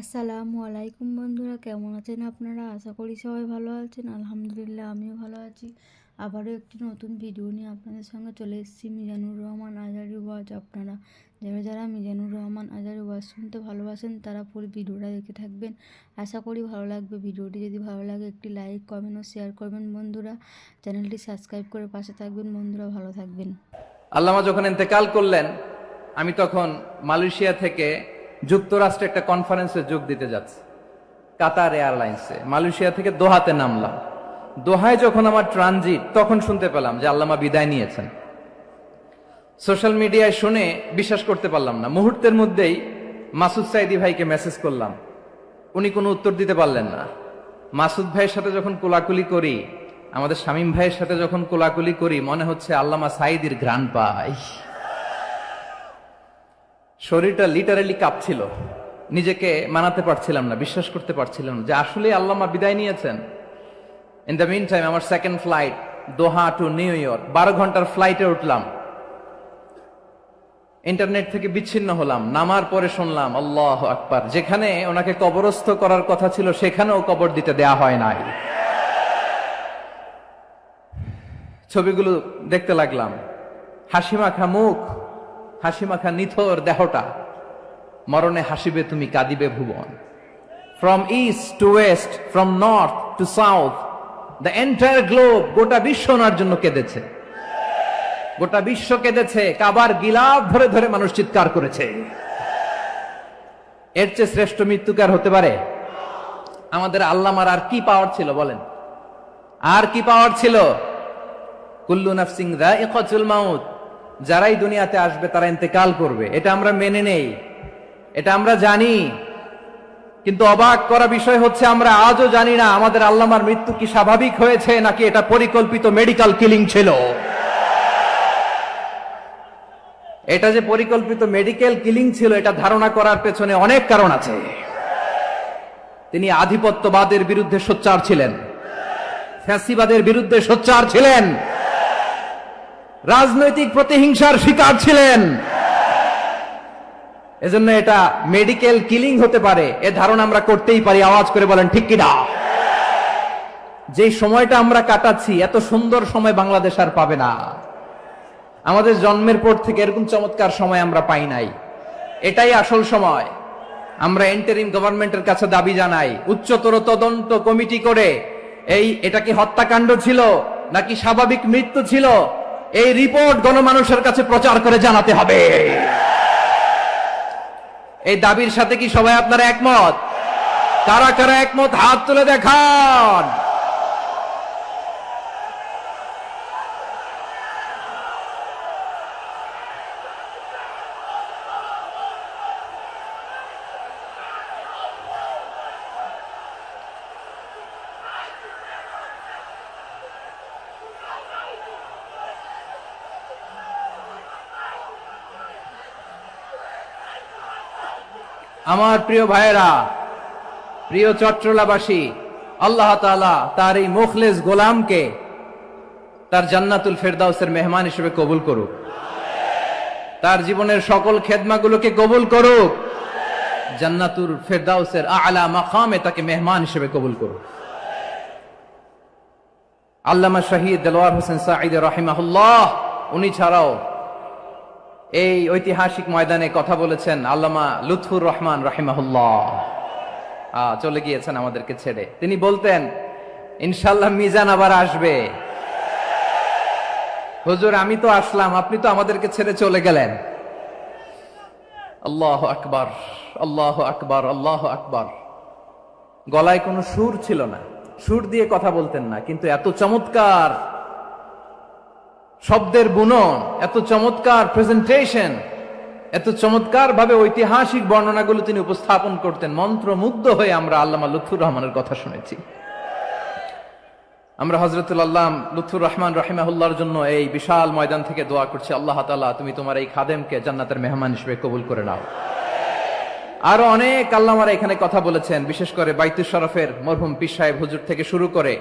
আসসালামু আলাইকুম বন্ধুরা, কেমন আছেন আপনারা? আশা করি সবাই ভালো আছেন। আলহামদুলিল্লাহ, আমিও ভালো আছি। আবারও একটি নতুন ভিডিও নিয়ে আপনাদের সঙ্গে চলে এসেছি। মিজানুর রহমান আজারি ওয়াজ। আপনারা যারা যারা মিজানুর রহমান আজারি ওয়াজ শুনতে ভালোবাসেন তারা পুরো ভিডিওটা দেখে থাকবেন। আশা করি ভালো লাগবে। ভিডিওটি যদি ভালো লাগে একটি লাইক, কমেন্ট ও শেয়ার করবেন বন্ধুরা। চ্যানেলটি সাবস্ক্রাইব করে পাশে থাকবেন বন্ধুরা। ভালো থাকবেন। আল্লামা যখন ইন্তেকাল করলেন, আমি তখন মালয়েশিয়া থেকে যুক্তরাষ্ট্রে একটা কনফারেন্সে যোগ দিতে যাচ্ছি, কাতার এয়ারলাইন্সে। মালয়েশিয়া থেকে দোহাতে নামলাম। দোহায় যখন আমার ট্রানজিট, তখন শুনতে পেলাম যে আল্লামা বিদায় নিয়েছেন। সোশ্যাল মিডিয়ায় শুনে বিশ্বাস করতে পারলাম না। মুহূর্তের মধ্যেই মাসুদ সাইদি ভাইকে মেসেজ করলাম, উনি কোনো উত্তর দিতে পারলেন না। মাসুদ ভাইয়ের সাথে যখন কোলাকুলি করি, আমাদের শামীম ভাইয়ের সাথে যখন কোলাকুলি করি, মনে হচ্ছে আল্লামা সাইদির ঘ্রাণ পাই। শরীরটা লিটারালি কাঁপছিল, নিজেকে মানাতে পারছিলাম না, বিশ্বাস করতে পারছিলাম না যে আসলে আল্লামা বিদায় নিয়েছেন। ইন দ্য মিন টাইম আমার সেকেন্ড ফ্লাইট, দোহা টু নিউ ইয়র্ক, 12 ঘন্টার ফ্লাইটে উঠলাম। ইন্টারনেট থেকে বিচ্ছিন্ন হলাম। নামার পরে শুনলাম আল্লাহ আকবার, যেখানে ওনাকে কবরস্থ করার কথা ছিল সেখানেও কবর দিতে দেয়া হয় নাই। ছবিগুলো দেখতে লাগলাম। হাসিমাখা মুখ, হাসিমাখা নিথর দেহটা। মরণে হাসিবে তুমি, কাঁদিবে ভুবন। From east to west, from north to south, the entire globe, গোটা বিশ্ব ওনার জন্য কেঁদেছে। গোটা বিশ্ব কেঁদেছে। কাবার গিলাফ ধরে ধরে মানুষ চিৎকার করেছে। এর চেয়ে শ্রেষ্ঠ মৃত্যুকার হতে পারে? আমাদের আল্লামার আর কি পাওয়ার ছিল বলেন? আর কি পাওয়ার ছিল? কুল্লু নাফসিন যায়িকাতুল মাউত, যারাই দুনিয়াতে আসবে তারা ইন্তেকাল করবে, এটা আমরা মেনে নেই, এটা আমরা জানি। কিন্তু অবাক করা বিষয় হচ্ছে আমরা আজও জানি না আমাদের আল্লামার মৃত্যু কি স্বাভাবিক হয়েছে নাকি এটা পরিকল্পিত মেডিকেল কিলিং ছিল। এটা যে পরিকল্পিত মেডিকেল কিলিং ছিল, এটা ধারণা করার পেছনে অনেক কারণ আছে। তিনি আধিপত্যবাদের বিরুদ্ধে সোচ্চার ছিলেন, ফ্যাসিবাদের বিরুদ্ধে সোচ্চার ছিলেন, রাজনৈতিক প্রতিহিংসার শিকার ছিলেন। এজন্য এটা মেডিকেল কিলিং হতে পারে এ ধারণা আমরা করতেই পারি। আওয়াজ করে বলেন ঠিক কিনা? যে সময়টা আমরা কাটাচ্ছি, এত সুন্দর সময় বাংলাদেশ আর পাবে না। আমাদের জন্মের পর থেকে এরকম চমৎকার সময় আমরা পাই নাই। এটাই আসল সময়। আমরা ইন্টারিম গভর্নমেন্টের কাছে দাবি জানাই, উচ্চতর তদন্ত কমিটি করে এটা কি হত্যাকাণ্ড ছিল নাকি স্বাভাবিক মৃত্যু ছিল, এই রিপোর্ট গণমানুষের কাছে প্রচার করে জানাতে হবে। এই দাবির সাথে কি সবাই আপনারা একমত? কারা কারা একমত হাত তুলে দেখান। আমার প্রিয় ভাইয়েরা, প্রিয় চট্টলাবাসী, আল্লাহ তাআলা তার এই মুখলেস গোলামকে তার জান্নাতুল ফেরদাউসের মেহমান হিসেবে কবুল করুক। তার জীবনের সকল খেদমাগুলোকে কবুল করুক। জান্নাতুল ফেরদাউসের আলা মাকামে তাকে মেহমান হিসেবে কবুল করুক। আল্লামা শহীদ দেলোয়ার হোসেন সাঈদী রাহিমাহুল্লাহ, উনি ছাড়াও এই ঐতিহাসিক ময়দানে কথা বলেছেন আল্লামা লুৎফুর রহমান রাহিমাহুল্লাহ। চলে গিয়েছেন আমাদেরকে ছেড়ে। তিনি বলতেন, ইনশাআল্লাহ মিজান আবার আসবে। হুজুর, আমি তো আসলাম, আপনি তো আমাদেরকে ছেড়ে চলে গেলেন। আল্লাহু আকবার, আল্লাহু আকবার, আল্লাহু আকবার। গলায় কোনো সুর ছিল না, সুর দিয়ে কথা বলতেন না, কিন্তু এত চমৎকার শব্দের বুনন, এত চমৎকার প্রেজেন্টেশন, এত চমৎকার ভাবে ঐতিহাসিক বর্ণনাগুলো তিনি উপস্থাপন করতেন। মন্ত্রমুগ্ধ হয়ে আমরা আল্লামা লুৎফুর রহমানের কথা শুনেছি। আমরা হযরতুল আল্লাহ লুৎফুর রহমান রাহিমাহুল্লাহর জন্য এই বিশাল ময়দান থেকে দোয়া করছি, আল্লাহ তাআলা তুমি তোমার এই খাদেমকে জান্নাতের মেহমান হিসেবে কবুল করে নাও। আরো অনেক আল্লামারা এখানে কথা বলেছেন, বিশেষ করে বাইতুল শরফের মরহুম পীর সাহেব হুজুর থেকে শুরু করে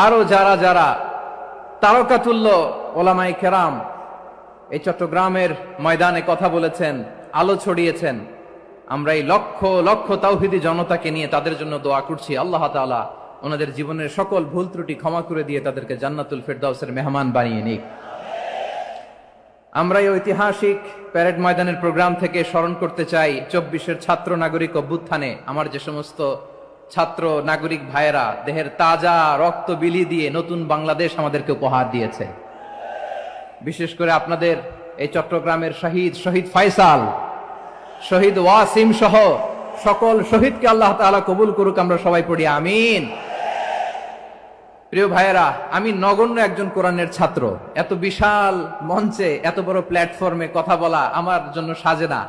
আরো যারা যারা তারকাতুল্য ওলামায়ে কেরাম এই চট্টগ্রামের ময়দানে কথা বলেছেন, আলো ছড়িয়েছেন, আমরা এই লক্ষ লক্ষ তাওহীদি জনতাকে নিয়ে তাদের জন্য দোয়া করছি, আল্লাহ তাআলা ওনাদের জীবনের সকল ভুল ত্রুটি ক্ষমা করে দিয়ে তাদেরকে জান্নাতুল ফেরদাউসের মেহমান বানিয়ে নিক। আমরা এই ঐতিহাসিক প্যারেড ময়দানের প্রোগ্রাম থেকে স্মরণ করতে চাই 24-এর ছাত্র নাগরিক অভ্যুত্থানে আমার যে সমস্ত ছাত্র নাগরিক ভাইয়েরা দেহের তাজা রক্ত বিলি দিয়ে নতুন বাংলাদেশ আমাদেরকে উপহার দিয়েছে। বিশেষ করে আপনাদের এই চট্টগ্রামের শহীদ ফয়সাল, শহীদ ওয়াসিম সহ সকল শহীদকে আল্লাহ তাআলা কবুল করুক, আমরা সবাই পড়ি আমিন। প্রিয় ভাইয়েরা, আমি নগণ্য একজন কোরআনের ছাত্র, এত বিশাল মঞ্চে এত বড় প্ল্যাটফর্মে কথা বলা আমার জন্য সাজে না।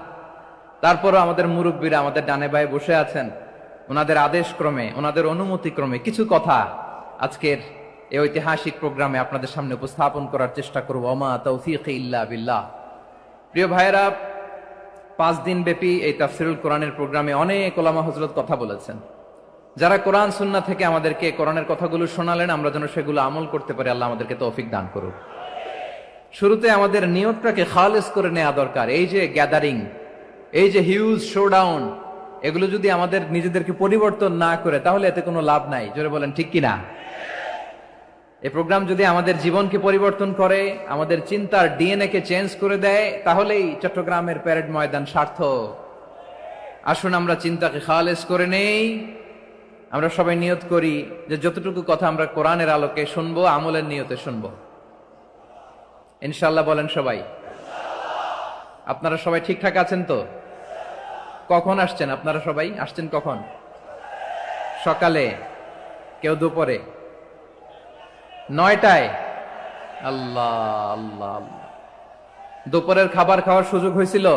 তারপরও আমাদের মুরব্বীরা আমাদের ডানে বায়ে বসে আছেন, ওনাদের আদেশ ক্রমে, ওনাদের অনুমতি ক্রমে কিছু কথা আজকের এই ঐতিহাসিক প্রোগ্রামে আপনাদের সামনে উপস্থাপন করার চেষ্টা করব। ওমা তৌফিক ইল্লা বিল্লাহ। প্রিয় ভাইয়েরা, 5 দিন ব্যাপী এই তাফসিরুল কোরআনের প্রোগ্রামে অনেক ওলামা হযরত কথা বলেছেন। যারা কোরআন সুন্নাহ থেকে আমাদেরকে কোরআনের কথাগুলো শোনালেন, আমরা যেন সেগুলো আমল করতে পারি, আল্লাহ আমাদেরকে তৌফিক দান করুক। শুরুতে আমাদের নিয়তটাকে খালেস করে নেওয়া দরকার। এই যে গ্যাদারিং, এই যে হিউজ শোডাউন, এগুলো যদি আমাদের নিজেদেরকে পরিবর্তন না করে তাহলে এতে কোনো লাভ নাই। জোরে বলেন ঠিক কিনা? এই প্রোগ্রাম যদি আমাদের জীবনকে পরিবর্তন করে, আমাদের চিন্তার ডিএনএ কে চেঞ্জ করে দেয়, তাহলেই চট্টগ্রামের প্যারেড ময়দান সার্থক। আসুন আমরা চিন্তাকে খালেস করে নেই। আমরা সবাই নিয়ত করি যে যতটুকু কথা আমরা কোরআনের আলোকে শুনবো, আমলের নিয়তে শুনবো ইনশাআল্লাহ। বলেন সবাই। আপনারা সবাই ঠিকঠাক আছেন তো? কখন আসছেন আপনারা? সবাই আসছেন কখন? সকালে, কেউ দুপুরে, 9টায়? আল্লাহ আল্লাহ আল্লাহ। দুপুরের খাবার খাওয়ার সুযোগ হয়েছিল?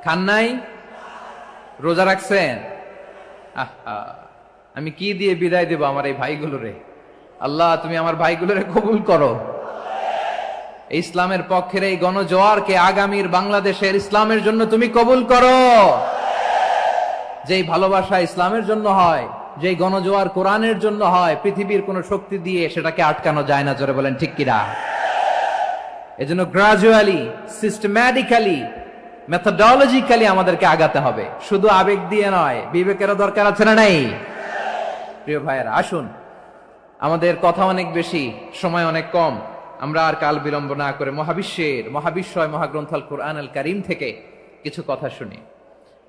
খান নাই? রোজা রাখছেন? আহা, আমি কি দিয়ে বিদায় দেব আমার এই ভাইগুলোরে? আল্লাহ তুমি আমার ভাইগুলোরে কবুল করো। ইসলামের পক্ষের এই গণজোয়ারকে আগামীর বাংলাদেশের ইসলামের জন্য তুমি কবুল করো। যেই ভালোবাসা ইসলামের জন্য হয়, যেই গণজোয়ার কোরআনের জন্য হয়, পৃথিবীর কোন শক্তি দিয়ে সেটাকে আটকানো যায় না। জোরে বলেন ঠিক কিনা? এজন্য গ্রাজুয়ালি, সিস্টেম্যাটিক্যালি, মেথোডোলজিক্যালি আমাদেরকে আগাতে হবে, শুধু আবেগ দিয়ে নয়। বিবেকেরও দরকার আছে না নাই? প্রিয় ভাইয়েরা, আসুন, আমাদের কথা অনেক বেশি, সময় অনেক কম, আমরা আর কাল বিলম্ব না করে মহাবিশ্বয় মহাগ্রন্থ আল কুরআন আল কারীম থেকে কিছু কথা শুনি।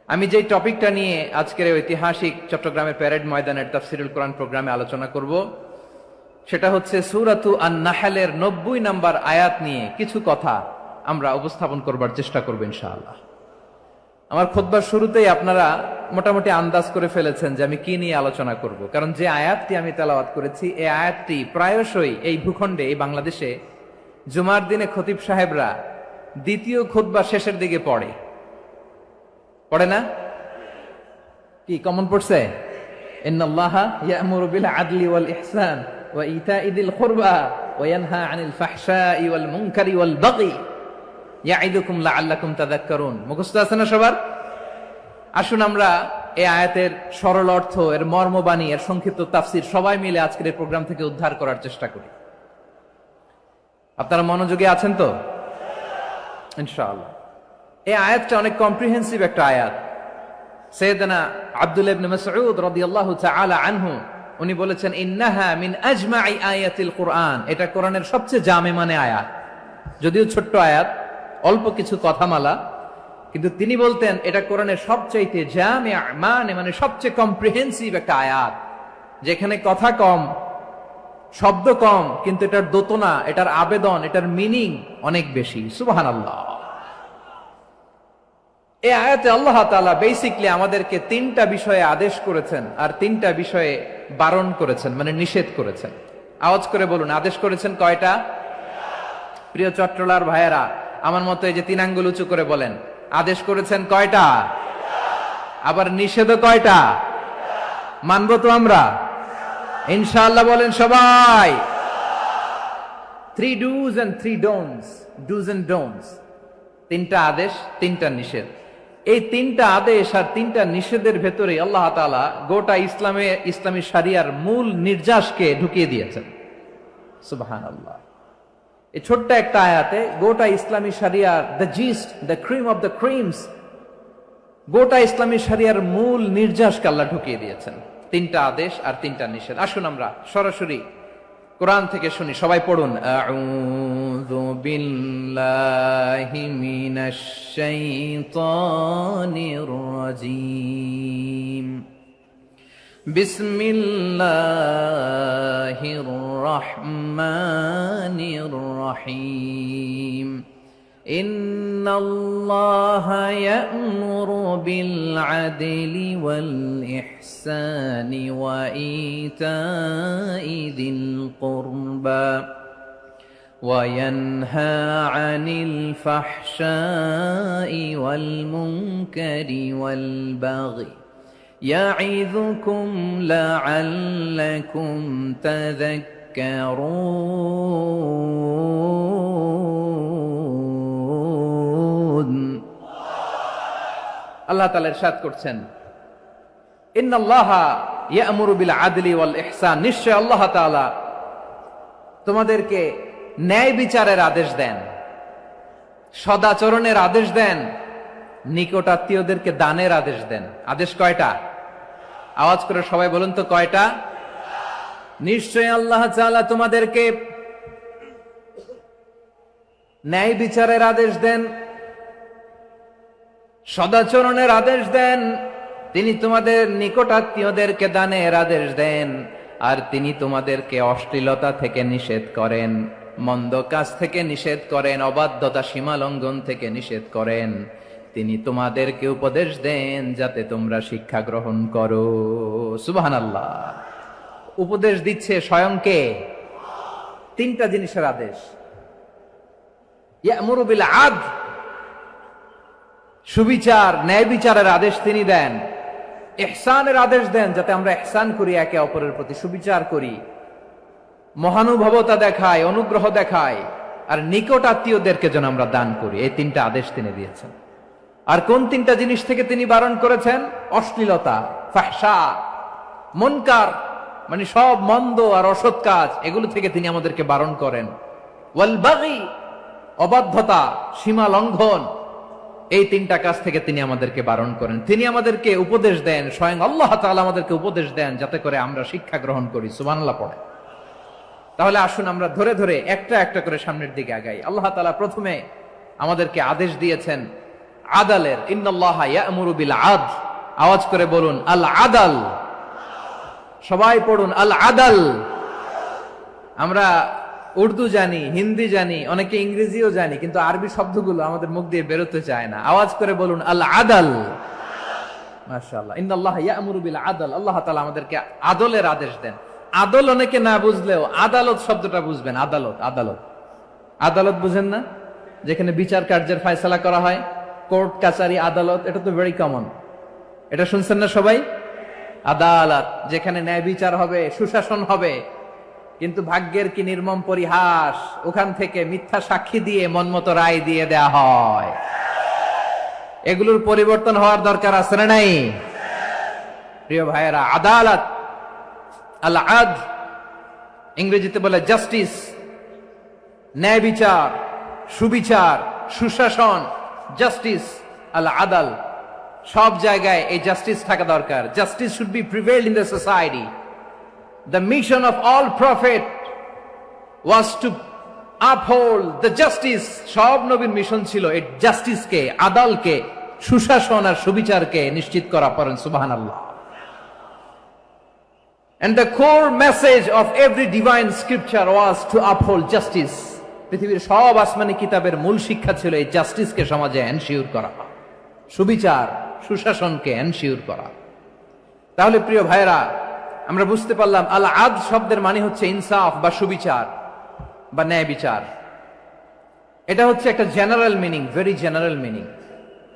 আমি যে টপিকটা নিয়ে আজকের ঐতিহাসিক চট্টগ্রামের প্যারেড ময়দানের তাফসিরুল কোরআন প্রোগ্রামে আলোচনা করব, সেটা হচ্ছে সূরাতু আন-নাহলের 90 নম্বর আয়াত নিয়ে কিছু কথা আমরা উপস্থাপন করবার চেষ্টা করব ইনশাআল্লাহ। আমার খুতবার শুরুতেই আপনারা মোটামুটি আন্দাজ করে ফেলেছেন যে আমি কি নিয়ে আলোচনা করব, কারণ যে আয়াতটি আমি তেলাওয়াত করেছি এই আয়াতটি প্রায়শই এই ভূখণ্ডে, এই বাংলাদেশে জুমার দিনে খতিব সাহেবরা দ্বিতীয় খুতবা শেষের দিকে পড়ে না? কি কমন পড়ছে? ইন্নাল্লাহা ইয়া'মুরু বিল আদলি ওয়াল ইহসান ওয়া ইতা'i যিল কুরবা ওয়া ইয়ানহা আনিল ফাহশাই ওয়াল মুনকারি ওয়াল বাগি ইয়া'iদুকুম লাআল্লাকুম তাযাক্কারুন। মুখস্থ আছে না সবার? আসুন আমরা এই আয়াতের সরল অর্থ, এর মর্মবাণী, এর সংক্ষিপ্ত তাফসীর সবাই মিলে আজকের এই প্রোগ্রাম থেকে উদ্ধার করার চেষ্টা করি। আপনারা মনোযোগী আছেন তো? ইনশাআল্লাহ। এই আয়াতটা অনেক কম্প্রিহেন্সিভ একটা আয়াত। সাইয়েদনা আব্দুল্লাহ ইবনে মাসউদ রাদিয়াল্লাহু তাআলা আনহু উনি বলেছেন, ইন্নাহা মিন আজমাই আয়াতিল কুরআন। এটা কোরআনের সবচেয়ে জামে মানে আয়াত। যদিও ছোট্ট আয়াত, অল্প কিছু কথামালা, কিন্তু তিনি বলতেন এটা কোরআনের সবচাইতে জামিআ মানে সবচেয়ে কম্প্রিহেন্সিভ একটা আয়াত, যেখানে কথা কম, শব্দ কম, কিন্তু এটার দোতনা, এটার আবেদন, এটার মিনিং অনেক বেশি। সুবহানাল্লাহ। এই আয়াতে আল্লাহ তাআলা বেসিক্যালি আমাদেরকে 3টা বিষয়ে আদেশ করেছেন আর 3টা বিষয়ে বারণ করেছেন, মানে নিষেধ করেছেন। আওয়াজ করে বলুন, আদেশ করেছেন কয়টা? প্রিয় চট্টলার ভাইয়েরা, আমার মতো এই যে 3 আঙ্গুল উঁচু করে বলেন, আদেশ করেছেন কয়টা? আবার নিষেধও কয়টা? মানবো তো আমরা ইনশাআল্লাহ? বলেন সবাই। 3 do's and 3 don'ts, do's and don'ts, 3টা আদেশ, 3টা নিষেধ। এই 3টা আদেশ আর 3টা নিষেধের ভেতরে আল্লাহ তাআলা গোটা ইসলামী শরিয়ার মূল নির্যাসকে ঢুকিয়ে দিয়েছেন। সুবহানাল্লাহ। এই ছোট্ট একটা আয়াতে গোটা ইসলামী শরিয়ার the gist, the cream of the creams, গোটা ইসলামী শরিয়ার মূল নির্যাসকে আল্লাহ ঢুকিয়ে দিয়েছেন। 3টা আদেশ আর 3টা নিষেধ। আসুন আমরা সরাসরি কোরআন থেকে শুনি, সবাই পড়ুন। আউযু বিল্লাহি মিনাশ শাইতানির রাজীম। বিসমিল্লাহির রহমানির রহিম। ইন্নাল্লাহা ইয়া'মুরু বিল আদলি ওয়াল ইহসানি ওয়া ইতাই যিল কুরবা ওয়া ইয়ানহা আনিল ফাহশাই ওয়াল মুনকারি ওয়াল বাগি ইয়া'ইযুকুম লা'আল্লাকুম তাযাক্কারুন। আল্লাহ তাআলা ইরশাদ করছেন, ইন্নাল্লাহা ইয়া'মুরু বিল আদলি ওয়াল ইহসান, নিশ্চয় আল্লাহ তাআলা তোমাদেরকে ন্যায় বিচারের আদেশ দেন, সদাচরণের আদেশ দেন, নিকট আত্মীয়দেরকে দানের আদেশ দেন। আদেশ কয়টা? আওয়াজ করে সবাই বলুন তো, কয়টা? নিশ্চয় আল্লাহ তাআলা তোমাদেরকে ন্যায় বিচারের আদেশ দেন, সদাচরণের আদেশ দেন, তিনি তোমাদের নিকট আত্মীয়দেরকে দানের আদেশ দেন, আর তিনি তোমাদেরকে অশ্লীলতা থেকে নিষেধ করেন, মন্দ কাজ থেকে নিষেধ করেন, অবাধ্যতা সীমা লঙ্ঘন থেকে নিষেধ করেন। তিনি তোমাদেরকে উপদেশ দেন যাতে তোমরা শিক্ষা গ্রহণ করো। সুবহানাল্লাহ। উপদেশ দিচ্ছে স্বয়ং কে? 3টা জিনিসের আদেশ। ইয়া'মুরু বিল আদল, সুবিচার ন্যায় বিচারের আদেশ তিনি দেন। ইহসানের আদেশ দেন, যাতে আমরা ইহসান করি, একে অপরের প্রতি সুবিচার করি, মহানুভবতা দেখায়, অনুগ্রহ দেখায়, আর নিকট আত্মীয়দেরকে যেন আমরা দান করি। এই 3টা আদেশ তিনি দিয়েছেন। আর কোন 3টা জিনিস থেকে তিনি বারণ করেছেন? অশ্লীলতা, ফাহশা, মুনকার, মানে সব মন্দ আর অসৎ কাজ, এগুলো থেকে তিনি আমাদেরকে বারণ করেন। ওয়াল বাগি, অবাধ্যতা, সীমা লঙ্ঘন, এই 3টা কাজ থেকে তিনি আমাদেরকে বারণ করেন। তিনি আমাদেরকে উপদেশ দেন, স্বয়ং আল্লাহ তাআলা আমাদেরকে উপদেশ দেন যাতে করে আমরা শিক্ষা গ্রহণ করি। সুবহানাল্লাহ পড়ে। তাহলে আসুন আমরা ধরে ধরে একটা একটা করে সামনের দিকে আগাই। আল্লাহ তাআলা প্রথমে আমাদেরকে আদেশ দিয়েছেন আদালের। ইন্নাল্লাহা ইয়া'মুরু বিল আদল। আওয়াজ করে বলুন আল আদাল। সবাই পড়ুন আল আদাল। আমরা উর্দু জানি, হিন্দি জানি, অনেকে ইংরেজিও জানি, কিন্তু আরবি শব্দগুলো আমাদের মুখ দিয়ে বেরোতে চায় না। আওয়াজ করে বলুন আল আদাল। মাশাআল্লাহ। ইন্নাল্লাহা ইয়া'মুরু বিল আদল। আল্লাহ তাআলা আমাদেরকে আদলের আদেশ দেন। আদল অনেকে না বুঝলেও আদালত শব্দটা বুঝবেন। আদালত, আদালত, আদালত বুঝেন না? যেখানে বিচার কার্যের ফয়সালা করা হয়, কোর্ট কাচারি আদালত, এটা তো ভেরি কমন। এটা শুনছেন না সবাই? আদালত, যেখানে ন্যায় বিচার হবে, সুশাসন হবে। কিন্তু ভাগ্যের কি নির্মম পরিহাস, ওখান থেকে মিথ্যা সাক্ষী দিয়ে মনমতো রায় দিয়ে দেয়া হয়। এগুলোর পরিবর্তন হওয়ার দরকার আছে না নাই? প্রিয় ভাইয়েরা, আদালত, আল আদল, ইংরেজিতে বলে জাস্টিস, ন্যায় বিচার, সুবিচার, সুশাসন, জাস্টিস, আল আদল, সব জায়গায় এই জাস্টিস থাকা দরকার। Justice should be prevailed in the society. The mission of all prophet was to uphold the justice. সব নবীর মিশন ছিল এই জাস্টিসকে, আদালকে, সুশাসন আর সুবিচারকে নিশ্চিত করা। পড়েন সুবহানাল্লাহ। And the core message of every divine scripture was to uphold justice. পৃথিবীর সব আসমানি কিতাবের মূল শিক্ষা ছিল এই জাস্টিসকে সমাজে এনশিওর করা, সুবিচার, সুশাসনকে এনশিওর করা। তাহলে প্রিয় ভাইরা, আমরা বুঝতে পারলাম আল আদল শব্দের মানে হচ্ছে ইনসাফ বা সুবিচার বা ন্যায় বিচার। এটা হচ্ছে একটা general meaning, very general meaning.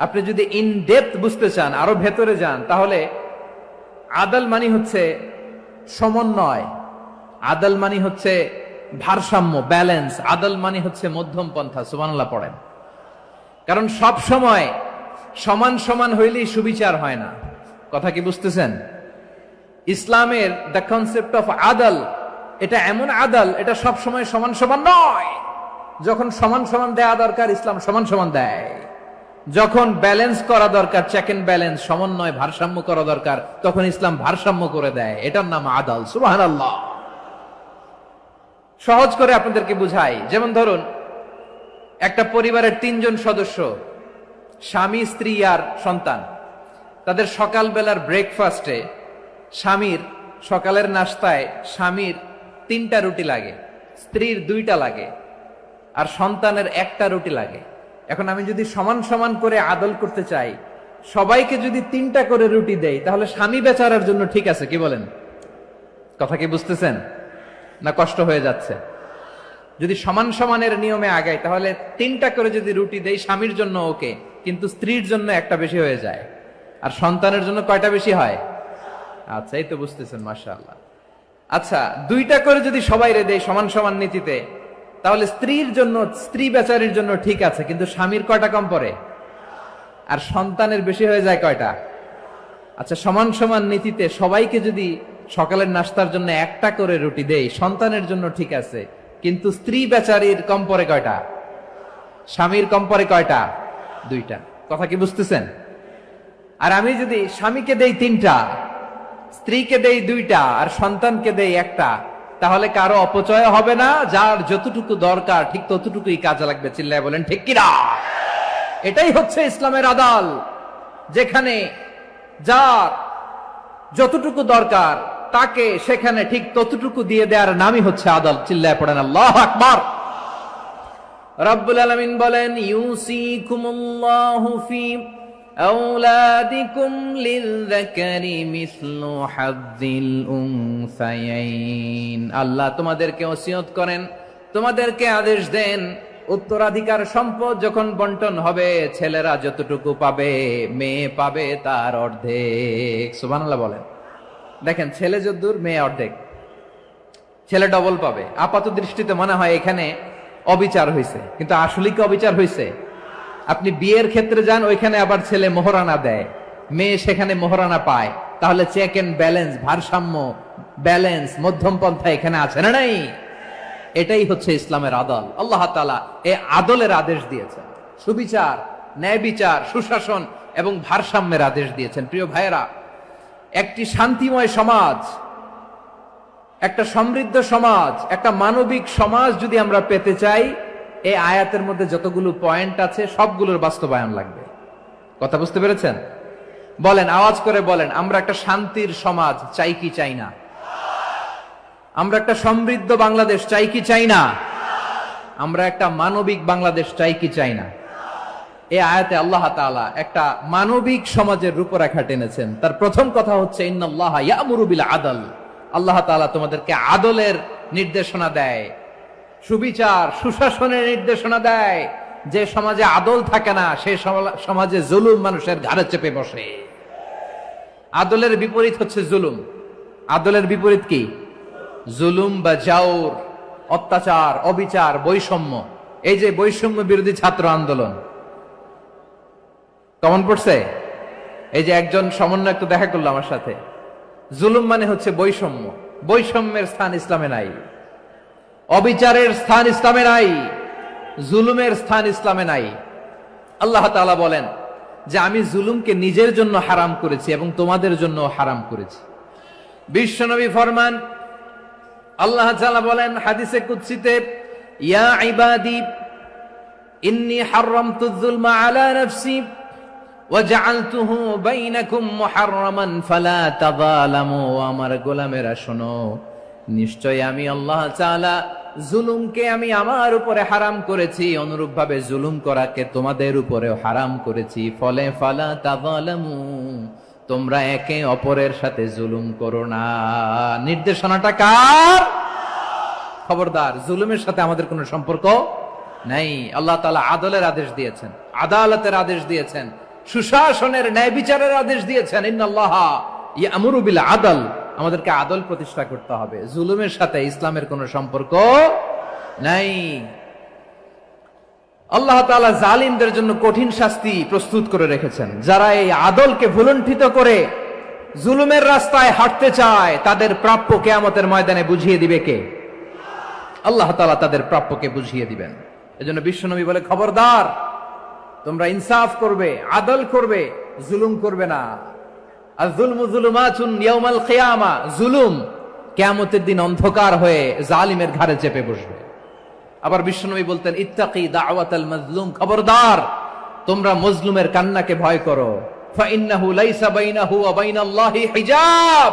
আপনি যদি ইন ডেপথ বুঝতে চান, আরো ভেতরে যান, তাহলে আদল মানে হচ্ছে সমন্বয়, আদল মানে হচ্ছে ভারসাম্য, ব্যালেন্স। আদল মানে হচ্ছে মধ্যম পন্থা। সুবহানাল্লাহ পড়েন। কারণ সব সময় সমান সমান হইলেই সুবিচার হয় না। কথা কি বুঝতেছেন? ইসলামের দ্য কনসেপ্ট অফ আদল, এটা এমন আদল, এটা সব সময় সমান সমান নয়। যখন সমান সমান দেয়া দরকার, ইসলাম সমান সমান দেয়। যখন ব্যালেন্স করা দরকার, চেক এন্ড ব্যালেন্স, সমন্বয়, ভারসাম্য করা দরকার, তখন ইসলাম ভারসাম্য করে দেয়। এটার নাম আদাল। সুবহানাল্লাহ। সহজ করে আপনাদেরকে বুঝাই, যেমন ধরুন একটা পরিবারের 3 জন সদস্য, স্বামী, স্ত্রী আর সন্তান। তাদের সকালবেলার ব্রেকফাস্টে স্বামীর, সকালের নাস্তায় স্বামীর 3টা রুটি লাগে, স্ত্রীর 2টা লাগে, আর সন্তানের 1টা রুটি লাগে। এখন আমি যদি সমান সমান করে আদল করতে চাই, সবাইকে যদি 3টা করে রুটি দেই, তাহলে স্বামী বেচারার জন্য ঠিক আছে? কি বলেন? কথা কি বুঝতেছেন না কষ্ট হয়ে যাচ্ছে? যদি সমান সমানের নিয়মে আগাই, তাহলে 3টা করে যদি রুটি দেই স্বামীর জন্য ওকে, কিন্তু স্ত্রীর জন্য 1টা বেশি হয়ে যায়। আর সন্তানের জন্য কয়টা বেশি হয়? আচ্ছা, এই তো বুঝতেছেন, মাশাআল্লাহ। আচ্ছা, 2টা করে যদি সবাই রে দেয় সমান সমান নীতিতে, তাহলে স্ত্রীর জন্য, স্ত্রী বেচারির জন্য ঠিক আছে, কিন্তু স্বামীর কয়টা কম পড়ে? আর সন্তানের বেশি হয়ে যায় কয়টা? আচ্ছা, সমান সমান নীতিতে সবাইকে যদি সকালের নাস্তার জন্য 1টা করে রুটি দেই, সন্তানের জন্য ঠিক আছে, কিন্তু স্ত্রী বেচারির কম পড়ে কয়টা? স্বামীর কম পড়ে কয়টা? 2টা। কথা কি বুঝতেছেন? আর আমি যদি স্বামীকে দেই 3টা, স্ত্রীকে দেই 2টা, আর সন্তানকে দেই 1টা, তাহলে কারো অপচয় হবে না। যার যতটুকু দরকার ঠিক ততটুকুই কাজে লাগবে। চিল্লায় বলেন ঠিক কিনা? এটাই হচ্ছে ইসলামের আদাল, যেখানে যার যতটুকু দরকার তাকে সেখানে ঠিক ততটুকু দিয়ে দেওয়ার নামই হচ্ছে আদাল। চিল্লায় পড়েন আল্লাহু আকবার। রব্বুল আলামিন বলেন, ইউসিকুমুল্লাহু ফি আওলাদিকুম লিযযাকারি মিসলু হাযযিল উনসায়াইন। আল্লাহ তোমাদেরকে ওসিয়ত করেন, তোমাদেরকে আদেশ দেন, উত্তরাধিকার সম্পদ যখন বন্টন হবে, ছেলেরা যতটুকু পাবে, মেয়ে পাবে তার অর্ধেক। সুবহানাল্লাহ বলেন। দেখেন, ছেলে যদ্দূর, মেয়ে অর্ধেক, ছেলে ডবল পাবে। আপাত দৃষ্টিতে মনে হয় এখানে অবিচার হয়েছে, কিন্তু আসলে কি অবিচার হয়েছে? আপনি বিয়ের ক্ষেত্রে যান, ওইখানে আবার ছেলে মোহরানা দেয়, মেয়ে সেখানে মোহরানা পায়। তাহলে চেক এন্ড ব্যালেন্স, ভারসাম্য, ব্যালেন্স, মধ্যম পন্থা এখানে আছে না নাই? এটাই হচ্ছে ইসলামের আদল। আল্লাহ তাআলা এই আদলের আদেশ দিয়েছেন, সুবিচার, ন্যায় বিচার, সুশাসন এবং ভারসাম্যের আদেশ দিয়েছেন। প্রিয় ভাইয়েরা, একটি শান্তিময় সমাজ, একটা সমৃদ্ধ সমাজ, একটা মানবিক সমাজ যদি আমরা পেতে চাই, এই আয়াতের মধ্যে যতগুলো পয়েন্ট আছে সবগুলোর বাস্তবায়ন লাগবে। কথা বুঝতে পেরেছেন? বলেন, আওয়াজ করে বলেন, আমরা একটা শান্তির সমাজ চাই কি চাই না? আমরা একটা সমৃদ্ধ বাংলাদেশ চাই কি চাই না? আমরা একটা মানবিক বাংলাদেশ চাই কি চাই না? এই আয়াতে আল্লাহ তাআলা একটা মানবিক সমাজের রূপরেখা টেনেছেন। তার প্রথম কথা হচ্ছে, ইন্নাল্লাহা ইয়ামুরু বিল আদল। আল্লাহ তাআলা তোমাদেরকে আদলের নির্দেশনা দেয়, সুবিচার, সুশাসনের নির্দেশনা দেয়। যে সমাজে আদল থাকে না, সেই সমাজে জুলুম মানুষের ঘাড়ে চেপে বসে। আদলের বিপরীত হচ্ছে জুলুম। আদলের বিপরীত কি? জুলুম বা জাওর, অত্যাচার, অবিচার, বৈষম্য। এই যে বৈষম্য বিরোধী ছাত্র আন্দোলন কমন পড়ছে? এই যে একজন সমন্বয়ক তো দেখা করলো আমার সাথে। জুলুম মানে হচ্ছে বৈষম্য। বৈষম্যের স্থান ইসলামে নাই, অবিচারের স্থান ইসলামে নাই, জুলুমের স্থান ইসলামে নাই। আল্লাহ তাআলা বলেন যে আমি জুলুমকে নিজের জন্য হারাম করেছি এবং তোমাদের জন্য হারাম করেছি। বিশ্বনবী ফরমান, আল্লাহ তাআলা বলেন হাদিসে কুদসিতে, ইয়া ইবাদি ইন্নী হারামতুয যুলমা আলা নাফসি ওয়া জাআলতুহু বাইনাকুম মুহাররামান ফালা তাযালামু। আমার গোলামেরা শোনো, নিশ্চয় আমি আল্লাহ তাআলা জুলুমকে আমি আমার উপরে হারাম করেছি, অনুরূপ ভাবে জুলুম করাকে তোমাদের উপরেও হারাম করেছি। ফলে ফালা তাযালামু, তোমরা একে অপরের সাথে জুলুম করো না। নির্দেশনাটা কার? খবরদার, জুলুমের সাথে আমাদের কোনো সম্পর্ক নাই। আল্লাহ তাআলা আদলের আদেশ দিয়েছেন, আদালতের আদেশ দিয়েছেন, সুশাসনের, ন্যায় বিচারের আদেশ দিয়েছেন। ইন্নাল্লাহা ইয়ামুরু বিল আদল। আমাদেরকে আদল প্রতিষ্ঠা করতে হবে। জুলুমের সাথে ইসলামের কোনো সম্পর্ক নাই। আল্লাহ তাআলা জালিমদের জন্য কঠিন শাস্তি প্রস্তুত করে রেখেছেন। যারা এই আদলকে ভুলুণ্ঠিত করে জুলুমের রাস্তায় হাঁটতে চায়, তাদের প্রাপ্য কিয়ামতের ময়দানে বুঝিয়ে দিবে কে? আল্লাহ তাআলা তাদের প্রাপ্যকে বুঝিয়ে দিবেন। এজন্য বিশ্বনবী বলে, খবরদার, তোমরা ইনসাফ করবে, আদল করবে, জুলুম করবে না। আয-যুলমু যুলুমাতুন ইয়াউমাল কিয়ামা, জুলুম কিয়ামতের দিন অন্ধকার হয়ে জালিমের ঘাড়ে চেপে বসবে। আবার বিশ্বনবী বলতেন, ইত্তাকি দাওয়াতাল মাজলুম, খবরদার তোমরা মজলুমের কান্নাকে ভয় করো। ফাইন্নাহু লাইসা বাইনাহু ওয়া বাইনাল্লাহি হিজাব,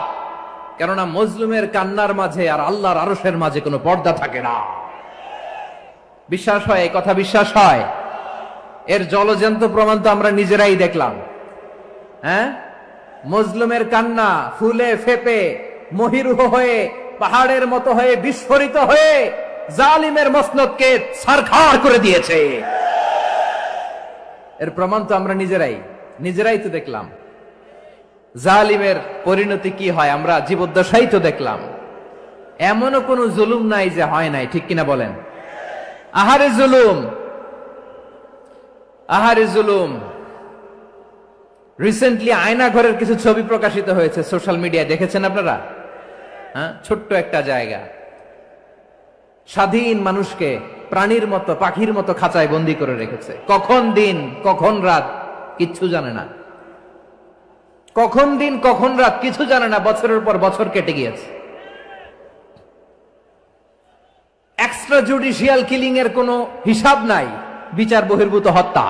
কেননা মজলুমের কান্নার মাঝে আর আল্লাহর আরশের মাঝে কোনো পর্দা থাকে না। বিশ্বাস হয়? এই কথা বিশ্বাস হয়? এর জলজ্যান্ত প্রমাণ তো আমরা নিজেরাই দেখলাম। হ্যাঁ, মজলুমের কান্না ফুলে ফেপে মহিরুহ হয়ে পাহাড়ের মতো হয়ে বিস্ফোরিত হয়ে জালিমের মসনদকে ছারখার করে দিয়েছে। এর প্রমাণ তো আমরা নিজেরাই তো দেখলাম। জালিমের পরিণতি কি হয় আমরা জীবদ্দশাই তো দেখলাম। এমনও কোন জুলুম নাই যে হয় নাই, ঠিক কিনা বলেন? আহারে জুলুম, আহারে জুলুম। রিসেন্টলি আয়না ঘরের কিছু ছবি প্রকাশিত হয়েছে সোশ্যাল মিডিয়ায়, দেখেছেন আপনারা? হ্যাঁ, ছোট্ট একটা জায়গা, স্বাধীন মানুষকে প্রাণীর মতো পাখির মতো খাঁচায় বন্দি করে রেখেছে। কখন দিন কখন রাত কিচ্ছু জানে না, কখন দিন কখন রাত কিছু জানে না। বছরের পর বছর কেটে গিয়েছে। এক্সট্রা জুডিশিয়াল কিলিং এর কোনো হিসাব নাই, বিচার বহির্ভূত হত্যা,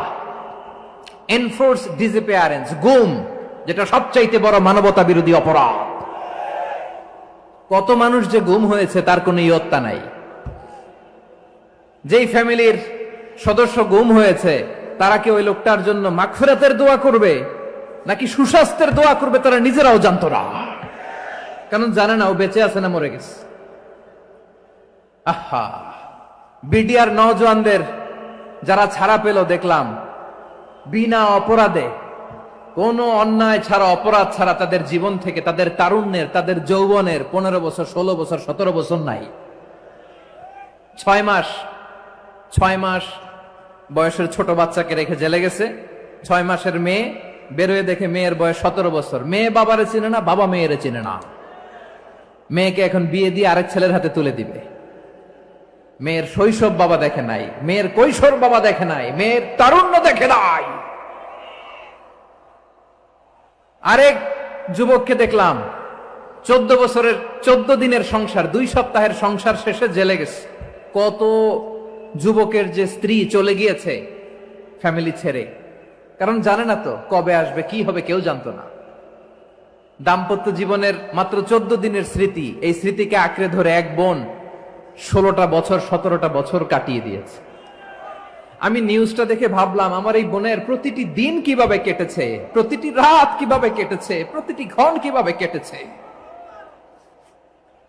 এনফোর্স ডিসঅ্যাপিয়ারেন্স, গুম, যেটা সবচাইতে বড় মানবতা বিরোধী অপরাধ। কত মানুষ যে গুম হয়েছে তার কোনো ইয়ত্তা নাই। যেই ফ্যামিলির সদস্য গুম হয়েছে তারা কি ওই লোকটার জন্য মাগফিরাতের দোয়া করবে নাকি সুস্বাস্থ্যের দোয়া করবে তারা নিজেরাও জানতো না, কারণ জানে না ও বেঁচে আছে না মরে গেছে। আহা, বিডিআর নওজওয়ানদের যারা ছাড়া পেল দেখলাম, বিনা অপরাধে কোন অন্যায় ছাড়া অপরাধ ছাড়া তাদের জীবন থেকে, তাদের তারুণ্যের, তাদের যৌবনের 15 বছর 16 বছর 17 বছর নাই, 6 মাস বয়সের ছোট বাচ্চাকে রেখে জেলে গেছে। 6 মাসের মেয়ে বেরোয় দেখে মেয়ের বয়স 17 বছর। মেয়ে বাবারে চিনে না, বাবা মেয়েরে চিনে না। মেয়েকে এখন বিয়ে দিয়ে আরেক ছেলের হাতে তুলে দিবে। মেয়ের শৈশব বাবা দেখে নাই, মেয়ের কৈশোর বাবা দেখে নাই, মেয়ের তারুণ্য দেখে নাই। আরেক যুবককে দেখলাম 14 বছরের 14 দিনের সংসার, 2 সপ্তাহের সংসার শেষে জেলে গেছে। কত যুবকের যে স্ত্রী চলে গিয়েছে ফ্যামিলি ছেড়ে, কারণ জানে না তো কবে আসবে, কি হবে, কেউ জানতো না। দাম্পত্য জীবনের মাত্র 14 দিনের স্মৃতি, এই স্মৃতিকে আঁকড়ে ধরে এক বোন 16টা বছর 17টা বছর কাটিয়ে দিয়েছে। আমি নিউজটা দেখে ভাবলাম, আমার এই বোনের প্রতিটি দিন কিভাবে কেটেছে, প্রতিটি রাত কিভাবে কেটেছে, প্রতিটি ক্ষণ কিভাবে কেটেছে।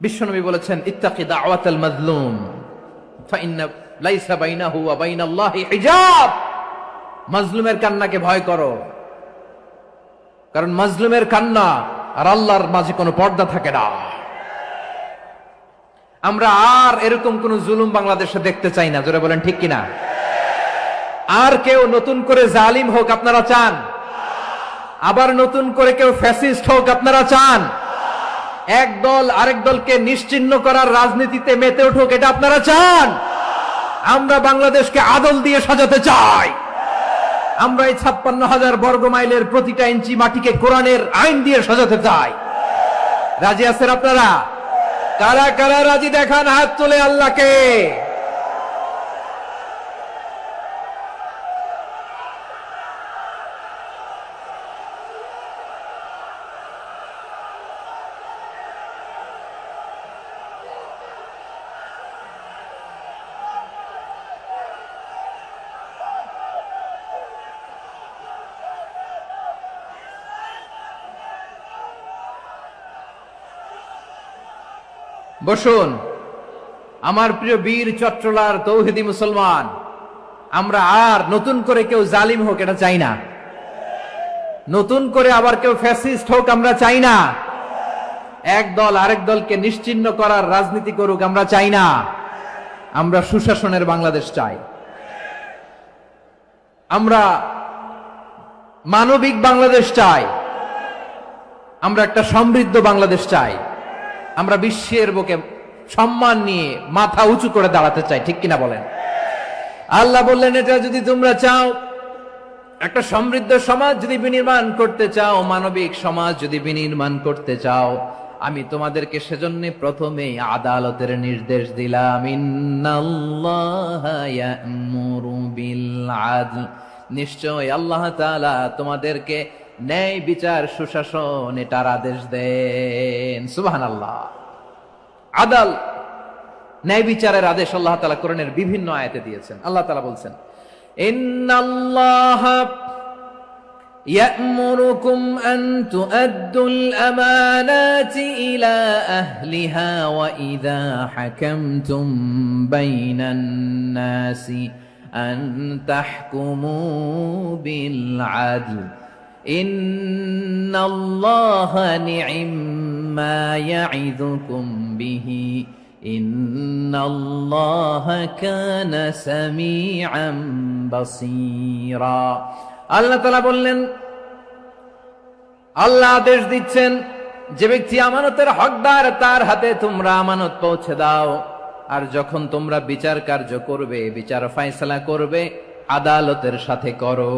বিশ্বনবী বলেছেন, ইত্তাকি দাওয়াতাল মাজলুম ফাইন্না লাইসা বাইনাহু ওয়া বাইনাল্লাহি হিজাব। মাজলুমের কান্নাকে ভয় করো, কারণ মাজলুমের কান্না আর আল্লাহর মাঝে কোনো পর্দা থাকে না। আমরা আর এরকম কোন জুলুম বাংলাদেশে দেখতে চাই না, জোরে বলেন ঠিক কিনা? আর কেউ নতুন করে জালিম হোক আপনারা চান? আবার নতুন করে কেউ ফ্যাসিস্ট হোক আপনারা চান? এক দল আরেক দলকে নিশ্চিহ্ন করার রাজনীতিতে মেতে উঠুক এটা আপনারা চান? আমরা বাংলাদেশকে আদল দিয়ে সাজাতে চাই। আমরা এই 56,000 বর্গ মাইলের প্রতিটা ইঞ্চি মাটিকে কোরআনের আইন দিয়ে সাজাতে চাই। রাজি আছেন আপনারা? কারা কারা রাজি দেখান হাত তুলে আল্লাহকে। বসুন আমার প্রিয় বীর চট্টলার তৌহিদি মুসলমান, আমরা আর নতুন করে কেউ জালিম হোক এটা চাই না, নতুন করে আবার কেউ ফ্যাসিস্ট হোক আমরা চাই না, এক দল আরেক দলকে নিশ্চিহ্ন করার রাজনীতি করুক আমরা চাই না। আমরা সুশাসনের বাংলাদেশ চাই, আমরা মানবিক বাংলাদেশ চাই, আমরা একটা সমৃদ্ধ বাংলাদেশ চাই, আমরা বিশ্বের বুকে সম্মান নিয়ে মাথা উঁচু করে দাঁড়াতে চাই, ঠিক কিনা বলেন? আল্লাহ বললেন, এটা যদি তোমরা চাও একটা সমৃদ্ধ সমাজ যদি বিনির্মাণ করতে চাও, মানবিক সমাজ যদি বিনির্মাণ করতে চাও, আমি তোমাদেরকে সেজন্য প্রথমেই আদালতের নির্দেশ দিলাম। ইন্নাল্লাহা ইয়া'মুরু বিল আদল, নিশ্চয় আল্লাহ তাআলা তোমাদেরকে ন্যায় বিচার সুশাসন এটার আদেশ দেন। সুবহানাল্লাহ। আদাল, ন্যায় বিচারের আদেশ আল্লাহ তাআলা কোরআনের বিভিন্ন আয়াতে দিয়েছেন। আল্লাহ তাআলা বলছেন, ইন্নাল্লাহা يأمركم أن تؤدوا الأمانات إلى أهلها وإذا حكمتم بين الناس أن تحكموا بالعدل إن الله نعم ما يعظكم به إن الله كان سميعا بصيرا। আল্লাহ তাআলা বললেন, আল্লাহ আদেশ দিচ্ছেন যে ব্যক্তি আমানতের হকদার তার হাতে তোমরা আমানত পৌঁছে দাও, আর যখন তোমরা বিচার কার্য করবে, বিচার ফয়সালা করবে, আদালতের সাথে করো।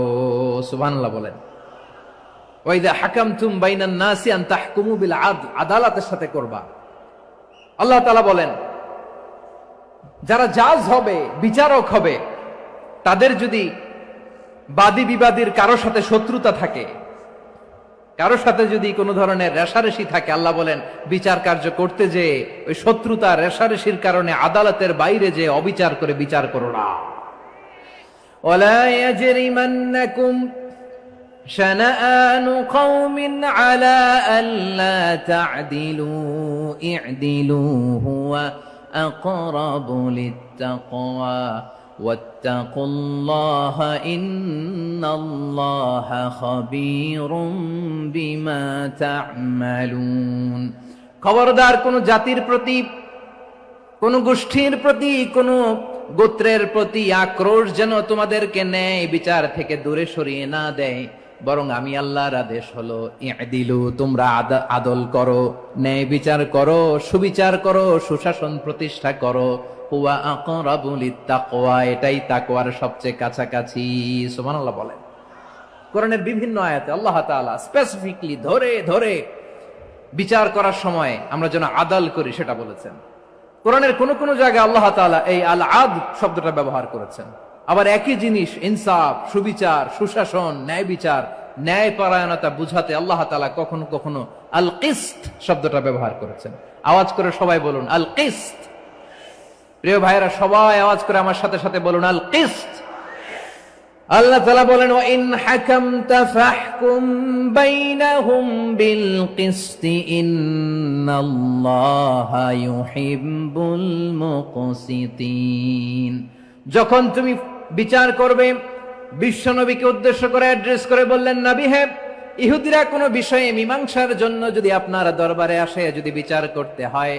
সুবহানাল্লাহ বলেন। ওয়া ইযা হাকামতুম বাইনান নাসি আন তাহকুমু বিল আদল, আদালতের সাথে করবা। আল্লাহ তাআলা বলেন, যারা জাজ হবে, বিচারক হবে, তাদের যদি বাদী বিবাদীর কারো সাথে শত্রুতা থাকে, কারো সাথে যদি কোনো ধরনের রেষারেষি থাকে, আল্লাহ বলেন বিচার কার্য করতে যে ওই শত্রুতা রেষারেষির কারণে আদালতের বাইরে যে অবিচার করে বিচার করো না। ওয়ালা ইয়াজরিমান্নাকুম শানাআনু কওমিন আলা আল্লা তা'দিলু ই'দিলু হুয়া আকরাবু লিত্তাকওয়া ওয়াত্তাকুল্লাহা ইন্নাল্লাহা খাবীরুম বিমা তা'মালুন। খবরদার কোন জাতির প্রতি, কোন গোষ্ঠীর প্রতি, কোন গোত্রের প্রতি আক্রোশ যেন তোমাদেরকে ন্যায় বিচার থেকে দূরে সরিয়ে না দেয়, বরং আমি আল্লাহর আদেশ হলো ই'দিলু, তোমরা আদল করো, ন্যায় বিচার করো, সুবিচার করো, সুশাসন প্রতিষ্ঠা করো। হুয়া আকরাবু লিত্তাকওয়া, এটাই তাকওয়ার সবচেয়ে কাছাকাছি। সুবহানাল্লাহ বলেন। কোরআনের বিভিন্ন আয়াতে আল্লাহ তাআলা স্পেসিফিকলি ধরে ধরে বিচার করার সময় আমরা যেন আদাল করি সেটা বলেছেন। কোরআনের কোন কোন জায়গায় আল্লাহ তাআলা এই আল আদল শব্দটা ব্যবহার করেছেন। আবার একই জিনিস ইনসাফ, সুবিচার, সুশাসন, ন্যায় বিচার, ন্যায় পরায়ণতা বুঝাতে আল্লাহ তাআলা কখনো কখনো আল কিসত শব্দটা ব্যবহার করেছেন। আওয়াজ করে সবাই বলুন আল কিসত। প্রিয় ভাইরা, সবাই আওয়াজ করে আমার সাথে সাথে বলুন আল কিসত। আল্লাহ তাআলা বলেন, ওয়া ইন হাকামতা ফাহকুম বাইনাহুম বিল কিসতি ইন্নাল্লাহা ইউহিব্বুল মুকসিতিন। যখন তুমি বিচার করবে, বিশ্বনবীকে উদ্দেশ্য করে অ্যাড্রেস করে বললেন, নবী হে, ইহুদিরা কোনো বিষয়ে মীমাংসার জন্য যদি আপনার দরবারে আসে, যদি বিচার করতে হয়,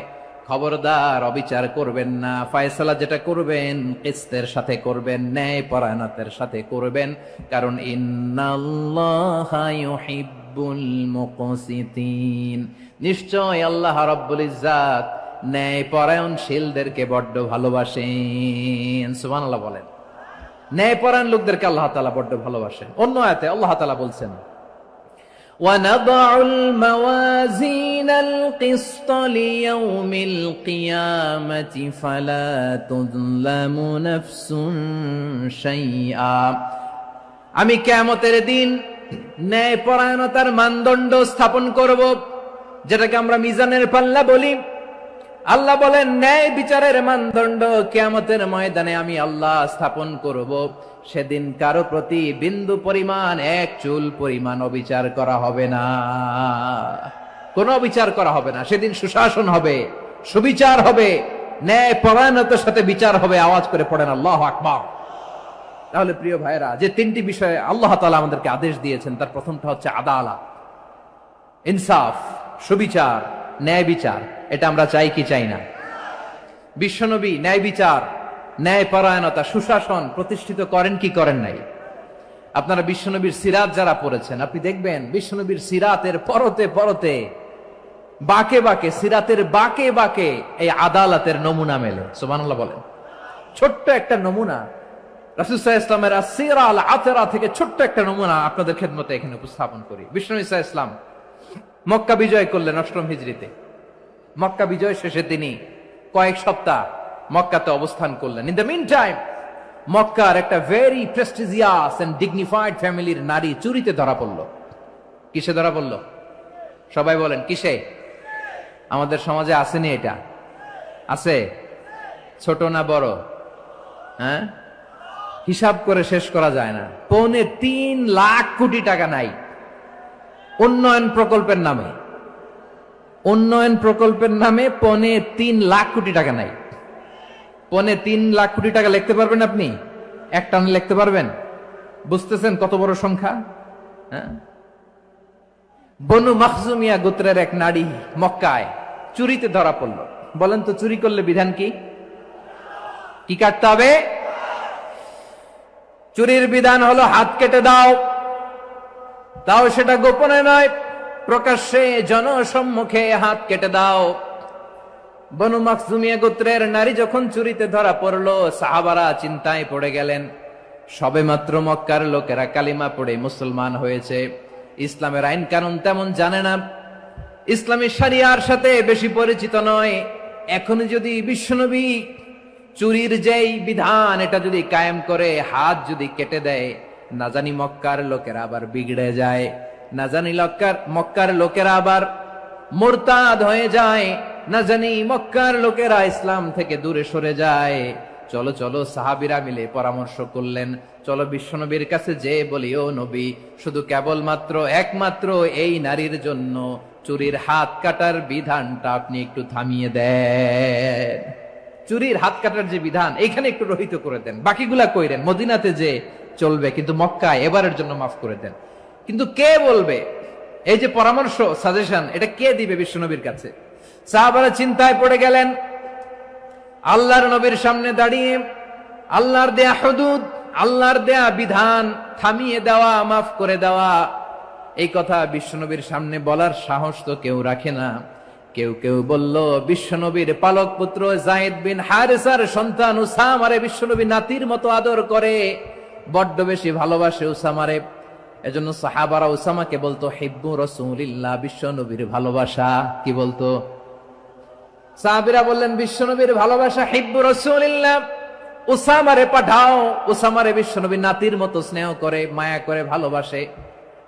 খবরদার অবিচার করবেন না। ফয়সালা যেটা করবেন কিসতের সাথে করবেন, ন্যায় পরায়ণতার সাথে করবেন, কারণ ইন্নাল্লাহা ইউহিব্বুল মুকসিতিন, নিশ্চয় আল্লাহ রাব্বুল ইজ্জাত ন্যায় পরায়ণশীলদেরকে বড্ড ভালোবাসেন। সুবহানাল্লাহ বলেন। ন্যায় পরায়ণ লোকদেরকে আল্লাহ তাআলা বড্ড ভালোবাসেন। অন্য আয়াতে আল্লাহ তাআলা বলছেন, وَنَضَعُ الْمَوَازِينَ الْقِسْطَ لِيَوْمِ الْقِيَامَةِ فَلَا تُظْلَمُ نَفْسٌ شَيْئًا। আমি কিয়ামতের দিন ন্যায় পরায়ণতার মানদণ্ড স্থাপন করব, যেটাকে আমরা মিজানের পাল্লা বলি। আল্লাহ বলেন, ন্যায় বিচারের মানদণ্ড কিয়ামতের ময়দানে আমি আল্লাহ স্থাপন করব। সেদিন কারো প্রতি বিন্দু পরিমাণ, এক চুল পরিমাণ অবিচার করা হবে না, কোনো অবিচার করা হবে না। সেদিন সুশাসন হবে, সুবিচার হবে, ন্যায় পরায়ণতার সাথে বিচার হবে। আওয়াজ করে পড়েন আল্লাহু আকবার। তাহলে প্রিয় ভাইরা, যে তিনটি বিষয়ে আল্লাহ তাআলা আমাদেরকে আদেশ দিয়েছেন, তার প্রথমটা হচ্ছে আদালত, ইনসাফ, সুবিচার, ন্যায় বিচার। এটা আমরা চাই কি চাই না? বিশ্বনবী ন্যায় বিচার, ন্যায় পরায়ণতা, সুশাসন প্রতিষ্ঠিত করেন কি করেন নাই? আপনারা বিশ্বনবীর সিরাত যারা পড়েছেন, আপনি দেখবেন বিশ্বনবীর সিরাতের পরতে পরতে, বাঁকে বাঁকে, সিরাতের বাঁকে বাঁকে এই আদালতের নমুনা মেলে। সুবহানাল্লাহ বলেন। ছোট্ট একটা নমুনা রাসূল সাল্লাল্লাহু আলাইহি ওয়াসাল্লামের আসসিরা আল আতরা থেকে ছোট্ট একটা নমুনা আপনাদের খেদমতে এখানে উপস্থাপন করি। বিশ্বনবী সাল্লাল্লাহু আলাইহি ওয়াসাল্লাম মক্কা বিজয় করলেন ৮ম হিজরিতে। মক্কা বিজয় শেষে তিনি কয়েক সপ্তাহ মক্কাতে অবস্থান করলেন। ইন দ্য মিন টাইম মক্কার একটা ভেরি প্রেস্টিজিয়াস এন্ড ডিগনিফাইড ফ্যামিলির নারী চুরিতে ধরা পড়ল। কিসে ধরা পড়ল? সবাই বলেন কিসে? আমাদের সমাজে আসেনি এটা? আছে? ছোট না বড়? হ্যাঁ, হিসাব করে শেষ করা যায় না। ৩.৫ লাখ কোটি টাকা নাই উন্নয়ন প্রকল্পের নামে। উন্নয়ন প্রকল্পের নামে ৩.৫ লাখ কোটি টাকা নাই। ৩.৫ লাখ কোটি টাকা লিখতে পারবেন আপনি? এক টানে লিখতে পারবেন? বুঝতেছেন কত বড় সংখ্যা? হ্যাঁ, বনু মাখজুমিয়া গোত্রের এক নারী মক্কায় চুরিতে ধরা পড়ল। বলেন তো চুরি করলে বিধান কি? কি কাটতে হবে? চুরির বিধান হলো হাত কেটে দাও। তাও সেটা গোপনে নয়, প্রকাশ্যে জনসম্মুখে হাত কেটে দাও। বনু মাখজুমিয়া গোত্রের নারী যখন চুরিতে ধরা পড়লো, সাহাবারা চিন্তায় পড়ে গেলেন। সবেমাত্র মক্কার লোকেরা কালিমা পড়ে মুসলমান হয়েছে, ইসলামের আইন কানুন তেমন জানে না, ইসলামী শরিয়ার সাথে বেশি পরিচিত নয়। এখন যদি বিশ্বনবী চুরির যেই বিধান এটা যদি কায়েম করে হাত যদি কেটে দেয়, না জানি মক্কার লোকেরা আবার বিগড়ে যায়, না জানি মক্কার লোকেরা আবার মুরতাদ হয়ে যায়, না জানি মক্কার লোকেরা ইসলাম থেকে দূরে সরে যায়। চলো চলো, সাহাবীরা মিলে পরামর্শ করলেন, চলো বিশ্বনবীর কাছে যে বলি, ও নবী, শুধু কেবলমাত্র একমাত্র এই নারীর জন্য চুরির হাত কাটার বিধানটা আপনি একটু থামিয়ে দেন। চুরির হাত কাটার যে বিধান এখানে একটু রহিত করে দেন, বাকিগুলা কইরেন মদিনাতে যে চলবে, কিন্তু মক্কায় এবারের জন্য মাফ করে দেন। কিন্তু কে বলবে? এই যে পরামর্শ, সাজেশন, এটা কে দিবে বিশ্বনবীর কাছে? সাহাবারা চিন্তায় পড়ে গেলেন। আল্লাহর নবীর সামনে দাঁড়িয়ে আল্লাহর দেয়া হুদুদ, আল্লাহর দেয়া বিধান থামিয়ে দেওয়া, মাফ করে দেওয়া, এই কথা বিশ্বনবীর সামনে বলার সাহস তো কেউ রাখে না। কেউ কেউ বলল, বিশ্বনবীর পালক পুত্র যায়েদ বিন হারেসার সন্তান উসামারে বিশ্বনবী নাতির মতো আদর করে, বড্ড বেশি ভালোবাসে উসামারে। এজন্য সাহাবারা উসামাকে বলতো হিব্বু রাসূলিল্লাহ, বিশ্বনবীর ভালোবাসা। কি বলতো? সাহাবীরা বললেন, বিশ্বনবীর ভালোবাসা হিব্বু রাসূলিল্লাহ, উসামারে পাঠাও। উসামারে বিশ্বনবী নাতির মতো স্নেহ করে, মায়া করে, ভালোবাসে।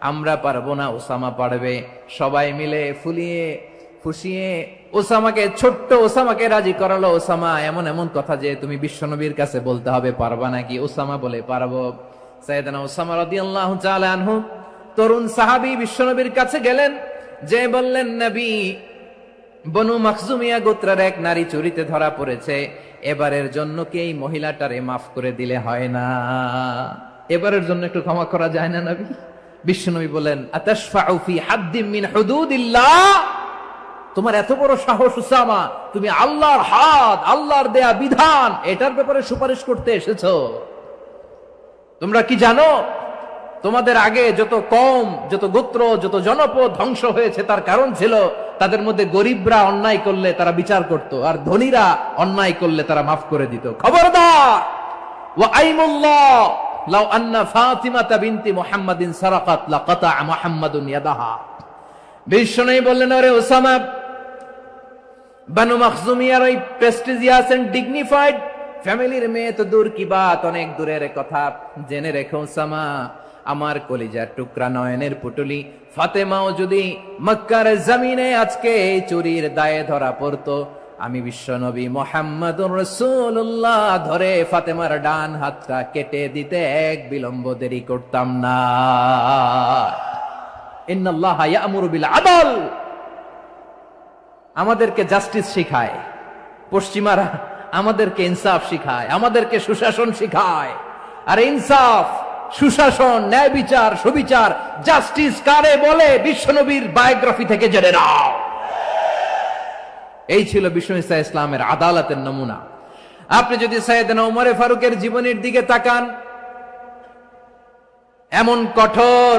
আমরা পারবো না, উসামা পারবে। সবাই মিলে ফুলিয়ে ফুসিয়ে ওসামাকে, ছোট্ট ওসামাকে রাজি করালো। ওসামা এমন এমন কথা যে তুমি বিশ্বনবীর কাছে বলতে হবে, পারবা নাকি? ওসামা বলে, পারবো। সাইয়েদনা ওসামা রাদিয়াল্লাহু তাআলা আনহু তরুণ সাহাবী বিশ্বনবীর কাছে গেলেন, যে বললেন, নবী, বনু মাখজুমিয়া গোত্রের এক নারী চুরিতে ধরা পড়েছে, এবারের জন্য কি এই মহিলাটারে মাফ করে দিলে হয় না? এবারের জন্য একটু ক্ষমা করা যায় না নবী? বিশ্বনবী বলেন, আতাশফাউ ফি হাদ্দিম মিন হুদুদিল্লাহ, তোমার এত বড় সাহস উসামা, তুমি আল্লাহর হাত, আল্লাহর দেয়া বিধান, এটার ব্যাপারে সুপারিশ করতে এসেছো? তোমরা কি জানো তোমাদের আগে যত কওম, যত গোত্র, যত জনপদ ধ্বংস হয়েছে তার কারণ ছিল তাদের মধ্যে গরিবরা অন্যায় করলে তারা বিচার করত, আর ধনীরা অন্যায় করলে তারা মাফ করে দিত। খবরদার! ওয়া আইমুল্লাহ লাউ আন্না ফাতিমাতা বিনতি মুহাম্মাদিন সারাকাত লাকাতা মুহাম্মাদুন ইয়াদাহা। বিশ্বনবী বললেন, আরে ওসামা, বানু মাখজুমিয়ার ওই প্রেস্টিজিয়াস এন্ড ডিগনিফাইড ফ্যামিলির মেয়ে তো দূর কি বাত, অনেক দূরের কথা। জেনে রেখো ওসামা, আমার কলিজার টুকরা নয়নের পুটুলি ফাতেমাও যদি মক্কার জমিনে আজকে এই চুরির দায়ে ধরা পড়তো, আমি বিশ্বনবী মুহাম্মাদুর রাসূলুল্লাহ ধরে ফাতেমার ডান হাতটা কেটে দিতে এক বিলম্ব দেরি করতাম না। ইন্নাল্লাহা ইয়া'মুরু বিল আদল, আমাদেরকে জাস্টিস শিখায় পশ্চিমারা, আমাদেরকে ইনসাফ শিখায়, আমাদেরকে সুশাসন শিখায়। আর ইনসাফ, সুশাসন, ন্যায় বিচার, সুবিচার, জাস্টিস কারে বলে বিশ্বনবীর বায়োগ্রাফি থেকে জেনে নাও। এই ছিল বিশ্বনবী সাল্লাল্লাহু আলাইহি ওয়াসাল্লামের আদালতের নমুনা। আপনি যদি সাইয়েদনা ওমর ফারুকের জীবনের দিকে তাকান, এমন কঠোর,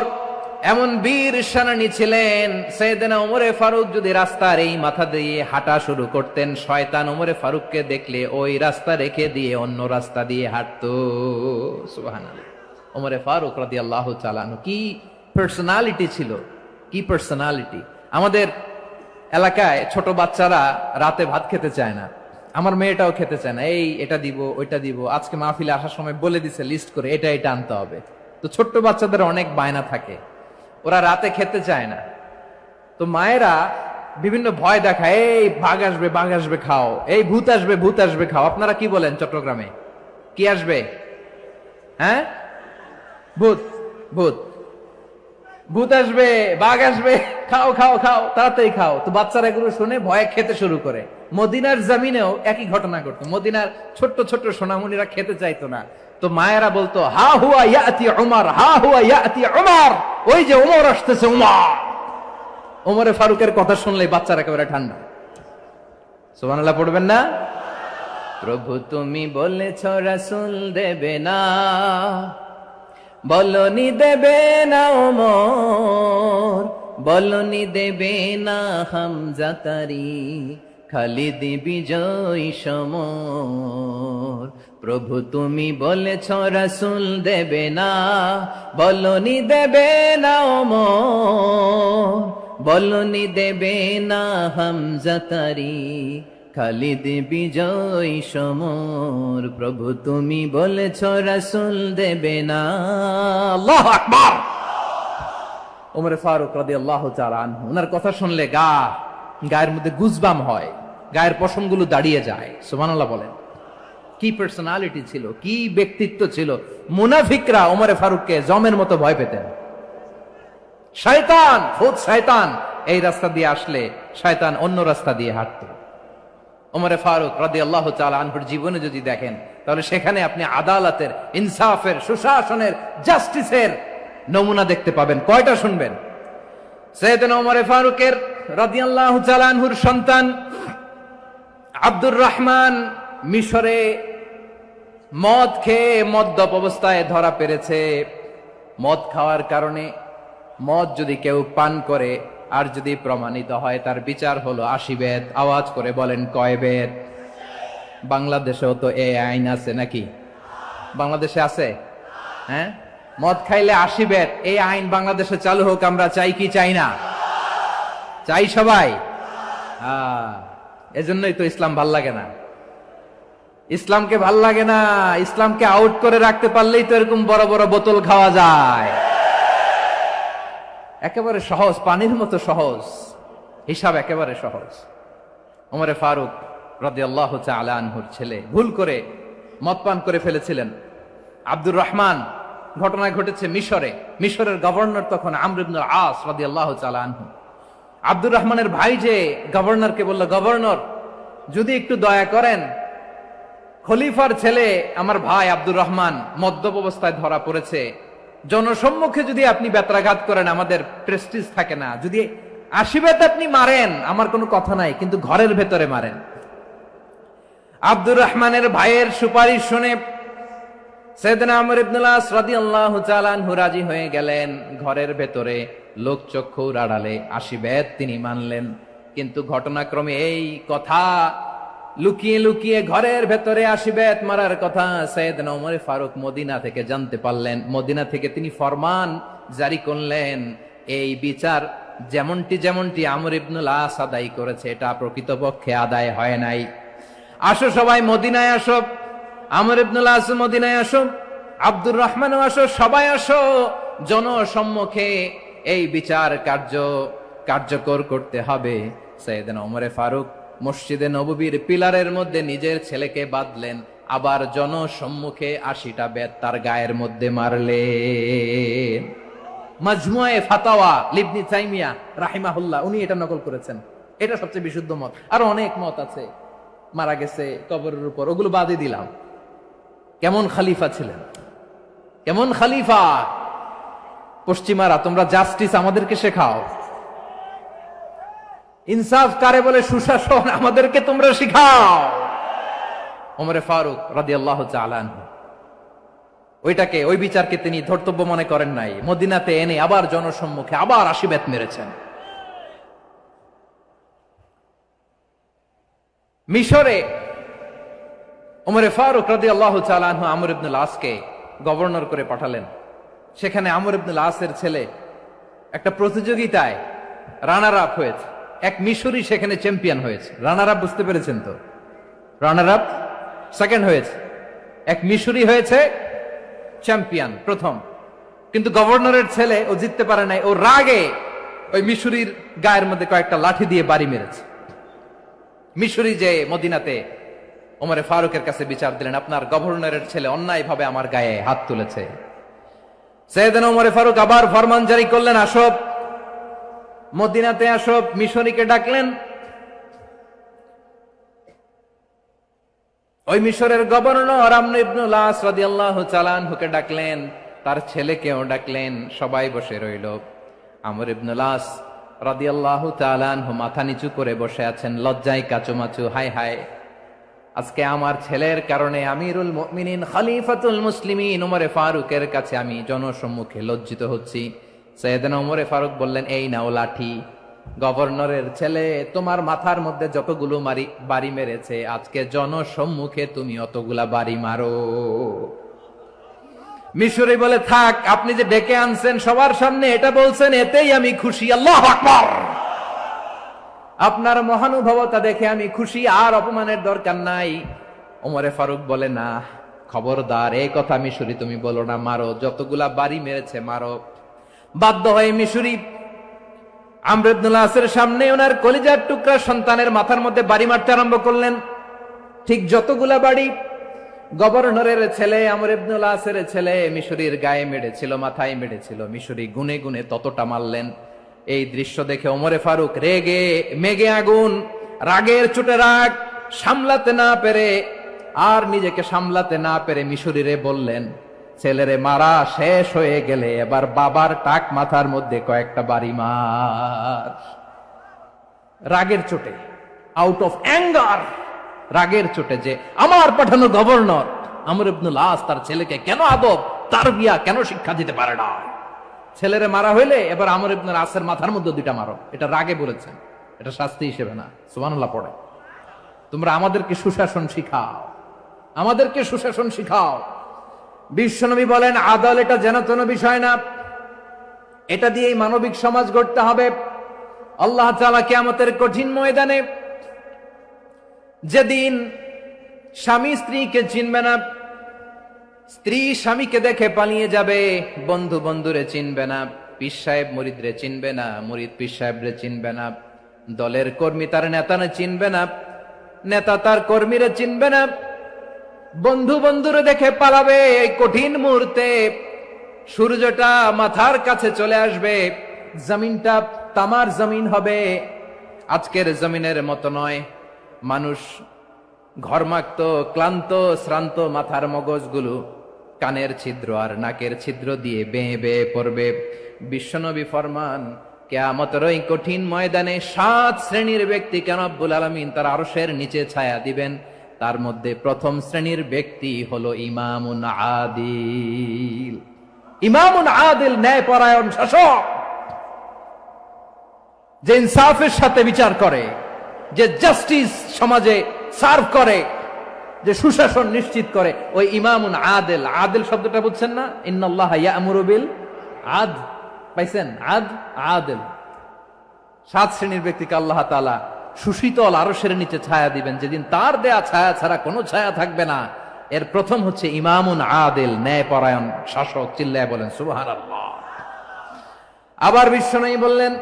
এমন বীর সেনানী ছিলেন। সাইয়েদনা ওমরে ফারুক যদি রাস্তার এই মাথা দিয়ে হাঁটা শুরু করতেন, শয়তান ওমরে ফারুককে দেখলে ওই রাস্তা রেখে দিয়ে অন্য রাস্তা দিয়ে হাঁটতো। সুবহানাল্লাহ। ওমরে ফারুক রাদিয়াল্লাহু তাআলা আনহু কি পার্সোনালিটি ছিল, কি পার্সোনালিটি। আমাদের এলাকায় ছোট বাচ্চারা রাতে ভাত খেতে চায় না, আমার মেয়েটাও খেতে চায় না। এই এটা দিব ওইটা দিব, আজকে মাহফিলে আসার সময় বলে দিছে লিস্ট করে এটা এটা আনতে হবে। তো ছোট্ট বাচ্চাদের অনেক বায়না থাকে, ওরা রাতে খেতে চায় না। তো মায়েরা বিভিন্ন ভয় দেখায়, এই বাঘ আসবে খাও, এই ভূত আসবে খাও। আপনারা কি বলেন চট্টগ্রামে? কি আসবে? হ্যাঁ, ভূত ভূত ভূত আসবে, বাঘ আসবে, খাও খাও খাও, তাড়াতাড়ি খাও। তো বাচ্চারা এগুলো শুনে ভয়ে খেতে শুরু করে। মদিনার জমিনেও একই ঘটনা ঘটতো। মদিনার ছোট্ট ছোট্ট সোনামণিরা খেতে চাইতো না। তো মায়েরা বলতো, হা হুয়া ইয়াতি উমর, হা হুয়া ইয়াতি উমর, ওই যে উমর আসতেছে, উমর। ওমরে ফারুকের কথা শুনলে বাচ্চারা একেবারে ঠান্ডা। সুবহানাল্লাহ পড়বেন না? প্রভু তুমি বলেছ রাসূল দেবে না, বলনি দেবে না ওমর, বলনি দেবে না হামজা তারি, খালিদ বিজয় সমর। প্রভু তুমি বলেছ রাসূল দেবে না, বলনি দেবে না ওমর, বলনি দেবে না হামজা তারি, খালিদ বিজয় সমর। প্রভু তুমি বলেছ রাসূল দেবে না। আল্লাহু আকবার। ওমরে ফারুক রাদিয়াল্লাহু তাআলা আনহু, ওনার কথা শুনলে গায়ের মধ্যে গুজবাম হয়, গায়ের পশমগুলো দাঁড়িয়ে যায়। সুবহানাল্লাহ বলেন। কি পার্সোনালিটি ছিল, কি ব্যক্তিত্ব ছিল। মুনাফিকরা ওমরে ফারুককে জমের মতো ভয় পেতেন। শয়তান, খুদ শয়তান এই রাস্তা দিয়ে আসলে শয়তান অন্য রাস্তা দিয়ে হাঁটতো। ওমরে ফারুক রাদিয়াল্লাহু তাআলা আনহুর জীবনে যদি দেখেন, তাহলে সেখানে আপনি আদালতের, ইনসাফের, সুশাসনের, জাস্টিসের নমুনা দেখতে পাবেন। কয়টা শুনবেন? সাইয়েদনা ওমরে ফারুকের রাদিয়াল্লাহু তাআলা আনহুর সন্তান আব্দুর রহমান মিশরে মদ খেয়ে মদ্যপ অবস্থায় ধরা পড়েছে। মদ খাওয়ার কারণে, মদ যদি কেউ পান করে আর যদি প্রমাণিত হয়, তার বিচার হলো 80 বেত। আওয়াজ করে বলেন কয় বেত? বাংলাদেশেও তো এই আইন আছে নাকি? বাংলাদেশে আছে? হ্যাঁ, মদ খাইলে 80 বেত, এই আইন বাংলাদেশে চালু হোক। আমরা চাই কি চাই না? চাই সবাই। এজন্যই তো ইসলাম ভাল লাগে না। ইসলামকে ভাল লাগে না। ইসলামকে আউট করে রাখতে পারলেই তো এরকম বড় বড় বোতল খাওয়া যায়। একেবারে সহজ, পানির মতো সহজ হিসাব, একেবারে সহজ। ওমরে ফারুক রাদিয়াল্লাহু তাআলা আনহুর ছেলে ভুল করে মদ পান করে ফেলেছিলেন। আব্দুর রহমান, ঘটনা ঘটেছে মিশরে। মিশরের গভর্নর তখন আমর ইবনুল আস রাদিয়াল্লাহু তাআলা আনহু। আব্দুর রহমানের ভাই যে গভর্নরকে বলল, গভর্নর যদি একটু দয়া করেন, খলিফার ছেলে আমার ভাই আব্দুর রহমান মদ্যপ অবস্থায় ধরা পড়েছে, জনসম্মুখে যদি আপনি বেত্রাঘাত করেন আমাদের প্রেস্টিজ থাকে না, যদি 80 বেত আপনি মারেন আমার কোনো কথা নাই, কিন্তু ঘরের ভেতরে মারেন। আব্দুর রহমানের ভাইয়ের সুপারিশ শুনে সাইয়েদনা আমর ইবনুল আস রাদিয়াল্লাহু তাআলা আনহু রাজি হয়ে গেলেন। ঘরের ভেতরে লোকচক্ষুর আড়ালে 80 বেত তিনি মানলেন। কিন্তু ঘটনাক্রমে এই কথা লুকিয়ে লুকিয়ে ঘরের ভেতরে 80 বেত মারার কথা সাইয়েদনা ওমর ফারুক মদিনা থেকে জানতে পারলেন। মদিনা থেকে তিনি ফরমান জারি করলেন, এই বিচার যেমনটি আমর ইবনুল আস আদায় করেছে, এটা প্রকৃতপক্ষে আদায় হয় নাই। আসো সবাই মদিনায় আসো, আমর ইবনুল আস মদিনায় আসো, আব্দুর রহমানও আসো, সবাই আসো, জনসম্মুখে এই বিচার কার্যকর করতে হবে। সাইয়েদনা ওমর ফারুক মসজিদে নববীর পিলারের মধ্যে নিজের ছেলেকে বাঁধলেন, আবার জনসম্মুখে 80টা বেত তার গায়ের মধ্যে মারলেন। মাজমুয়ে ফাতাওয়া ইবনে তাইমিয়া রাহিমাহুল্লাহ উনি এটা নকল করেছেন। এটা সবচেয়ে বিশুদ্ধ মত। আরো অনেক মত আছে, মারা গেছে কবরের উপর, ওগুলো বাদই দিলাম। কেমন খলিফা ছিলেন, কেমন খলিফা! পশ্চিমারা তোমরা জাস্টিস আমাদেরকে শেখাও, ইনসাফ কারে বলে, সুশাসন আমাদেরকে তোমরা শিখাও। ওমরে ফারুক রাদিয়াল্লাহু তাআলা আনহু ওই বিচারকে তিনি ধর্তব্য মনে করেন নাই, মদিনাতে এনে আবার জনসম্মুখে আবার আশীর্বাদ মেরেছেন। মিশরে ওমরে ফারুক রাদিয়াল্লাহু তাআলা আনহু আমর ইবনুল আসকে গভর্নর করে পাঠালেন। সেখানে আমর ইবনুল আসের ছেলে একটা প্রতিযোগিতায় রানার আপ হয়েছে, এক মিশরি সেখানে চ্যাম্পিয়ন হয়েছে। রানার আপ বুঝতে পেরেছেন তো? রানার আপ সেকেন্ড হয়েছে, এক মিশরি হয়েছে চ্যাম্পিয়ন প্রথম। কিন্তু গভর্নরের ছেলে ও জিততে পারে নাই, ও রাগে ওই মিশরির গায়ের মধ্যে কয়েকটা লাঠি দিয়ে বাড়ি মেরেছে। মিশরি যে মদিনাতে ওমরে ফারুকের কাছে বিচার দিলেন, আপনার গভর্নরের ছেলে অন্যায় ভাবে আমার গায়ে হাত তুলেছে। সাইয়েদনা ওমরে ফারুক আবার ফরমান জারি করলেন, আসো মদিনাতে আসো। মিশরীকে ডাকলেন। ওই মিশরের গভর্নর আমর ইবনুল আস রাদিয়াল্লাহু তাআলা আনহুকে ডাকলেন, তার ছেলেকেও ডাকলেন, সবাই বসে রইল। আমর ইবনুল আস রাদিয়াল্লাহু তাআলা আনহু মাথা নিচু করে বসে আছেন, লজ্জায় কাচুমাচু। হায় হায়, আজকে আমার ছেলের কারণে আমিরুল মুমিনিন খলিফাতুল মুসলিমিন ওমরে ফারুকের কাছে আমি জনসম্মুখে লজ্জিত হচ্ছি। সাইয়েদনা ওমরে ফারুক বললেন, এই নাও লাঠি, গভর্নরের ছেলে তোমার মাথার মধ্যে যতগুলো বাড়ি মেরেছে, আজকে জনসম্মুখে তুমি অতগুলা বাড়ি মারো। মিশরি বলে, থাক, আপনি যে ডেকে আনছেন সবার সামনে এটা বলছেন, এতেই আমি খুশি। আল্লাহু আকবার। আপনার মহানুভবতা দেখে আমি খুশি, আর অপমানের দরকার নাই। ওমরে ফারুক বলে, না, খবরদার, এই কথা মিশরি তুমি বলো না, মারো, যতগুলা বাড়ি মেরেছে মারো। বাধ্য হয়ে মিশরি আমর ইবনুল আসের সামনে ওনার কলিজার টুকরা সন্তানের মাথার মধ্যে বাড়ি মারতে আরম্ভ করলেন। ঠিক যতগুলা বাড়ি গভর্নরের ছেলে আমর ইবনুল আসের ছেলে মিশরির গায়ে মেরেছিল, মাথায় মেরেছিল, মিশরি গুনে গুনে ততটা মারলেন। এই দৃশ্য দেখে ওমরে ফারুক রেগে মেগে আগুন, রাগের চোটে রাগ সামলাতে না পেরে, আর নিজেকে সামলাতে না পেরে মিশরিরে বললেন, ছেলেরে মারা শেষ হয়ে গেলে এবার বাবার টাক মাথার মধ্যে কয়েকটা বাড়ি মার। রাগের চোটে, আউট অফ অ্যাঙ্গার, রাগের চোটে, যে আমার পাঠানো গভর্নর আমর ইবনুল আস তার ছেলেকে কেন আদব তারবিয়া কেন শিক্ষা দিতে পারে না। ছেলেরে মারা হইলে এবার আমর ইবনুল আসের মাথার মধ্যে দুইটা মারো। এটা রাগে বলেছেন, এটা শাস্তি হিসেবে না। সুবহানাল্লাহ পড়ে। তোমরা আমাদেরকে সুশাসন শিখাও, আমাদেরকে সুশাসন শিখাও। বিশ্বনবী বলেন, আদাল এটা যেন তেন বিষয় না, এটা দিয়েই মানবিক সমাজ গড়তে হবে। আল্লাহ তাআলা কিয়ামতের কঠিন ময়দানে, যেদিন স্বামী স্ত্রীকে চিনবে না, স্ত্রী স্বামীকে দেখে পালিয়ে যাবে, বন্ধু বন্ধুরে চিনবে না, পীর সাহেব মুরিদরে চিনবে না, মুরিদ পীর সাহেবরে চিনবে না, দলের কর্মী তার নেতারে চিনবে না, নেতা তার কর্মীরে চিনবে না, বন্ধু বন্ধুরে দেখে পালাবে। এই কঠিন মুহূর্তে সূর্যটা মাথার কাছে চলে আসবে, জমিনটা তামার জমিন হবে। আজকের জমিনের মতো নয়। মানুষ ঘর্মাক্ত, ক্লান্ত, শ্রান্ত মাথার মগজগুলো কানের ছিদ্র আর নাকের ছিদ্র দিয়ে বেয়ে বেয়ে পড়বে। বিশ্বনবী ফরমান, কিয়ামতের ওই কঠিন ময়দানে 7 শ্রেণীর ব্যক্তিকে রব্বুল আলামিন তার আরশের নিচে ছায়া দিবেন। তার মধ্যে প্রথম শ্রেণীর ব্যক্তি হলো ইমামুন আদিল। ইমামুন আদিল, ন্যায়পরায়ণ শাসক, যে ইনসাফের সাথে বিচার করে, যে জাস্টিস সমাজে সার্ভ করে, যে সুশাসন নিশ্চিত করে, ওই ইমামুন আদিল। আদিল শব্দটা বুঝছেন না? ইন্নাল্লাহা ইয়া'মুরু বিল আদল। পাইছেন? আদিল। 7 শ্রেণীর ব্যক্তিকে আল্লাহ তাআলা সুশীতল আরশের নিচে ছায়া দিবেন, যেদিন তার দেয়া ছায়া ছাড়া কোনো ছায়া থাকবে না। এর প্রথম হচ্ছে ইমামুন আদিল, ন্যায়পরায়ণ শাসক। চিল্লায় বলেন সুবহানাল্লাহ। আবার বিশ্বনবী বললেন,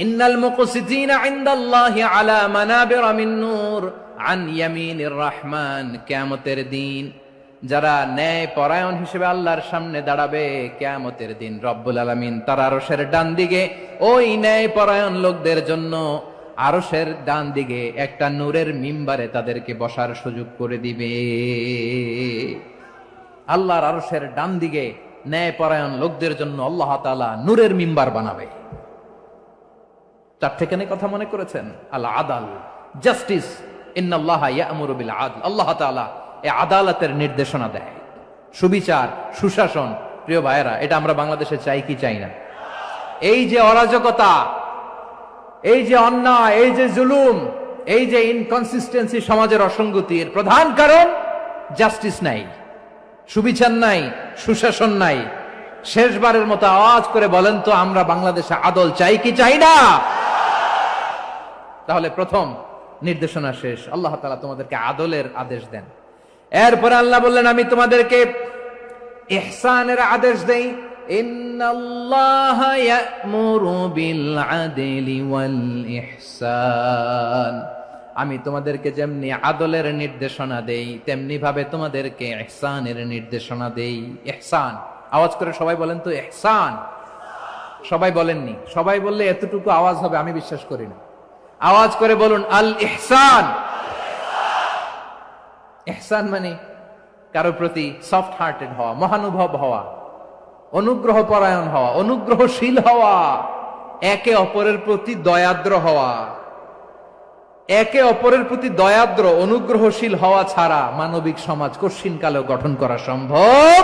ইন্নাল মুকসিতিনা ইনদাল্লাহি আলা মানাবিরা মিন নূর আন ইয়ামিনির রহমান। কিয়ামতের দিন যারা ন্যায়পরায়ণ হিসেবে আল্লাহর সামনে দাঁড়াবে, কিয়ামতের দিন রব্বুল আলামিন তার আরশের ডান দিকে ওই ন্যায়পরায়ণ লোকদের জন্য আরশের ডান দিকে একটা নূরের মিম্বারে তাদেরকে বসার সুযোগ করে দিবে। আল্লাহর আরশের ডান দিকে ন্যায়পরায়ণ লোকদের জন্য আল্লাহ তাআলা নূরের মিম্বার বানাবে। 4টেখানে কথা মনে করেছেন? আল আদাল, জাস্টিস। ইন্নাল্লাহা ইয়া'মুরু বিল আদল। আল্লাহ তাআলা এই আদালতের নির্দেশনা দেয়। সুবিচার, সুশাসন। প্রিয় ভাইয়েরা, এটা আমরা বাংলাদেশে চাই কি চাই না? এই যে অরাজকতা, এই যে অন্যায়, এই যে জুলুম, এই যে ইনকনসিস্টেন্সি, সমাজের অসঙ্গতি, এর প্রধান কারণ জাস্টিস নাই, সুবিচার নাই, সুশাসন নাই। শেষবারের মতো আওয়াজ করে বলেন তো, আমরা বাংলাদেশে আদল চাই কি চাই না? তাহলে প্রথম নির্দেশনা শেষ। আল্লাহ তাআলা তোমাদেরকে আদলের আদেশ দেন। এরপরে আল্লাহ বললেন, আমি তোমাদেরকে ইহসানের আদেশ দেই। ইন্নাল্লাহা ইয়া'মুরু বিল আদলি ওয়াল ইহসান। আমি তোমাদেরকে যেমনি আদলের নির্দেশনা দেই, তেমনি ভাবে তোমাদেরকে ইহসানের নির্দেশনা দেই। ইহসান, আওয়াজ করে সবাই বলেন তো ইহসান। সবাই বলেননি, সবাই বললে এতটুকু আওয়াজ হবে আমি বিশ্বাস করি না। আওয়াজ করে বলুন আল ইহসান। ইহসান মানে কারো প্রতি সফট হার্টেড হওয়া, মহানুভব হওয়া, অনুগ্রহ পরায়ণ হওয়া, অনুগ্রহশীল হওয়া, একে অপরের প্রতি দয়াদ্র হওয়া। একে অপরের প্রতি দয়াদ্র, অনুগ্রহশীল হওয়া ছাড়া মানবিক সমাজ কঠিন কালেও গঠন করা সম্ভব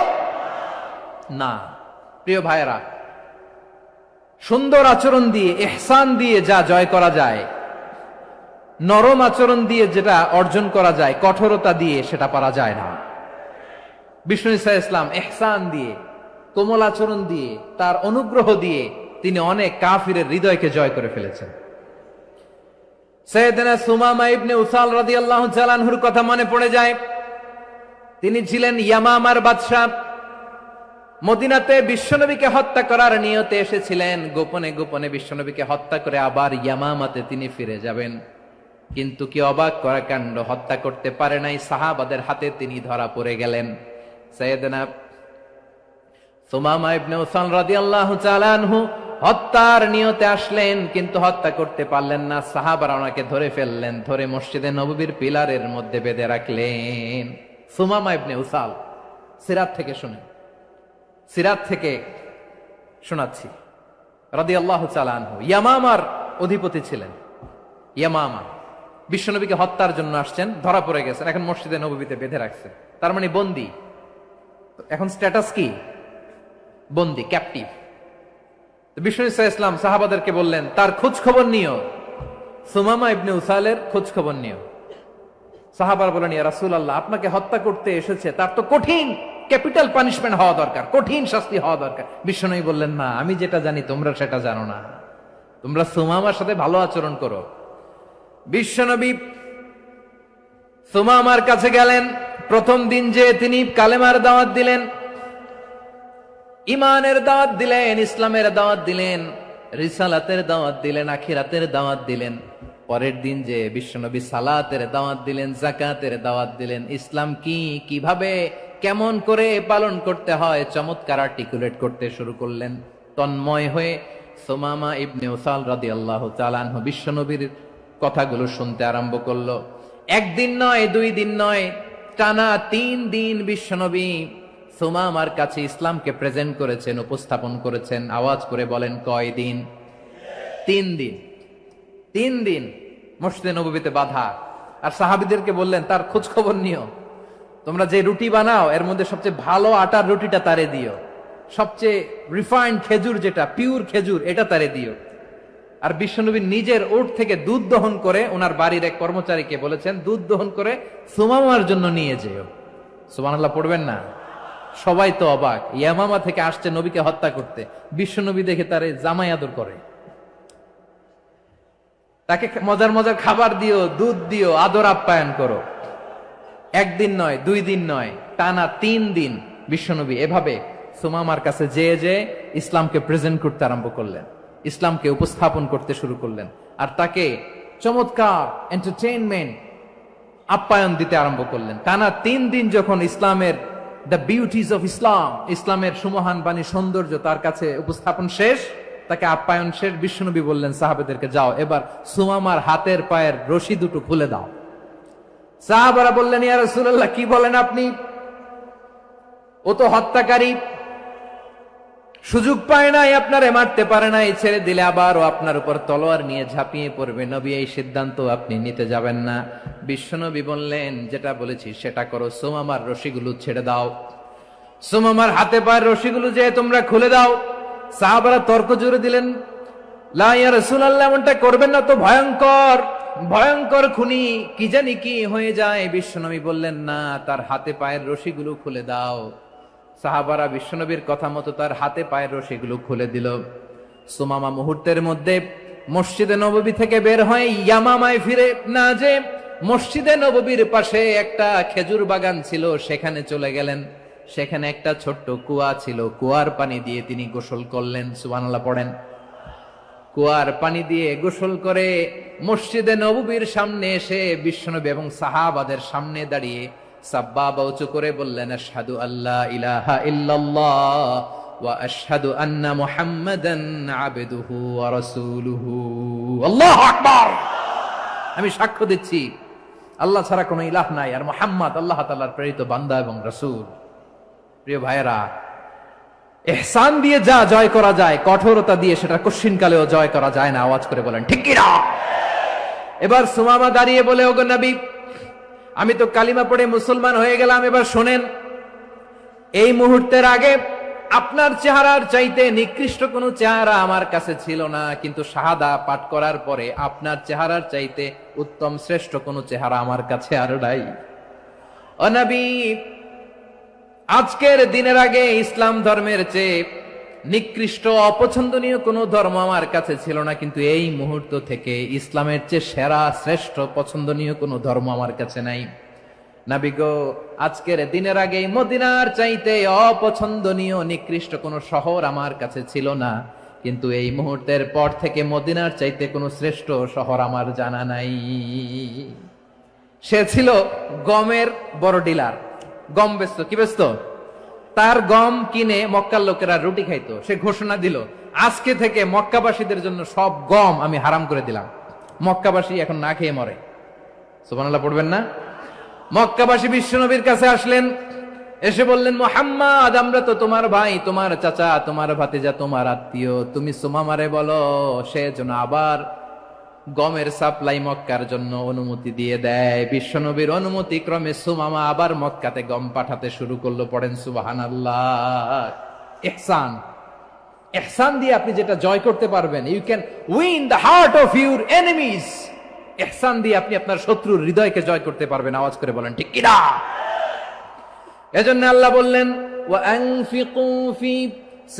না। প্রিয় ভাইয়েরা, সুন্দর আচরণ দিয়ে, ইহসান দিয়ে যা জয় করা যায়, নরম আচরণ দিয়ে যেটা অর্জন করা যায়, কঠোরতা দিয়ে সেটা পারা যায় না। বিষ্ণু ঈসা ইসলাম ইহসান দিয়ে, কোমল আচরণ দিয়ে, তার অনুগ্রহ দিয়ে তিনি অনেক কাফিরের হৃদয়কে জয় করে ফেলেছেন। সাইয়েদনা সুমামা ইবনে উসাল রাদিয়াল্লাহু তাআলা আনহুর কথা মনে পড়ে যায়। তিনি ছিলেন ইয়ামামার বাদশা। মদিনাতে বিশ্বনবীকে হত্যা করার নিয়তে এসেছিলেন। গোপনে গোপনে বিশ্বনবীকে হত্যা করে আবার ইয়ামামাতে তিনি ফিরে যাবেন। কিন্তু কি অবাক করা কাণ্ড, হত্যা করতে পারে নাই, সাহাবাদের হাতে তিনি ধরা পড়ে গেলেন। সাইয়েদনা সুমামা ইবনে উসাল রাদিয়াল্লাহু তাআলা আনহু হত্যার নিয়তে আসলেন, কিন্তু হত্যা করতে পারলেন না। সাহাবারা ওনাকে ধরে ফেললেন, ধরে মসজিদে নববীর পিলারের মধ্যে বেঁধে রাখলেন। সুমামা ইবনে উসাল, সিরাত থেকে শুনেন, সিরাত থেকে শোনাচ্ছি। রাদিয়াল্লাহু তাআলা আনহু ইয়ামামার অধিপতি ছিলেন। ইয়ামামা বিশ্বনবীকে হত্যার জন্য আসছেন, ধরা পড়ে গেছেন, এখন মসজিদে নববীতে বেঁধে রাখছে, তার মানে বন্দী। এখন স্ট্যাটাস কি? বন্দী, ক্যাপটিভ। বিষ্ণু ঈসা ইসলাম সাহাবাদেরকে বললেন, তার খোঁজ খবর নিও, সুমামা ইবনে উসালের খোঁজ খবর নিও। সাহাবারা বলেন, ইয়া রাসূলুল্লাহ, আপনাকে হত্যা করতে এসেছে, তার তো কঠিন ক্যাপিটাল পানিশমেন্ট হওয়া দরকার, কঠিন শাস্তি হওয়া দরকার। বিশ্বনবী বললেন, না, আমি যেটা জানি তোমরা সেটা জানো না, তোমরা সুমামার সাথে ভালো আচরণ করো। বিশ্বনবী সুমামার কাছে গেলেন। প্রথম দিন যে তিনি কালেমার দাওয়াত দিলেন, ইমানের দাওয়াত দিলেন, ইসলামের দাওয়াত দিলেন, রিসালাতের দাওয়াত দিলেন, আখিরাতের দাওয়াত দিলেন। পরের দিন যে বিশ্বনবী সালাতের দাওয়াত দিলেন, যাকাতের দাওয়াত দিলেন, ইসলাম কি, কিভাবে, কেমন করে পালন করতে হয় চমৎকার আর্টিকুলেট করতে শুরু করলেন। তন্ময় হয়ে সুমামা ইবনে উসাল রাদিয়াল্লাহু তাআলা আনহু বিশ্বনবীর কথাগুলো শুনতে আরম্ভ করলো। একদিন নয়, 2 দিন নয়, টানা 3 দিন বিশ্বনবী সুমামার কাছে ইসলামকে প্রেজেন্ট করেছেন, উপস্থাপন করেছেন। আওয়াজ করে বলেন, কয় দিন? 3 দিন। 3 দিন মসজিদে নববীতে বাধা। আর সাহাবীদেরকে বললেন, তার খোঁজ খবর নিও, তোমরা যে রুটি বানাও এর মধ্যে সবচেয়ে ভালো আটার রুটিটা তারে দিও, সবচেয়ে রিফাইন্ড খেজুর, যেটা পিওর খেজুর, এটা তারে দিও। আর বিশ্বনবী নিজের উট থেকে দুধ দহন করে ওনার বাড়ির এক কর্মচারীকে বলেছেন, দুধ দহন করে সুমামার জন্য নিয়ে যেও। সুবহানাল্লাহ পড়বেন না? সবাই তো অবাক, ইয়ামামা থেকে আসছে নবীকে হত্যা করতে, বিশ্বনবী দেখে তারে জামাই আদর করে, তাকে মজার মজার খাবার দিও, দুধ দিও, আদর আপ্যায়ন করো। একদিন নয়, 2 দিন নয়, টানা 3 দিন বিশ্বনবী এভাবে সুমামার কাছে যেয়ে যে ইসলামকে প্রেজেন্ট করতে আরম্ভ করলেন, ইসলামকে উপস্থাপন করতে শুরু করলেন। আর তাকে চমৎকার এন্টারটেইনমেন্ট, আপ্যায়ন দিতে আরম্ভ করলেন। টানা 3 দিন যখন ইসলামের দ্য বিউটিজ অফ ইসলাম, ইসলামের সুমহান বাণী, সৌন্দর্য তার কাছে উপস্থাপন শেষ, তাকে আপ্যায়ন শেষ, বিশ্বনবী বললেন সাহাবাদেরকে, যাও এবার সুমামার হাতের পায়ের রশি দুটো খুলে দাও। সাহাবারা বললেন, ইয়া রাসূলুল্লাহ, কি বলেন আপনি? ও তো হত্যাকারী, সুযোগ পায় নাই, আপনারে মারতে পারে নাই, ছেড়ে দিলে আবার ও আপনার উপর তলোয়ার নিয়ে ঝাঁপিয়ে পড়বে। নবী, এই সিদ্ধান্ত আপনি নিতে যাবেন না। বিশ্বনবী বললেন, যেটা বলেছি সেটা করো, সুমামার রশিগুলো ছেড়ে দাও। সুমামার হাতে পায়ের রশিগুলো যে তোমরা খুলে দাও। সাহাবারা তর্ক জুড়ে দিলেন, লা ইয়া রাসূলুল্লাহ, এমনটা করবেন না, তো ভয়ঙ্কর ভয়ঙ্কর খুনি, কি জানি কি হয়ে যায়। বিশ্বনবী বললেন, না, তার হাতে পায়ের রশিগুলো খুলে দাও। সাহাবারা বিশ্বনবীর কথা মতো তার হাতে পায়ের রশিগুলো খুলে দিল। সুমামা মুহূর্তের মধ্যে মসজিদে নববী থেকে বের হয়ে ইয়ামামায় ফিরে না যে মসজিদে নববীর পাশে একটা খেজুর বাগান ছিল, সেখানে চলে গেলেন। সেখানে একটা ছোট্ট কুয়া ছিল, কুয়ার পানি দিয়ে তিনি গোসল করলেন। সুবহানাল্লাহ পড়েন। কুয়ার পানি দিয়ে গোসল করে মসজিদে নববীর সামনে এসে বিশ্বনবী এবং সাহাবাদের সামনে দাঁড়িয়ে সাব্বাবা উঁচু করে বললেন, আশহাদু আল্লা ইলাহা ইল্লাল্লাহ ওয়া আশহাদু আন্না মুহাম্মাদান আবদুহু ওয়া রাসূলুহু। আল্লাহু আকবার। আমি সাক্ষ্য দিচ্ছি আল্লাহ ছাড়া কোনো ইলাহ নাই, আর মুহাম্মদ আল্লাহ তাআলার প্রেরিত বান্দা এবং রাসূল। প্রিয় ভাইয়েরা, ইহসান দিয়ে যা জয় করা যায়, কঠোরতা দিয়ে সেটা কঠিনকালেও জয় করা যায় না। আওয়াজ করে বলেন ঠিক কি না? এবার সুমামা দাঁড়িয়ে বলে, ওগো নবী, আমি তো কালিমা পড়ে মুসলমান হয়ে গেলাম, এবার শোনেন, এই মুহূর্তের আগে আপনার চেহারার চাইতে নিকৃষ্ট কোনো চেহারা আমার কাছে ছিল না, কিন্তু শাহাদা পাঠ করার পরে আপনার চেহারার চাইতে উত্তম শ্রেষ্ঠ কোনো চেহারা আমার কাছে আর নাই। ও নবী, আজকের দিনের আগে ইসলাম ধর্মের চেয়ে নিকৃষ্ট অপছন্দনীয় কোনো ধর্ম আমার কাছে ছিল না, কিন্তু এই মুহূর্ত থেকে ইসলামের চেয়ে সেরা শ্রেষ্ঠ পছন্দনীয় কোনো ধর্ম আমার কাছে নাই। নবী গো, আজকের দিনের আগে মদিনার চাইতে অপছন্দনীয় নিকৃষ্ট কোনো শহর আমার কাছে ছিল না, কিন্তু এই মুহূর্তের পর থেকে মদিনার চাইতে কোনো শ্রেষ্ঠ শহর আমার জানা নাই। সে ছিল গমের বড় ডিলার, গম বেচতো। কি বেচতো? তার গম কিনে মক্কার লোকেরা রুটি খাইতো। সে ঘোষণা দিল, আজকে থেকে মক্কাবাসীদের জন্য সব গম আমি হারাম করে দিলাম, মক্কাবাসী এখন না খেয়ে মরে। সুবহানাল্লাহ পড়বেন না? মক্কাবাসী বিশ্বনবীর কাছে আসলেন, এসে বললেন, মুহাম্মদ, আমরা তো তোমার ভাই, তোমার চাচা, তোমার ভাতিজা, তোমার আত্মীয়, তুমি সুমামারে বলো সে যেন আবার গমের সাপ্লাই মক্কার জন্য অনুমতি দিয়ে দেয়। বিশ্বনবীর অনুমতি ক্রমে সুমামা আবার মক্কাতে গম পাঠাতে শুরু করলো। পড়েন সুবহানাল্লাহ। ইহসান, ইহসান দিয়ে আপনি যেটা জয় করতে পারবেন, you can win the heart of your enemies. ইহসান দিয়ে আপনি আপনার শত্রুর হৃদয়কে জয় করতে পারবেন। আওয়াজ করে বলেন ঠিক কি না? এজন্য আল্লাহ বললেন, ওয়া আনফিকু ফি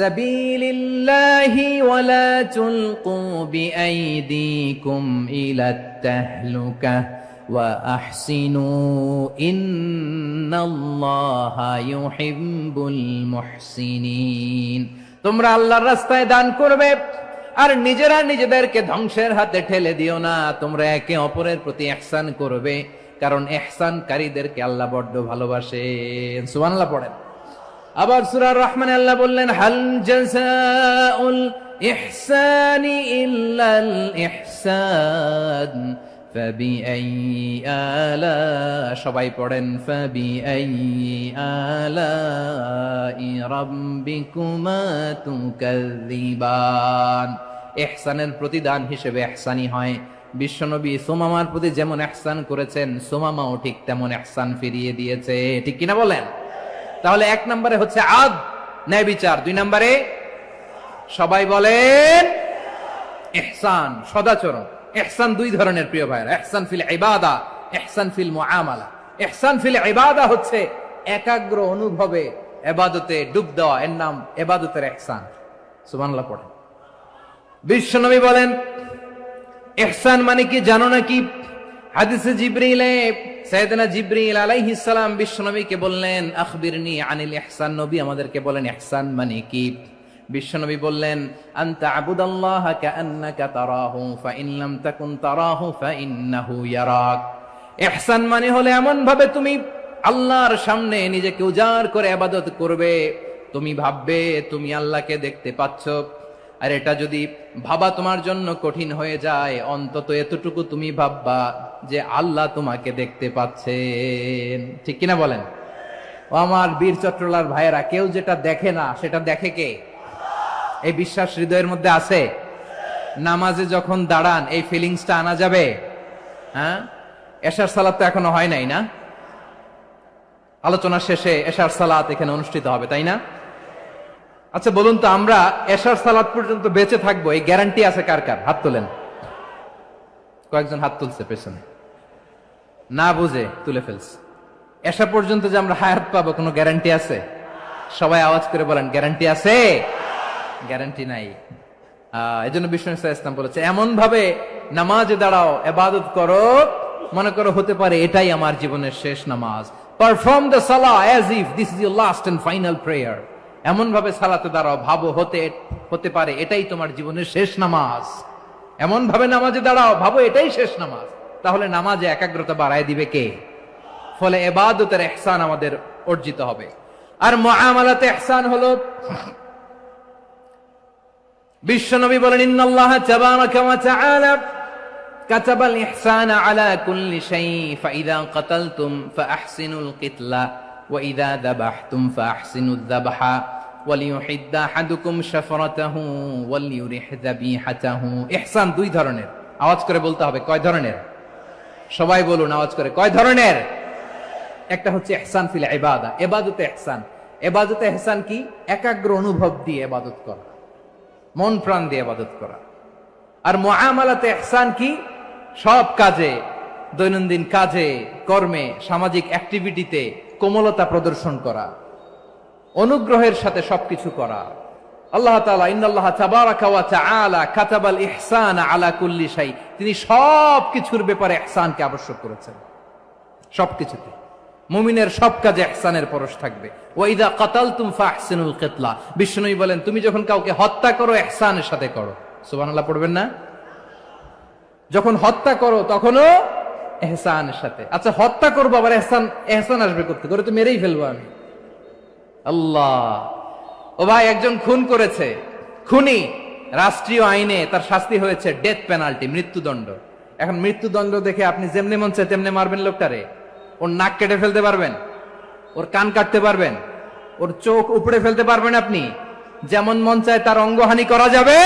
সাবিলিল্লাহি ওয়া লা তুলকু বিআইদিকুম ইলাত তাহলুকা ওয়া আহসিনু ইন্নাল্লাহা ইউহিব্বুল মুহসিনিন। তোমরা আল্লাহর রাস্তায় দান করবে আর নিজেরা নিজেদেরকে ধ্বংসের হাতে ঠেলে দিও না। তোমরা একে অপরের প্রতি ইহসান করবে, কারণ ইহসানকারীদেরকে আল্লাহ বড্ড ভালোবাসেন। সুবহানাল্লাহ পড়েন। আবার সূরা রহমানে আল্লাহ বললেন, হাল জাযাউল ইহসানি ইল্লাল ইহসান ফাবিআইয়ি আলা, সবাই পড়েন, ফাবিআইয়ি আলাই রাব্বিকুমা তুকাযযিবান। ইহসানের প্রতিদান হিসেবে ইহসানি হয়। বিশ্বনবী সুমামার প্রতি যেমন ইহসান করেছেন, সুমামাও ঠিক তেমন ইহসান ফিরিয়ে দিয়েছে। ঠিক কিনা বলেন? তাহলে এক নম্বরে হচ্ছে আদ, ন্যায় বিচার। দুই নম্বরে সবাই বলেন ইহসান, সদাচরণ। ইহসান দুই ধরনের প্রিয় ভাইরা, ইহসান ফিল ইবাদা, ইহসান ফিল মুআমালা। ইহসান ফিল ইবাদা হচ্ছে একাগ্র অনুভবে ইবাদতে ডুব দেওয়া, এর নাম ইবাদতের ইহসান। সুবহানাল্লাহ পড়েন। বিশ্বনবী বলেন, ইহসান মানে কি জানো নাকি? হাদিসে জিবরিলে সাইয়েদনা জিবরিল আলাইহিস সালাম বিশ্বনবীকে বললেন, আখবিরনি আনিল ইহসান। নবী আমাদেরকে বলেন ইহসান মানে কি? বিশ্বনবী বললেন, আনতা আবুদাল্লাহা কাআন্নাকা তারাহু ফাইন লাম তাকুন তারাহু ফাইন্নাহু ইয়ারাক। ইহসান মানে হলো এমন ভাবে তুমি আল্লাহর সামনে নিজেকে উজাড় করে ইবাদত করবে, তুমি ভাববে তুমি আল্লাহকে দেখতে পাচ্ছ। আর এটা যদি ভাবা তোমার জন্য কঠিন হয়ে যায়, অন্তত এতটুকু তুমি ভাববা যে আল্লাহ তোমাকে দেখতে পাচ্ছেন। ঠিক কিনা বলেন? ও আমার বীর চট্টলার ভাইয়েরা, কেউ যেটা দেখে না সেটা দেখে কে? এই বিশ্বাস হৃদয়ের মধ্যে আছে? নামাজে যখন দাঁড়ান এই ফিলিংসটা আনা যাবে? হ্যাঁ, এশার সালাত তো এখনো হয় নাই না? আলোচনা শেষে এশার সালাত এখানে অনুষ্ঠিত হবে, তাই না? আচ্ছা বলুন তো, আমরা এশার সালাত পর্যন্ত বেঁচে থাকবো এই গ্যারান্টি আছে কার কার? হাত তোলেন। কয়েকজন হাত তুলছে পেছনে, না বুঝে তুলে ফেলছে। এশা পর্যন্ত যে আমরা হায়াত পাবো কোনো গ্যারান্টি আছে? সবাই আওয়াজ করে বলেন, গ্যারান্টি আছে? গ্যারান্টি নাই। এই জন্য বিষ্ণু ইসলাম বলেছে, এমন ভাবে নামাজে দাঁড়াও, ইবাদত করো, মনে করো হতে পারে এটাই আমার জীবনের শেষ নামাজ। Perform the salah as if this is your last and final prayer. এমন ভাবে সালাতে দাঁড়াও, ভাবো হতে পারে এটাই তোমার জীবনের শেষ নামাজ। এমন ভাবে নামাজে দাঁড়াও, ভাবো এটাই শেষ নামাজ। তাহলে নামাজে একাগ্রতা বাড়ায় দিবে কে? ফলে ইবাদতের ইহসান আমাদের অর্জিত হবে। আর মুআমালাতে ইহসান হলো, বিশ্বনবী বলেন, ইন্নাল্লাহা তাবারাকা ওয়া তাআলা কাতাবাল ইহসানা আলা কুল্লি শাই, ফাইযা কাতালতুম ফাআহসিনুল কিতলা ওয়া ইযা যাবাহতুম ফাআহসিনুয যাবহা ওয়ালিয়ুহিদ্দা আহাদুকুম শাফরাতাহু ওয়ালিয়ুরিহ যাবিহাতাহু। ইহসান দুই ধরনের, আওয়াজ করে বলতে হবে। কয় ধরনের? সবাই বলুন আওয়াজ করে, কয় ধরনের? একটা হচ্ছে ইহসান ফিল ইবাদা, ইবাদতে ইহসান। ইবাদতে ইহসান কি? একাগ্র অনুভব দিয়ে ইবাদত করা, মন প্রাণ দিয়ে ইবাদত করা। আর মুআমালাতে ইহসান কি? সব কাজে, দৈনন্দিন কাজে, কর্মে, সামাজিক অ্যাক্টিভিটিতে কোমলতা প্রদর্শন করা, অনুগ্রহের সাথে সবকিছু করা। আল্লাহ তাআলা ইন্নাল্লাহা তাবারাকা ওয়া তাআলা কাতাবাল ইহসানা আলা কুল্লি শাই, তিনি সবকিছুর ব্যাপারে ইহসানকে আবশ্যক করেছেন। সবকিছুতে মুমিনের সব কাজে ইহসানের পরশ থাকবে। ওয়া ইযা কাতালতুম ফাহসিনুল কিতলা, বিষ্ণুই বলেন তুমি যখন কাউকে হত্যা করো ইহসানের সাথে করো। সুবহানাল্লাহ পড়বেন না? যখন হত্যা করো তখনও ইহসানের সাথে। আচ্ছা হত্যা করবো আবার ইহসান আসবে করতে করে, তো মেরেই ফেলবো আমি। আল্লাহ, ও ভাই একজন খুন করেছে, খুনি, রাষ্ট্রীয় আইনে তার শাস্তি হয়েছে ডেথ পেনাল্টি, মৃত্যুদণ্ড। এখন মৃত্যুদণ্ড দেখে আপনি যেমনি মন চায় তেমনি মারবেন লোকটারে? ওর নাক কেটে ফেলতে পারবেন? ওর কান কাটতে পারবেন? ওর চোখ উপড়ে ফেলতে পারবেন আপনি? যেমন মন চায় তার অঙ্গহানি করা যাবে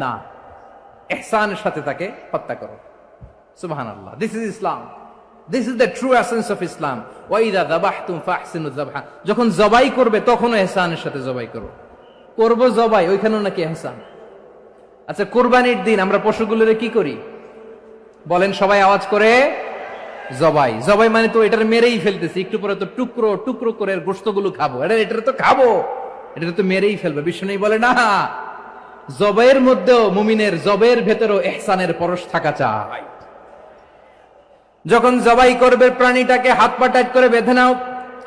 না। ইহসানের সাথে তাকে হত্যা করো। সুবহানাল্লাহ, this is Islam, this is the true essence of Islam. ওয়া ইযা যাবাহতুম ফাহসিনুয যাবহা, যখন জবাই করবে তখনও ইহসানের সাথে জবাই করো। করব জবাই, ওইখানেও নাকি ইহসান। আচ্ছা কুরবানির দিন আমরা পশুগুলোরে কি করি বলেন সবাই আওয়াজ করে? জবাই। জবাই মানে তো এটার মেরেই ফেলতেছি, একটু পরে তো টুকরো টুকরো করে গোশতগুলো খাবো, এটা তো খাবো, এটা তো মেরেই ফেলবে। বিষ্ণু বলে না, জবাইয়ের মধ্যেও মুমিনের জবের ভেতরেও ইহসানের পরশ থাকা চাই। যখন জবাই করবে প্রাণীটাকে হাত পা টাইট করে বেঁধে নাও,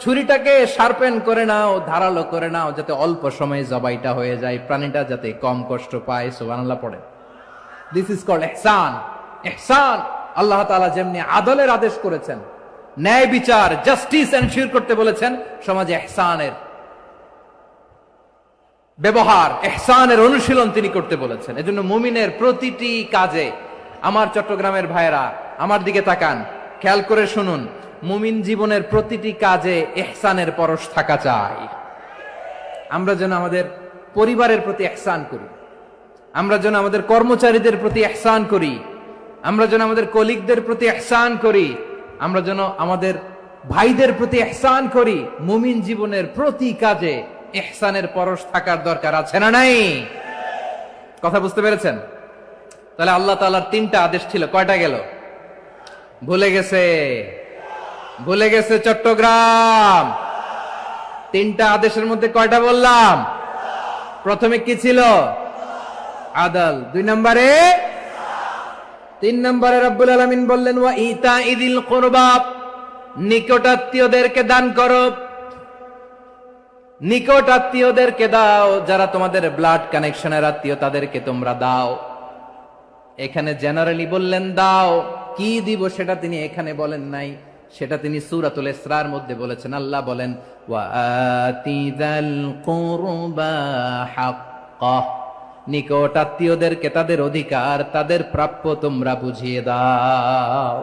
ছুরিটাকে শার্পেন করে নাও, ধারালো করে নাও, যাতে অল্প সময়ে জবাইটা হয়ে যায়, প্রাণীটা যাতে কম কষ্ট পায়। সুবহানাল্লাহ পড়ে। দিস ইজ কল্ড ইহসান। ইহসান আল্লাহ তাআলা যেমনি আদলের আদেশ করেছেন, ন্যায় বিচার, জাস্টিস এনশিওর করতে বলেছেন, সমাজে ইহসানের ব্যবহার, ইহসানের অনুশীলন তিনি করতে বলেছেন। এজন্য মুমিনের প্রতিটি কাজে, আমার চট্টগ্রামের ভাইয়েরা আমার দিকে তাকান, খেয়াল করে শুনুন, মুমিন জীবনের প্রতিটি কাজে ইহসানের পরশ থাকা চাই। আমরা যেন আমাদের পরিবারের প্রতি ইহসান করি, আমরা যেন আমাদের কর্মচারীদের প্রতি ইহসান করি, আমরা যেন আমাদের কলিগদের প্রতি ইহসান করি, আমরা যেন আমাদের ভাইদের প্রতি ইহসান করি। মুমিন জীবনের প্রতি কাজে ইহসানের পরশ থাকার দরকার আছে না নাই? কথা বুঝতে পেরেছেন? তাহলে আল্লাহ তাআলার তিনটা আদেশ ছিল, কয়টা গেল? ভুলে গেছে, ভুলে গেছে চট্টগ্রাম। তিনটা আদেশের মধ্যে কয়টা বললাম? প্রথমে কি ছিল? আদল। 2 নম্বরে, 3 নম্বরে রব্বুল আলামিন বললেন ওয়া ইতাইদিল কুরবা, নিকটাত্মীয়দেরকে দান করো। নিকট আত্মীয়দেরকে দাও, যারা তোমাদের ব্লাড কানেকশনের আত্মীয় তাদেরকে তোমরা দাও। এখানে জেনারেলি বললেন দাও, কি দিব সেটা তিনি এখানে বলেন নাই, সেটা তিনি সূরাতুল ইসরার মধ্যে বলেছেন। আল্লাহ বলেন ওয়া আতিযাল কুরবা হাক্কাহ, নিকট আত্মীয়দেরকে তাদের অধিকার, তাদের প্রাপ্য তোমরা বুঝিয়ে দাও।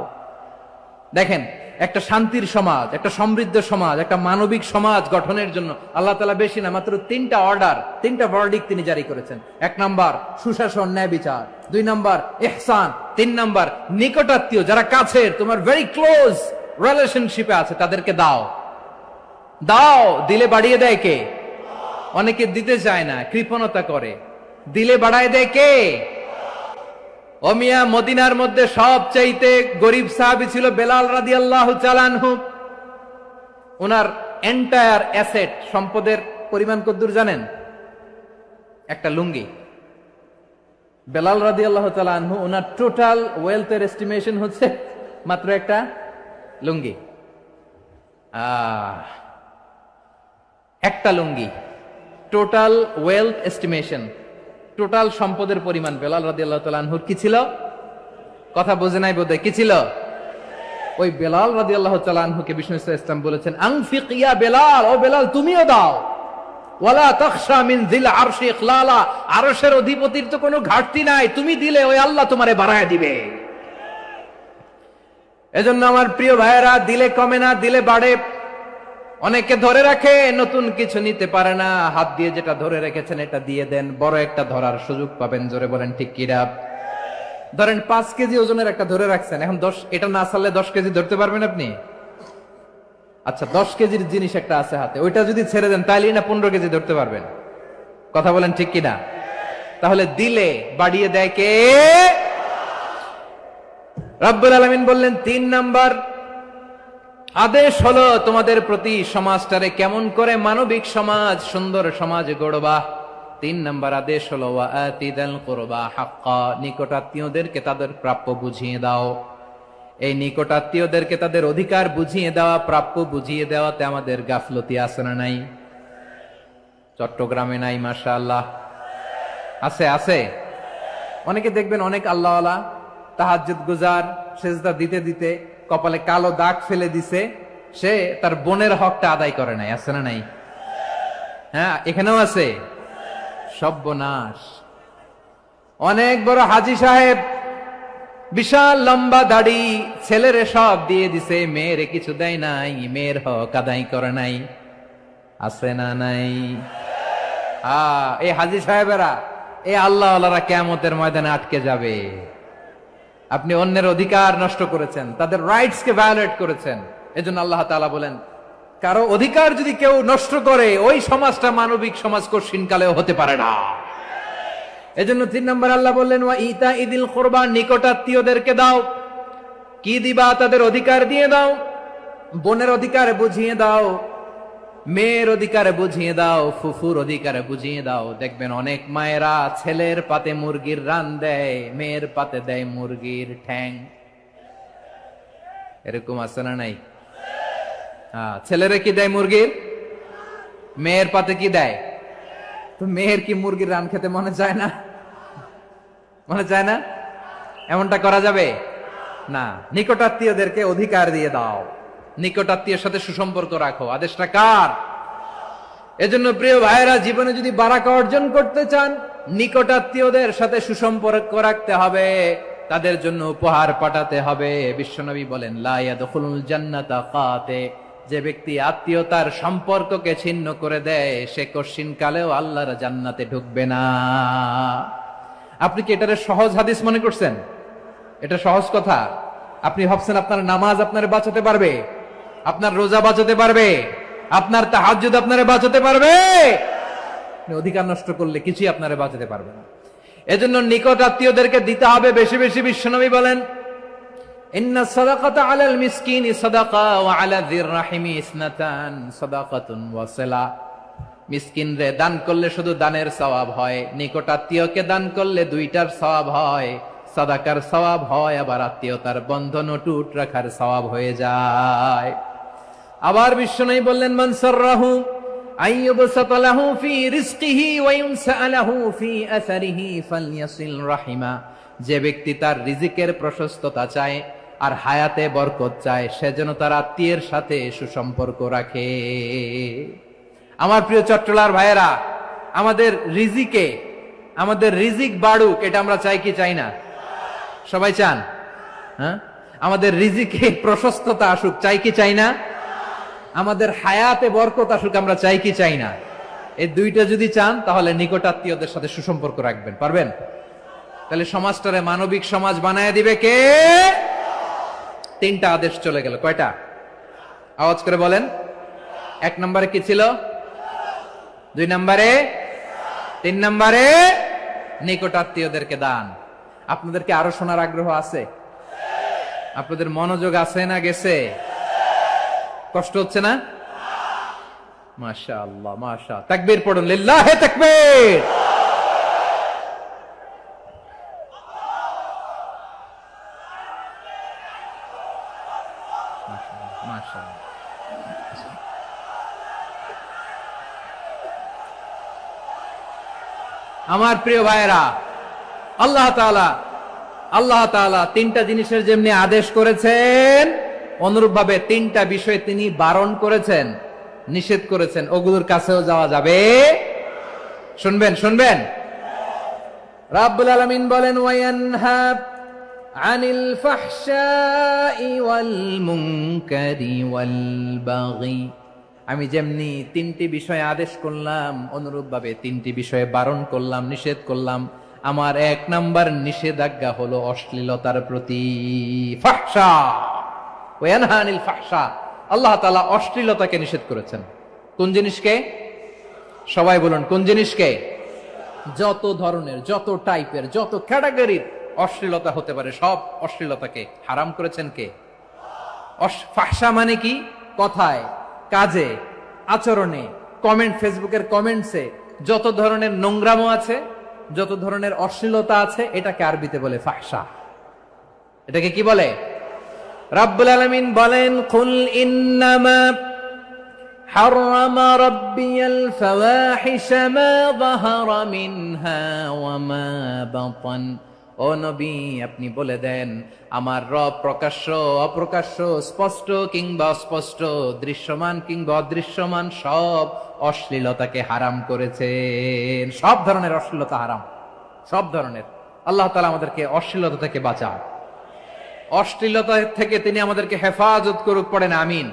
দেখেন, একটা শান্তির সমাজ, একটা সমৃদ্ধ সমাজ, একটা মানবিক সমাজ গঠনের জন্য আল্লাহ তাআলা বেশি না, মাত্র 3টা অর্ডার, 3টা ভার্ডিক্ট তিনি জারি করেছেন। 1 নাম্বার সুশাসন, ন্যায় বিচার। 2 নাম্বার ইহসান। 3 নাম্বার নিকটাত্মীয়, যারা কাছের, তোমার ভেরি ক্লোজ রিলেশনশিপে আছে, তাদেরকে দাও। দাও, দিলে বাড়িয়ে দেয় কে? অনেকে দিতে চায় না, কৃপণতা করে। দিলে বাড়ায় দেয় কে? ও মিয়া, মদিনার মধ্যে সবচাইতে গরিব সাহাবী ছিল বেলাল রাদিয়াল্লাহু তাআলা আনহু। ওনার এন্টায়ার অ্যাসেট, সম্পদের পরিমাণ কতদূর জানেন? একটা লুঙ্গি। বেলাল রাদিয়াল্লাহু তাআলা আনহু, ওনার টোটাল ওয়েলথের এস্টিমেশন হচ্ছে মাত্র একটা লুঙ্গি। একটা লুঙ্গি, টোটাল ওয়েলথ এস্টিমেশন, টোটাল সম্পদের পরিমাণ বেলাল রাদিয়াল্লাহু তাআলা আনহুর কি ছিল? কথা বোঝে নাই বোধহয়, কি ছিল? ওই বেলাল রাদিয়াল্লাহু তাআলা আনহুকে বিষ্ণু ইসলাম বলেছেন, আনফিক ইয়া বেলাল, ও বেলাল তুমিও দাও। ওয়ালা তাখশা মিন যিল আরশি ইখলালা, আরশের অধিপতির তো কোনো ঘাটতি নাই, তুমি দিলে ওই আল্লাহ তোমারে বাড়ায় দিবে। এজন্য আমার প্রিয় ভাইয়েরা, দিলে কমে না, দিলে বাড়ে। অনেকে ধরে রাখে, নতুন কিছু নিতে পারে না, হাত দিয়ে যেটা ধরে রেখেছেন এটা দিয়ে দেন, বড় একটা ধরার সুযোগ পাবেন। জোরে বলেন ঠিক কিনা? ধরেন 5 কেজি ওজনের একটা ধরে রাখছেন, এখন 10, এটা না ছাড়লে 10 কেজি ধরতে পারবেন আপনি? আচ্ছা, 10 কেজির জিনিস একটা আছে হাতে, ওইটা যদি ছেড়ে দেন তাহলে না 15 কেজি ধরতে পারবেন? কথা বলেন ঠিক কিনা? তাহলে দিলে বাড়িয়ে দেয় কে? রব্বুল আলামিন বললেন 3 নাম্বার আদেশ হলো তোমাদের প্রতি সমাজটারে কেমন করে মানবিক সমাজ, সুন্দর সমাজ গড়বা। 3 নাম্বার আদেশ হলো ওয়াআতিদাল কুরবা হাক্কা, নিকটাত্মীয়দেরকে তাদের প্রাপ্য বুঝিয়ে দাও। এই নিকটাত্মীয়দেরকে তাদের অধিকার বুঝিয়ে দেওয়া, প্রাপ্য বুঝিয়ে দেওয়াতে আমাদের গাফলতি আছে না নাই? চট্টগ্রামে নাই? মাশাআল্লাহ আছে, আছে। অনেকে দেখবেন অনেক আল্লাহওয়ালা, তাহাজ্জুদ গুজার, সেজদা দিতে দিতে কপালে কালো দাগ ফেলে দিছে, সে তার বোনের হকটা আদায় করে নাই। আছে না নাই? হ্যাঁ, এখানেও আছে। সর্বনাশ। অনেক বড় হাজী সাহেব, বিশাল লম্বা দাড়ি, ছেলেরে সব দিয়ে দিছে, মেয়েরে কিছু দেয় নাই, মেয়ের হক আদায় করে নাই। আছে না নাই? এই হাজী সাহেবেরা, এই আল্লাহওয়ালারা কিয়ামতের ময়দানে আটকে যাবে। আপনি অন্যের অধিকার নষ্ট করেছেন, তাদের রাইটস কে ভায়োলেট করেছেন। এজন্য আল্লাহ তাআলা বলেন, কারো অধিকার যদি কেউ নষ্ট করে, ওই সমাজটা মানবিক সমাজ কঠিনকালেও হতে পারে না। এজন্য 3 নম্বর আল্লাহ বললেন ওয়া ইতা ইদিল কুরবা, নিকটাত্মীয়দেরকে দাও। কি দিবা? তাদের অধিকার দিয়ে দাও। বোনের অধিকার বুঝিয়ে দাও, মেয়ের অধিকার বুঝিয়ে দাও, ফুফুর অধিকার বুঝিয়ে দাও। দেখবেন অনেক মায়েরা ছেলের পাতে মুরগির রান দেয়, মেয়ের পাতে দেয় মুরগির ঠ্যাং। এরকম আছে না নাই? ছেলেরা কি দেয়? মুরগির। মেয়ের পাতে কি দেয়? তো মেয়ের কি মুরগির রান খেতে মনে চায় না? মনে চায় না? এমনটা করা যাবে না। নিকটাত্মীয়দেরকে অধিকার দিয়ে দাও, নিকটাত্মীয়ের সাথে সুসম্পর্ক রাখো। আদেশটা কার? এজন্য প্রিয় ভাইয়েরা, জীবনে যদি বারাকা অর্জন করতে চান, নিকটাত্মীয়দের সাথে সুসম্পর্ক রাখতে হবে, তাদের জন্য উপহার পাঠাতে হবে। বিশ্বনবী বলেন, লা ইয়াদখুলুল জান্নাতা কাতে, যে ব্যক্তি আত্মীয়তার সম্পর্ককে ছিন্ন করে দেয়, সে কশিনকালেও আল্লাহর জান্নাতে ঢুকবে না। আপনি কি এটারে সহজ হাদিস মনে করছেন? এটা সহজ কথা? আপনি ভাবছেন আপনার নামাজ আপনারে বাঁচাতে পারবে? আপনার রোজা বাঁচাতে পারবে? আপনার তাহাজ্জুদ আপনারে বাঁচাতে পারবে? অধিকার নষ্ট করলে কিছুই আপনারে বাঁচাতে পারবে না। এজন্য নিকট আত্মীয়দেরকে দিতে হবে বেশি বেশি। বিশ্বনবী বলেন, ইন্না সাদাকাতা আলাল মিসকিনি সাদাকা ওয়া আলা যির রাহিমি ইসনাতান সাদাকাতুন ওয়া সিলা। মিসকিনরে দান করলে শুধু দানের সওয়াব হয়, নিকট আত্মীয়কে দান করলে 2টার সওয়াব হয়। সাদাকার সওয়াব হয়, আবার আত্মীয়তার বন্ধন অটুট রাখার সওয়াব হয়ে যায়। আবার বিশ্বনবী বললেন, মান সাররাহু আইয়ুবসাতা লাহু ফি রিজকিহি ওয়া ইউনসা লাহু ফি আসারিহি ফালইয়াসিল রাহিমা। যে ব্যক্তি তার রিজিকের প্রশস্ততা চায় আর হায়াতে বরকত চায়, সে যেন তার আত্মীয়ের সাথে সুসম্পর্ক রাখে। আমার প্রিয় চট্টলার ভাইয়েরা, আমাদের রিজিক বাড়ুক, এটা আমরা চাই কি চাই না? সবাই চান? হ্যাঁ, আমাদের রিজিকে প্রশস্ততা আসুক, চাই কি চাই না? আমাদের হায়াতে বরকত আসুক, আমরা চাই কি চাই না? এই 2টা যদি চান, তাহলে নিকটাত্মীয়দের সাথে সুসম্পর্ক রাখবেন। পারবেন? তাহলে সমাজটারে মানবিক সমাজ বানায় দিবে কে? 3টা আদেশ চলে গেল। কয়টা? আওয়াজ করে বলেন। এক নম্বরে কি ছিল? 2 নম্বরে, 3 নম্বরে নিকটাত্মীয়দেরকে দান। আপনাদেরকে আরো শোনার আগ্রহ আছে? আপনাদের মনোযোগ আছে না গেছে? কষ্ট হচ্ছে না? মাশাআল্লাহ, মাশাআল্লাহ। তাকবীর পড়ুন, লিল্লাহি তাকবীর। মাশাআল্লাহ। আমার প্রিয় ভাইয়েরা, আল্লাহ তাআলা 3টা জিনিসের যেমনি আদেশ করেছেন, অনুরূপভাবে 3টা বিষয় তিনি বারণ করেছেন, নিষেধ করেছেন। ওগুলোর কাছেও যাওয়া যাবে। শুনবেন। রাব্বুল আলামিন বলেন, ওয়ায়ানহা আনিল ফাহশাই ওয়াল মুনকারি ওয়াল বাগি। আমি যেমনি 3টি বিষয়ে আদেশ করলাম, অনুরূপভাবে 3টি বিষয়ে বারণ করলাম, নিষেধ করলাম। আমার 1 নাম্বার নিষেধাজ্ঞা হলো অশ্লীলতার প্রতি। ফাহশা, ওয়ায়ানহা আনিল ফাহশা। আল্লাহ তাআলা অশ্লীলতাকে নিষেধ করেছেন। কোন জিনিসকে? সবাই বলুন, কোন জিনিসকে? যত ধরনের, যত টাইপের, যত ক্যাটাগরির অশ্লীলতা হতে পারে, সব অশ্লীলতাকে হারাম করেছেন কে? ফাহশা মানে কি? কথায়, কাজে, আচরণে, কমেন্ট, ফেসবুকের কমেন্টসে যত ধরনের নোংরামো আছে, যত ধরনের অশ্লীলতা আছে, এটাকে আরবিতে বলে ফাহশা। এটাকে কি বলে? রাব্বুল আলামিন বলেন, কুল ইন্নামা হারামা রাব্বিয়াল ফাওয়াহিশা মা যাহারা মিনহা ওয়া মা বাতান। ও নবী, আপনি বলে দেন, আমার রব প্রকাশ্য, অপ্রকাশ্য, স্পষ্ট কিংবা অস্পষ্ট, দৃশ্যমান কিংবা অদৃশ্যমান সব অশ্লীলতাকে হারাম করেছেন। সব ধরনের অশ্লীলতা হারাম, সব ধরনের। আল্লাহ তাআলা আমাদেরকে অশ্লীলতা থেকে বাঁচান, অশ্লীলতা থেকে তিনি আমাদেরকে হেফাজত করুক। পড়েন আমিন।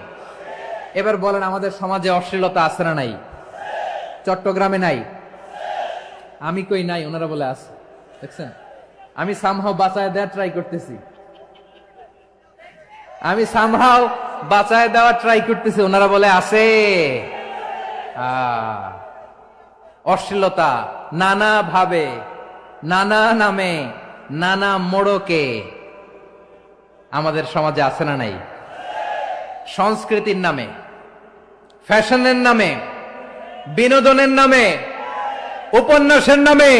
এবার বলেন, আমাদের সমাজে অশ্লীলতা আছে না নাই? চট্টগ্রামে নাই? আমি কই নাই, ওনারা বলে আছে। দেখছেন, আমি সামহাও বাঁচায় দেওয়ার ট্রাই করতেছি, ওনারা বলে আছে। অশ্লীলতা নানা ভাবে, নানা নামে, নানা মোড়কে আমাদের সমাজে আছে না নাই? সংস্কৃতির নামে, ফ্যাশনের নামে, বিনোদনের নামে, উপন্যাসের নামে,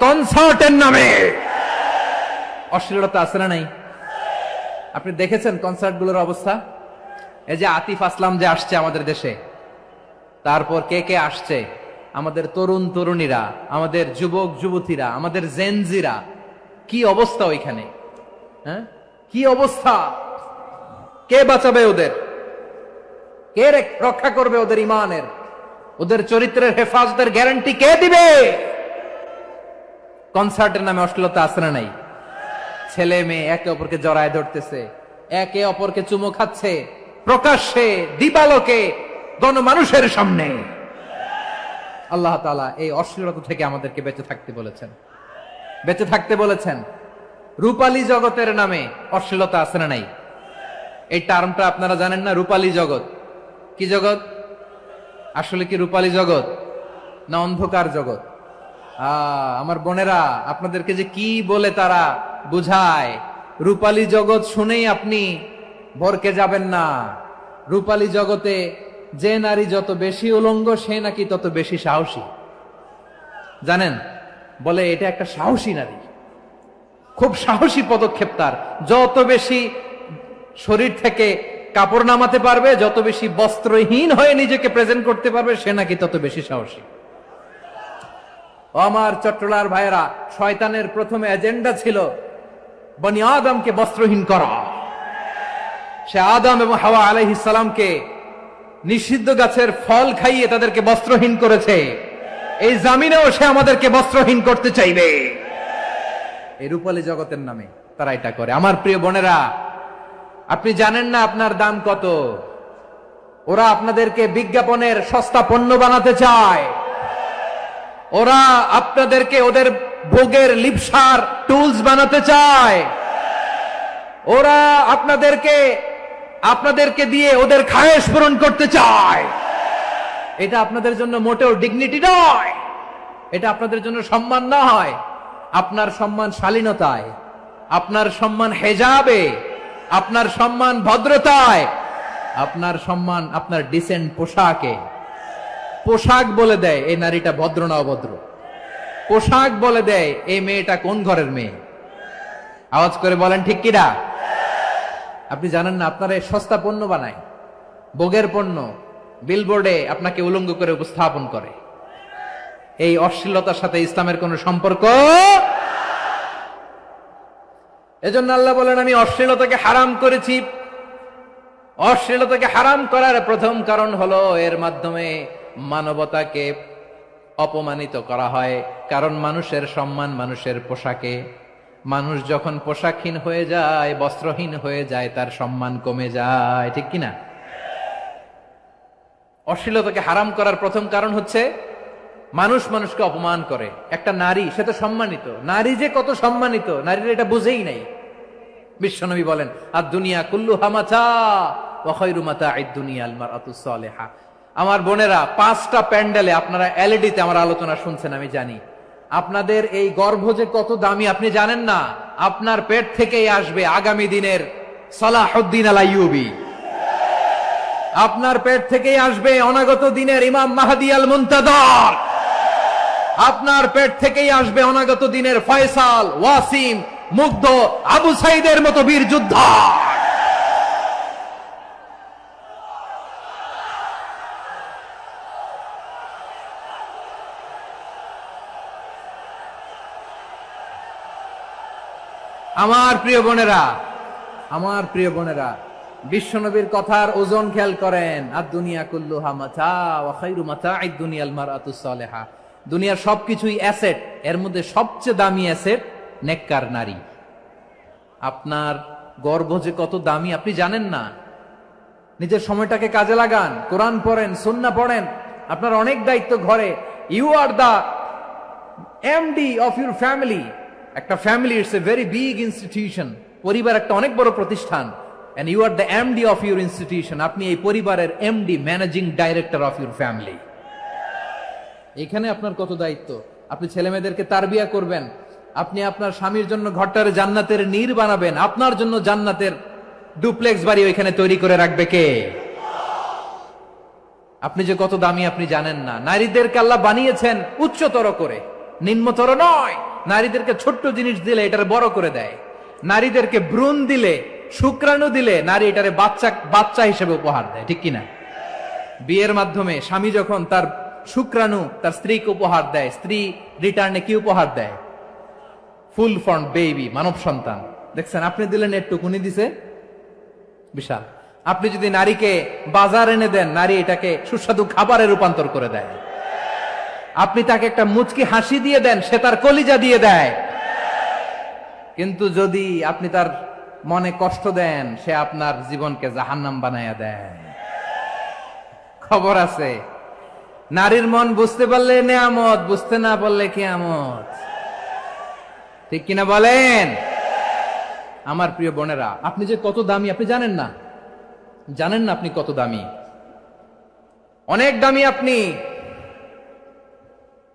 কনসার্টের নামে অশ্লীলতা আছে না নাই? আপনি দেখেছেন কনসার্টগুলোর অবস্থা? এই যে আতিফ আসলাম যে আসছে আমাদের দেশে, তারপর কে কে আসছে, আমাদের তরুণ তরুণীরা, আমাদের যুবক যুবতীরা, আমাদের জেনজিরা, কি অবস্থা ওইখানে? হ্যাঁ, কি অবস্থা? কে বাঁচাবে ওদের? কে রক্ষা করবে ওদের ইমানের, ওদের চরিত্রের হেফাজতের গ্যারান্টি কে দিবে? কনসার্টের নামে অশ্লীলতা আছে না নাই? ছেলে মেয়ে একে অপরকে জড়ায় ধরতেছে, একে অপরকে চুমো খাচ্ছে, প্রকাশ্যে, দিবালোকে, গণমানুষের সামনে। আল্লাহ তাআলা এই অশ্লীলতা থেকে আমাদেরকে বেঁচে থাকতে বলেছেন, বেঁচে থাকতে বলেছেন। রূপালী জগতের নামে অশ্লীলতা আছে না নাই? এই টার্মটা আপনারা জানেন না? রূপালী জগৎ কি জগৎ? আসলে কি রূপালী জগৎ না অন্ধকার জগৎ? আমার বোনেরা, আপনাদেরকে যে কি বলে তারা বুঝায়, রূপালী জগৎ শুনেই আপনি ভরকে যাবেন না। রূপালী জগতে যে নারী যত বেশি উলঙ্গ, সে নাকি তত বেশি সাহসী। জানেন, বলে এটা একটা সাহসী নারী, খুব সাহসী পদক্ষেপ তার। যত বেশি শরীর থেকে কাপড় নামাতে পারবে, যত বেশি বস্ত্রহীন হয়ে নিজেকে প্রেজেন্ট করতে পারবে, সে নাকি তত বেশি সাহসী। আমার চট্টলার ভাইয়েরা, শয়তানের প্রথমে এজেন্ডা ছিল বনি আদমকে বস্ত্রহীন করা। সে আদম এবং হাওয়া আলাইহিস সালামকে নিষিদ্ধ গাছের ফল খাইয়ে তাদেরকে বস্ত্রহীন করেছে। এই জামিনেও সে আমাদেরকে বস্ত্রহীন করতে চাইবে। এই রূপালী জগতের নামে তারা এটা করে। আমার প্রিয় বোনেরা, আপনি জানেন না আপনার দাম কত। ওরা আপনাদেরকে বিজ্ঞাপনের সস্তা পণ্য বানাতে চায়। ওরা আপনাদেরকে ওদের ভোগের লিপসার টুলস বানাতে চায়। ওরা আপনাদেরকে আপনাদেরকে দিয়ে ওদের খায়েশ পূরণ করতে চায়। এটা আপনাদের জন্য মোটেও ডিগনিটি নয়, এটা আপনাদের জন্য সম্মান নয়। আপনার সম্মান শালীনতায়, আপনার সম্মান হেজাবে, আপনার সম্মান ভদ্রতায়, আপনার সম্মান আপনার ডিসেন্ট পোশাকে। পোশাক বলে দেয় এই নারীটা ভদ্র না অভদ্র, পোশাক বলে দেয় এই মেয়েটা কোন ঘরের মেয়ে। আওয়াজ করে বলেন ঠিক কিনা? আপনি জানেন না আপনারা সস্তা পণ্য বানায়, ভোগের পণ্য, বিলবোর্ডে আপনাকে উলঙ্গ করে উপস্থাপন করে। এই অশ্লীলতার সাথে ইসলামের কোন সম্পর্ক। এজন্য আল্লাহ বলেন আমি অশ্লীলতাকে হারাম করেছি। অশ্লীলতাকে হারাম করার প্রথম কারণ হলো এর মাধ্যমে মানবতাকে অপমানিত করা হয়। কারণ মানুষের সম্মান মানুষের পোশাকে। মানুষ যখন পোশাকহীন হয়ে যায়, বস্ত্রহীন হয়ে যায়, তার সম্মান কমে যায়, ঠিক কিনা? অশ্লীলতাকে হারাম করার প্রথম কারণ হচ্ছে মানুষ মানুষকে অপমান করে। একটা নারী, সে তো সম্মানিত, নারী যে কত সম্মানিত নারীরা এটা বুঝেই নাই। বিশ্বনবী বলেন আর দুনিয়া কুল্লুহা মাতা ওয়া খায়রু মাতা'আদ দুনিয়া আল মারআতুস সালিহা। আমার বোনেরা, 5টা প্যান্ডেলে আপনারা এলইডিতে আমার আলোচনা শুনছেন, আমি জানি। আপনাদের এই গর্ভ যে কত দামি আপনি জানেন না। আপনার পেট থেকেই আসবে আগামী দিনের সালাহুদ্দিন আল আইয়ুবী। আপনার পেট থেকেই আসবে অনাগত দিনের ইমাম মাহদী আল মুনতাযর। আপনার পেট থেকেই আসবে অনাগত দিনের ফয়সাল, ওয়াসিম, মুগ্ধ, আবু সাইদের মতো বীর যোদ্ধা। আমার প্রিয় বোনেরা, আমার প্রিয় বোনেরা, বিশ্বনবীর কথার ওজন খেয়াল করেন। আর দুনিয়া কুল্লুহা মাতা ওয়া খায়রু মাতা'আদ দুনিয়া আল মারআতুস সালিহা। দুনিয়ার সবকিছুই অ্যাসেট, এর মধ্যে সবচেয়ে দামি অ্যাসেট নেককার নারী। আপনার গর্ভ যে কত দামি আপনি জানেন না। নিজের সময়টাকে কাজে লাগান, কোরআন পড়েন, সুন্নাহ পড়েন। আপনার অনেক দায়িত্ব ঘরে। You are the MD of your family. একটা family it's a very big institution. পরিবার একটা অনেক বড় প্রতিষ্ঠান। and you are the MD of your institution. আপনি এই পরিবারের MD, managing director of your family. এখানে আপনার কত দায়িত্ব। আপনি ছেলে মেয়েদেরকে তারবিয়া করবেন, আপনি আপনার স্বামীর জন্য ঘরটারে জান্নাতের নীর বানাবেন, আপনার জন্য জান্নাতের ডুপ্লেক্স বাড়ি ওইখানে তৈরি করে রাখবে কে? আপনি যে কত দামি আপনি জানেন না। নারীদেরকে আল্লাহ বানিয়েছেন উচ্চতর করে, নিম্নতর নয়। নারীদেরকে ছোট্ট জিনিস দিলে এটারে বড় করে দেয়। নারীদেরকে ভ্রূণ দিলে, শুক্রাণু দিলে নারী এটারে বাচ্চা হিসেবে উপহার দেয়, ঠিক কিনা? বিয়ের মাধ্যমে স্বামী যখন তার শুক্রাণু তার স্ত্রীকে উপহার দেয়, স্ত্রী রিটার্নে কি উপহার দেয়? ফুল ফর্ম বেবি, মানব সন্তান। দেখছেন, আপনি দিলেন একটুক, উনি দিছে বিশাল। আপনি যদি নারীকে বাজার এনে দেন, নারী এটাকে সুস্বাদু খাবারে রূপান্তর করে দেয়। আপনি তাকে একটা মুচকি হাসি দিয়ে দেন, সে তার কলিজা দিয়ে দেয়। কিন্তু যদি আপনি তার মনে কষ্ট দেন, সে আপনার জীবনকে জাহান্নাম বানায়া দেয়। খবর আছে, নারীর মন বুঝতে পারলে নেয়ামত, বুঝতে না পারলে কিয়ামত, ঠিক কিনা বলেন? আমার প্রিয় বোনেরা, আপনি যে কত দামি আপনি জানেন না। জানেন না আপনি কত দামি, অনেক দামি আপনি।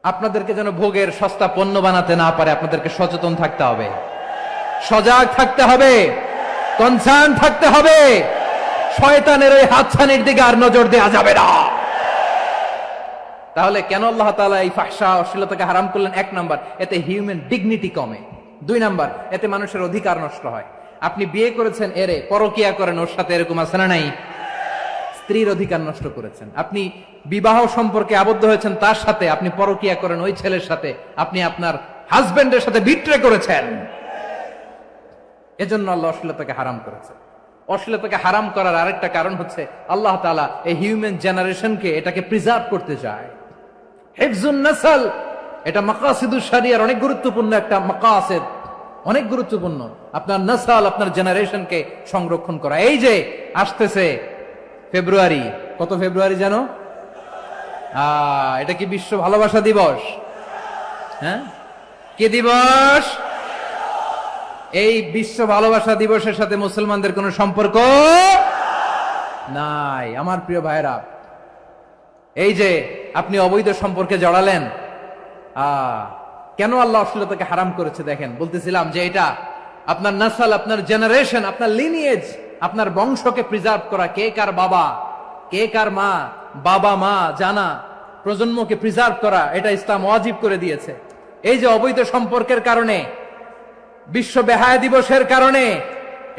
আপনাদেরকে যেন ভোগের সস্তা পণ্য বানাতে না পারে, আপনাদেরকে সচেতন থাকতে হবে, সজাগ থাকতে হবে, কনসার্ন থাকতে হবে। শয়তানের ওই হাতছানির দিকে আর নজর দেওয়া যাবে না। তাহলে কেন আল্লাহ তাআলা এই ফাহশা অশ্লীলতাকে হারাম করলেন? 1 নাম্বার, এতে হিউম্যান ডিগনিটি কমে। 2 নাম্বার, এতে মানুষের অধিকার নষ্ট হয়। আপনি বিয়ে করেছেন, এরে পরকিয়া করেন, ওর সাথে এরকম আছে না নাই? স্ত্রীর অধিকার নষ্ট করেছেন। আপনি বিবাহ সম্পর্কে আবদ্ধ হয়েছেন তার সাথে, আপনি পরকিয়া করেন ওই ছেলের সাথে, আপনি আপনার হাজবেন্ডের সাথে বিট্রে করেছেন। এজন্য আল্লাহ অশ্লীলতাকে হারাম করেছে। অশ্লীলতাকে হারাম করার আরেকটা কারণ হচ্ছে আল্লাহ তাআলা এই হিউম্যান জেনারেশনকে এটাকে প্রিজার্ভ করতে চায়। হিফজুন নাসল, এটা মাকাসিদুশ শরিয়ার অনেক গুরুত্বপূর্ণ একটা মাকাসিদ, অনেক গুরুত্বপূর্ণ। আপনার নাসল, আপনার জেনারেশনকে সংরক্ষণ করা। এই যে আসতেছে ফেব্রুয়ারি, কত ফেব্রুয়ারি জানো? এটা কি বিশ্ব ভালোবাসা দিবস? হ্যাঁ, কি দিবস? এই বিশ্ব ভালোবাসা দিবসের সাথে মুসলমানদের কোনো সম্পর্ক নাই। আমার প্রিয় ভাইরা, এই যে আপনি অবৈধ সম্পর্কে জড়ালেন, কেন আল্লাহ অশ্লীলতাকে হারাম করেছে দেখেন। বলতেছিলাম যে এটা আপনার নাসাল, আপনার জেনারেশন, আপনার লিনিয়েজ, আপনার বংশকে প্রিজার্ভ করা, কে কার বাবা, কে কার মা, বাবা মা জানা, প্রজন্মকে প্রিজার্ভ করা, এটা ইসলাম ওয়াজিব করে দিয়েছে। এই যে অবৈধ সম্পর্কের কারণে, বিশ্ব বেহায়া দিবসের কারণে,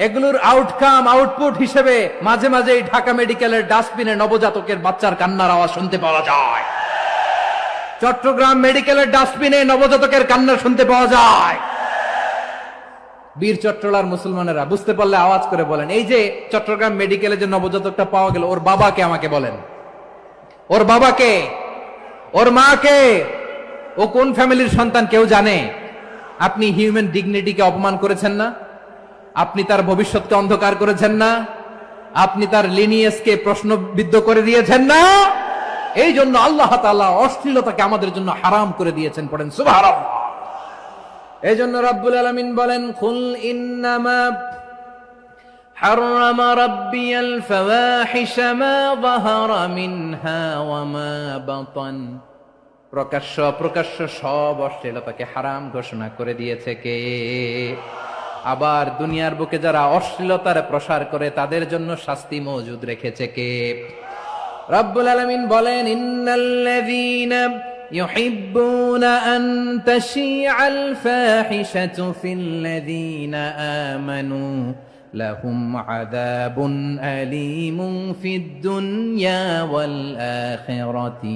এগুলোর আউটকাম, আউটপুট হিসেবে মাঝে মাঝে ঢাকা মেডিকেলের ডাস্টবিনে নবজাতকের বাচ্চার কান্নার আওয়াজ শুনতে পাওয়া যায়। চট্টগ্রাম মেডিকেলের ডাস্টবিনে নবজাতকের কান্না শুনতে পাওয়া যায়। বীর চট্টলার মুসলমানেরা বুঝতে পারলে আওয়াজ করে বলেন, এই যে চট্টগ্রাম মেডিকেলে যে নবজাতকটা পাওয়া গেল, ওর বাবাকে আমাকে বলেন, ওর বাবাকে, ওর মাকে, ও কোন ফ্যামিলির সন্তান কেউ জানে? আপনি হিউম্যান ডিগনিটিকে অপমান করেছেন না? আপনি তার ভবিষ্যৎকে অন্ধকার করেছেন না? আপনি তার লিনিয়েজকে প্রশ্নবিদ্ধ করে দিয়েছেন না? এই জন্য আল্লাহ তাআলা অশ্লীলতাকে আমাদের জন্য হারাম করে দিয়েছেন। পড়েন সুবহানাল্লাহ। এই জন্য রাব্বুল আলামিন বলেন, কুল ইন্নামা হারামা রাব্বিয়াল ফাওয়াহিশা মা যাহারা মিনহা ওয়া মা বাতান। প্রকাশ্য অপ্রকাশ্য সব অশ্লীলতাকে হারাম ঘোষণা করে দিয়েছে কে? আবার দুনিয়ার বুকে যারা অশ্লীলতার প্রসার করে তাদের জন্য শাস্তি মজুদ রেখেছে কে? রব্বুল আলামিন বলেন, ইন্নাল্লাযীনা ইউহিব্বুনা আন তাশিআল ফাহিশাতু ফিল্লাযীনা আমানু লাহুম আযাবুন আলীমুন ফিদ দুনিয়া ওয়াল আখিরাতি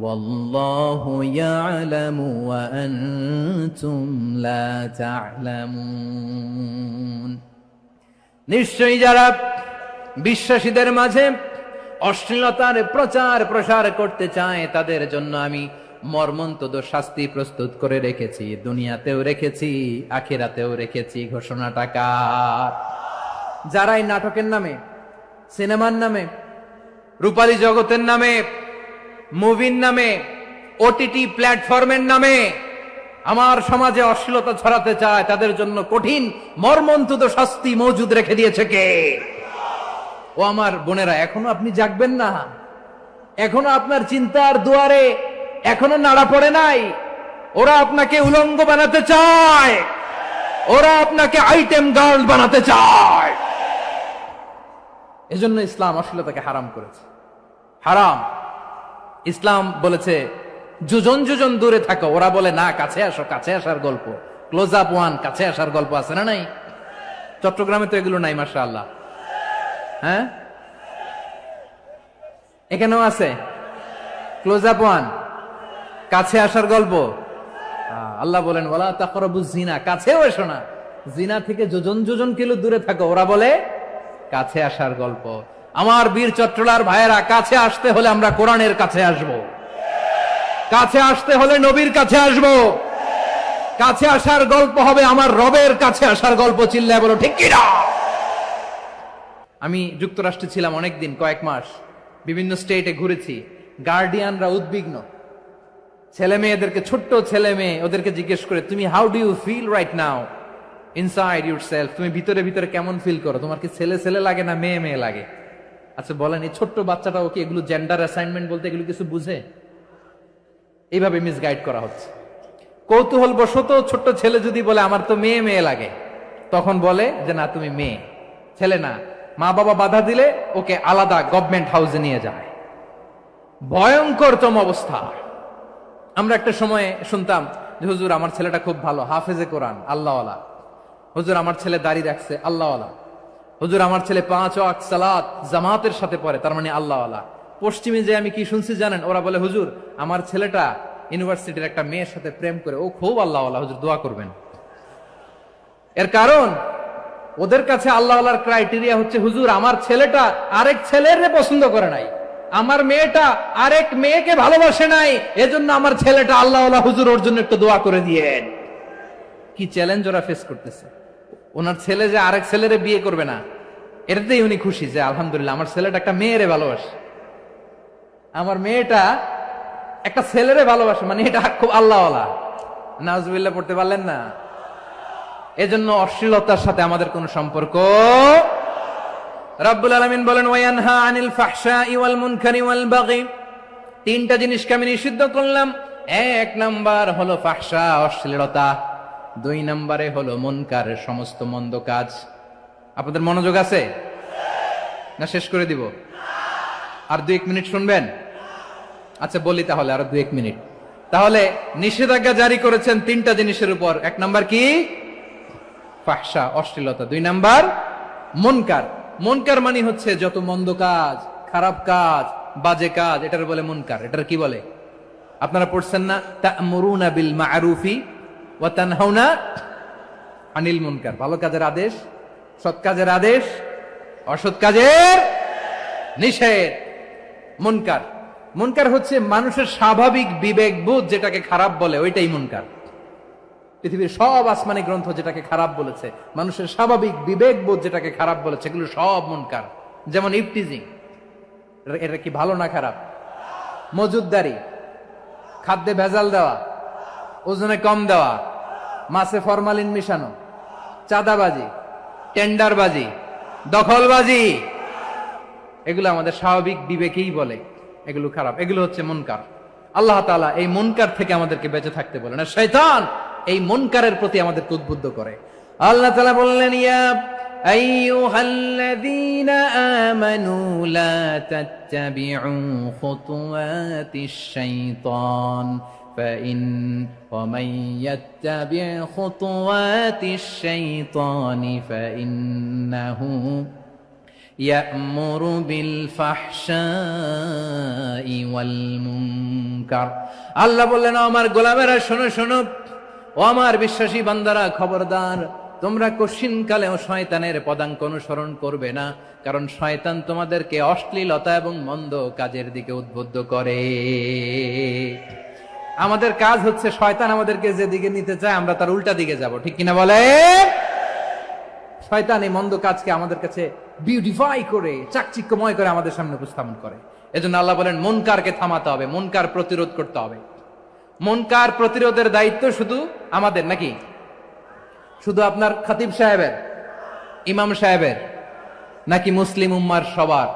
ওয়াল্লাহু ইয়ালামু ওয়া আনতুম লা তা'লামুন। নিশ্চয়ই যারা বিশ্বাসীদের মাঝে অশ্লীলতার প্রচার প্রসার করতে চায় তাদের জন্য আমি মর্মন্তুদ শাস্তি প্রস্তুত করে রেখেছি, দুনিয়াতেও রেখেছি, আখিরাতেও রেখেছি। ঘোষণাটা কার? যারাই নাটকের নামে, সিনেমার নামে, রূপালী জগতের নামে, মুভির নামে, ওটিটি প্ল্যাটফর্মের নামে আমার সমাজে অশ্লীলতা ছড়াতে চায় তাদের জন্য কঠিন মর্মন্তুদ শাস্তি মজুদ রেখে দিয়েছে কে? ও আমার বোনেরা, এখনো আপনি জাগবেন না? এখনো আপনার চিন্তার দুয়ারে এখনো নাড়া পড়ে নাই? ওরা আপনাকে উলঙ্গ বানাতে চায়, ওরা আপনাকে আইটেম গার্ল বানাতে চায়। এজন্য ইসলাম অশ্লীলতাকে হারাম করেছে। হারাম। ইসলাম বলেছে যোজন যোজন দূরে থাকো, ওরা বলে না কাছে আসো, কাছে আসার গল্প, ক্লোজ আপ ওয়ান, কাছে আসার গল্প আছে না নাই? চট্টগ্রামে তো এগুলো নাই মাশাআল্লাহ। হ্যাঁ, এখানেও আছে ক্লোজ আপ ওয়ান, কাছে আসার গল্প। আল্লাহ বলেন ওয়ালা তাকরাবুজ জিনা, কাছেও এসো না, জিনা থেকে যোজন যোজন কিলো দূরে থাকো, ওরা বলে কাছে আসার গল্প। আমার বীর চট্টলার ভাইয়েরা, কাছে আসতে হলে আমরা কোরআনের কাছে আসব, কাছে আসতে হলে নবীর কাছে আসব, কাছে আসার গল্প হবে আমার রবের কাছে আসার গল্প। চিল্লায় বলো ঠিক কিনা? আমি যুক্তরাষ্ট্রে ছিলাম অনেকদিন, কয়েক মাস, বিভিন্ন স্টেটে ঘুরেছি। গার্ডিয়ানরা উদ্বিগ্ন, ছেলে মেয়েদেরকে, ছোট্ট ছেলে মেয়ে, ওদেরকে জিজ্ঞেস করে তুমি how do you feel right now inside yourself, তুমি ভিতরে ভিতরে কেমন ফিল করো, তোমার কি ছেলে ছেলে লাগে না মেয়ে মেয়ে লাগে? আচ্ছা বলেন, এই ছোট্ট বাচ্চাটা ওকে এগুলো জেন্ডার অ্যাসাইনমেন্ট বলতে এগুলো কিছু বুঝে? এইভাবে মিসগাইড করা হচ্ছে। কৌতূহল বশত ছোট্ট ছেলে যদি বলে আমার তো মেয়ে মেয়ে লাগে, তখন বলে যে না তুমি মেয়ে, ছেলে না। মা বাবা বাধা দিলে ওকে আলাদা গভর্নমেন্ট হাউসে নিয়ে যায়। ভয়ঙ্করতম অবস্থা। আমরা একটা সময়ে শুনতাম যে হুজুর আমার ছেলেটা খুব ভালো, হাফেজে কোরআন, আল্লাহওয়ালা। হুজুর আমার ছেলে দাড়ি রাখছে, আল্লাহওয়ালা। হুজুর আমার ছেলে 5 ওয়াক্ত সালাত জামাতের সাথে পড়ে, তার মানে আল্লাহওয়ালা। পশ্চিমে যে আমি কি শুনছি জানেন? ওরা বলে হুজুর আমার ছেলেটা ইউনিভার্সিটির একটা মেয়ের সাথে প্রেম করে, ও খুব আল্লাহওয়ালা, হুজুর দোয়া করবেন। এর কারণ ওদের কাছে আল্লাহওয়ালার ক্রাইটেরিয়া হচ্ছে হুজুর আমার ছেলেটা আরেক ছেলের পছন্দ করে নাই, আমার মেয়েটা আরেক মেয়েকে ভালোবাসে নাই, এজন্য আমার ছেলেটা আল্লাহওয়ালা, হুজুর ওর জন্য একটু দোয়া করে দিয়েন। কি চ্যালেঞ্জ ওরা ফেস করতেছে। ওনার ছেলে যে আরেক ছেলেরে বিয়ে করবে না, এটাতেই উনি খুশি যে আলহামদুলিল্লাহ আমার ছেলেটা একটা মেয়েরে ভালোবাসে, আমার মেয়েটা একটা ছেলেরে ভালোবাসে, মানে এটা খুব আল্লাহওয়ালা। নাউজুবিল্লাহ পড়তে পারলেন না? এজন্য অশ্লীলতার সাথে আমাদের কোনো সম্পর্ক রাব্বুল আলামিন বলেন ওয়ায়ানহা আনিল ফাহশাই ওয়াল মুনকারি ওয়াল বাগি, তিনটা জিনিসকে আমি নিষিদ্ধ করলাম। এক নাম্বার হলো ফাহশা, অশ্লীলতা। দুই নম্বরে হলো মুনকারের সমস্ত মন্দ কাজ। আপনাদের মনোযোগ আছে না? শেষ করে দিব? আর 2-1 মিনিট শুনবেন? আচ্ছা বলি তাহলে, আরো 2-1 মিনিট। তাহলে নিষেধাজ্ঞা জারি করেছেন তিনটা জিনিসের উপর। এক নাম্বার কি? ফাহশা, অশ্লীলতা। দুই নাম্বার মুনকার। মুনকার মানে হচ্ছে যত মন্দ কাজ, খারাপ কাজ, বাজে কাজ, এটার বলে মুনকার। এটার কি বলে? আপনারা পড়ছেন না, তা'মুরুনা বিল মা'রুফি ওয়া তানহাউনা আনিল মুনকার। ভালো কাজের আদেশ, সৎ কাজের আদেশ, অসৎ কাজের নিষেধ। মুনকার, মুনকার হচ্ছে মানুষের স্বাভাবিক বিবেক বোধ যেটাকে খারাপ বলে, ওইটাই মুনকার। পৃথিবীর সব আসমানি গ্রন্থ যেটাকে খারাপ বলেছে, মানুষের স্বাভাবিক বিবেক বোধ যেটাকে খারাপ বলেছে, এগুলো সব মুনকার। যেমন ইফটিজিং, এটা কি ভালো না খারাপ? মজুদদারি, খাদ্যে ভেজাল দেওয়া, ওজনে কম দেওয়া, মাছে ফরমালিন মিশানো, চাঁদাবাজি, টেন্ডারবাজি, দখলবাজি, এগুলো আমাদের স্বাভাবিক বিবেকেই বলে এগুলো খারাপ, এগুলো হচ্ছে মুনকার। আল্লাহ তাআলা এই মুনকার থেকে আমাদেরকে বেঁচে থাকতে বলেন, আর শয়তান এই মুনকারের প্রতি আমাদেরকে উদ্বুদ্ধ করে। আল্লাহ তাআলা বললেন, ইয়া আইয়ুহাল্লাযীনা আমানু লা তাত্তাবিউ খুতুওয়াতিশ শাইতান ফাইন ওয়া মান ইয়াত্তাবি' খুতুওয়াতিশ শাইতানি ফাইন্নাহু ইয়া'মুরু বিল ফাহশাই ওয়াল মুনকার। আল্লাহ বললেন, আমার গোলামেরা শোনো শোনো, ও আমার বিশ্বাসী বান্দারা খবরদার, তোমরা কশিনকালেও শয়তানের পদাঙ্ক অনুসরণ করবে না, কারণ শয়তান তোমাদেরকে অশ্লীলতা এবং মন্দ কাজের দিকে উদ্বুদ্ধ করে। আমাদের কাজ হচ্ছে শয়তান আমাদেরকে যেদিকে নিতে চায় আমরা তার উল্টা দিকে যাব, ঠিক কিনা বলে? শয়তান এই মন্দ কাজকে আমাদের কাছে বিউটিফাই করে, চাকচিক্যময় করে আমাদের সামনে উপস্থাপন করে। এজন্য আল্লাহ বলেন মুনকারকে থামাতে হবে, মুনকার প্রতিরোধ করতে হবে। মুনকার প্রতিরোধের দায়িত্ব শুধু আমাদের নাকি? শুধু আপনার খতিব সাহেবের, ইমাম সাহেবের, নাকি মুসলিম উম্মার সবার?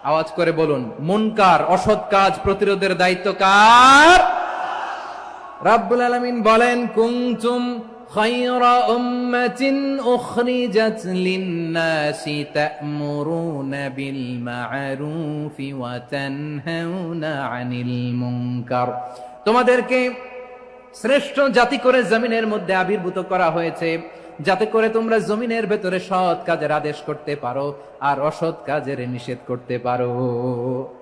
আওয়াজ করে বলুন, মুনকার, অসৎ কাজ প্রতিরোধের দায়িত্ব কার? রাব্বুল আলামিন বলেন, কুনতুম খায়রা উম্মাতিন উখরিজাত লিন-নাসি তা'মুরুনা বিল মা'রুফি ওয়া তানহাউনা আনিল মুনকার। তোমাদেরকে শ্রেষ্ঠ জাতি করে জমিনের মধ্যে আবির্ভূত করা হয়েছে, যাতে করে তোমরা জমিনের ভেতরে সৎ কাজের আদেশ করতে পারো আর অসৎ কাজের নিষেধ করতে পারো।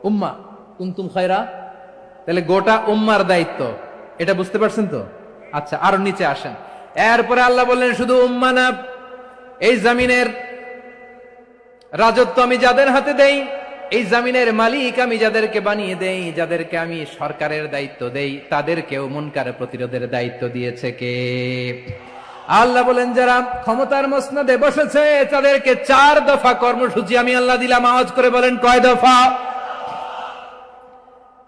উম্মা, কুনতুম খায়রা, তাহলে গোটা উম্মার দায়িত্ব, এটা বুঝতে পারছেন তো? আচ্ছা, আরো নিচে আসেন। এরপরে আল্লাহ বললেন, শুধু উম্মা না, এই জমিনের রাজত্ব আমি যাদের হাতে দেই, এই জমিনের মালিক আমি যাদেরকে বানিয়ে দেই, যাদেরকে আমি সরকারের দায়িত্ব দেই, তাদেরকেও মুনকার প্রতিরোধের দায়িত্ব দিয়েছে কে? আল্লাহ বলেন, যারা ক্ষমতার মসনদে বসেছে তাদেরকে 4 দফা কর্মসূচি আমি আল্লাহ দিলাম। আওয়াজ করে বলেন, কয় দফা?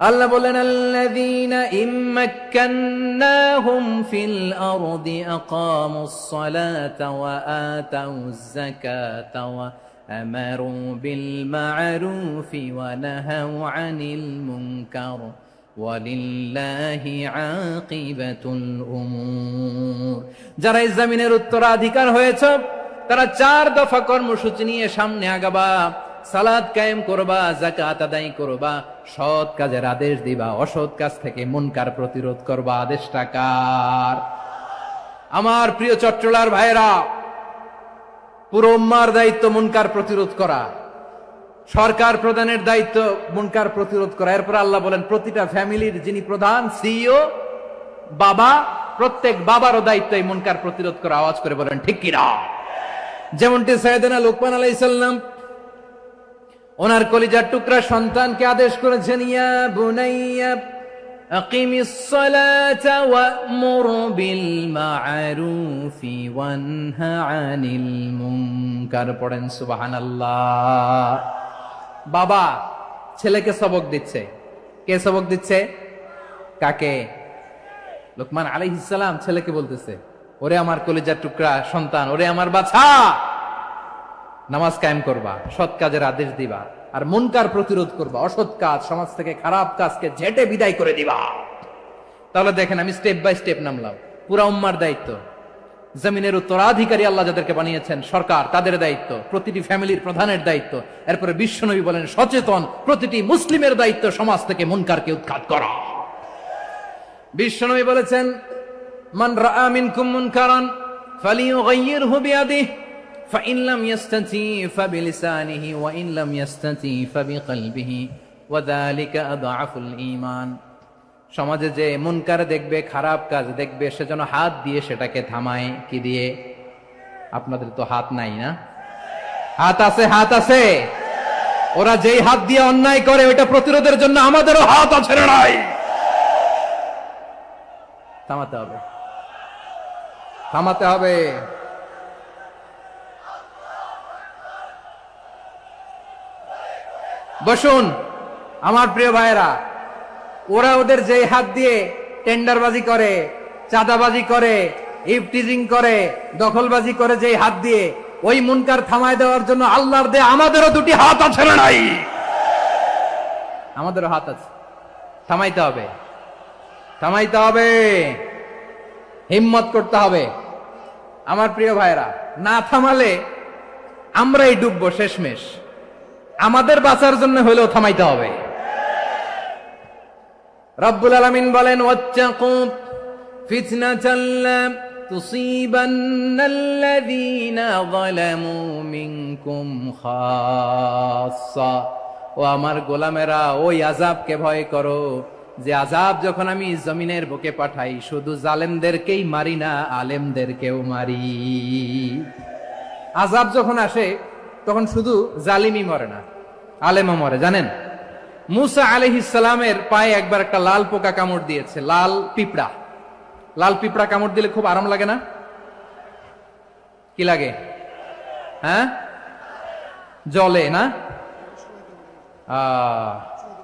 আল্লাহ বলেন, আল্লাযীনা ইম্মাক্কান্নাহুম ফিল আরদি আকামুস সালাতা ওয়া আতাউয যাকাতা ওয়া আমারু বিল মা'রুফি ওয়া নাহাউ আনিল মুনকার ওয়ালিল্লাহি আকিবাতুল উমুর। যারা এই জমিনের উত্তরাধিকার হয়েছে তারা 4 দফা কর্মসূচি নিয়ে সামনে আগাবা। সালাত কায়েম করবা, যাকাত আদায় করবা, সৎ কাজের আদেশ দিবা, অসৎ কাজ থেকে মুনকার প্রতিরোধ করবা। আদেশটা কার? আমার প্রিয় চট্টলার ভাইরা, পুরো উম্মার দায়িত্ব মুনকার প্রতিরোধ করা, সরকার প্রধানের দায়িত্ব মুনকার প্রতিরোধ করা। এরপর আল্লাহ বলেন, প্রতিটা ফ্যামিলির যিনি প্রধান, সিইও, বাবা, প্রত্যেক বাবারও দায়িত্ব এই মুনকার প্রতিরোধ করা। আওয়াজ করে বলেন, ঠিক কিনা? যেমনটি সাইয়েদনা লুকমান আলাইহিস সালাম ওনার কলিজার টুকরা সন্তানকে আদেশ করেছেন, ইয়া বুনাইয়া আকিমিস সালাতা ওয়া'মুর বিল মা'রুফি ওয়ানহা আনিল মুনকার। পড়েন সুবহানাল্লাহ। বাবা ছেলেকে সবক দিচ্ছে। কে সবক দিচ্ছে? কাকে? লুকমান আলাইহিস সালাম ছেলেকে বলতেছে, ওরে আমার কলিজার টুকরা সন্তান, ওরে আমার বাছা, নামাজ কায়েম করবা, সৎ কাজের আদেশ দিবা, আর মুনকার প্রতিরোধ করবা, অসৎ কাজ সমাজ থেকে খারাপ কাজকে ঝেঁটে বিদায় করে দিবা। তাহলে দেখেন আমি স্টেপ বাই স্টেপ নামলাম। পুরা উম্মার দায়িত্ব, জমিনের উত্তরাধিকারী আল্লাহ যাদেরকে বানিয়েছেন সরকার, তাদের দায়িত্ব, প্রতিটি ফ্যামিলির প্রধানের দায়িত্ব, এরপরে বিশ্বনবী বলেন সচেতন প্রতিটি মুসলিমের দায়িত্ব সমাজ থেকে মুনকারকে উৎখাত করা। বিশ্বনবী বলেছেন মান রাআ মিনকুম মুনকারান ফালিয়ুগাইয়িরহু বিয়াদিহি ফাইন লাম ইস্তাতি ফাবিলিসানিহি ওয়া ইন লাম ইস্তাতি ফাবিকলবিহি ওয়া যালিকা আযআফুল ঈমান। সমাজে যে মুনকার দেখবে, খারাপ কাজ দেখবে, সে যেন হাত দিয়ে সেটাকে থামায়। কি দিয়ে? আপনাদের তো হাত নাই না? হাত আছে, হাত আছে। ওরা যেই হাত দিয়ে অন্যায় করে ওইটা প্রতিরোধের জন্য আমাদেরও হাত আছে না নাই? থামাতে হবে, থামাতে হবে। বসুন আমার প্রিয় ভাইয়েরা, ওরা ওদের যে হাত দিয়ে টেন্ডারবাজি করে, চাঁদাবাজি করে, ইফটিজিং করে, দখলবাজি করে, যে হাত দিয়ে, ওই মুনকার থামায় দেওয়ার জন্য আল্লাহর দেয়া আমাদেরও দুটি হাত আছে না নাই? আমাদেরও হাত আছে। থামাইতে হবে, থামাইতে হবে, হিম্মত করতে হবে। আমার প্রিয় ভাইয়েরা, না থামালে আমরাই ডুববো শেষমেশ। আমাদের বাঁচার জন্য হলেও থামাইতে হবে। রব্বুল আলামিন বলেন ওয়াত্তাকু ফিতনাতাল লা তুসিবান্নাল্লাযীনা যালামু মিনকুম খাসসা। ও আমার গোলামেরা, ওই আযাবকে ভয় করো যে আযাব যখন আমি জমিনের বুকে পাঠাই শুধু জালেমদেরকেই মারি না, আলেমদেরকেও মারি। আযাব যখন আসে তখন শুধু জালিমই মরে না, আলেমও মরে। জানেন মুসা আলাইহিস সালামের পায়ে একবার একটা লাল পোকা কামড় দিয়েছে, লাল পিঁপড়া। লাল পিঁপড়া কামড় দিলে খুব আরাম লাগে না? কি লাগে? হ্যাঁ, জলে না?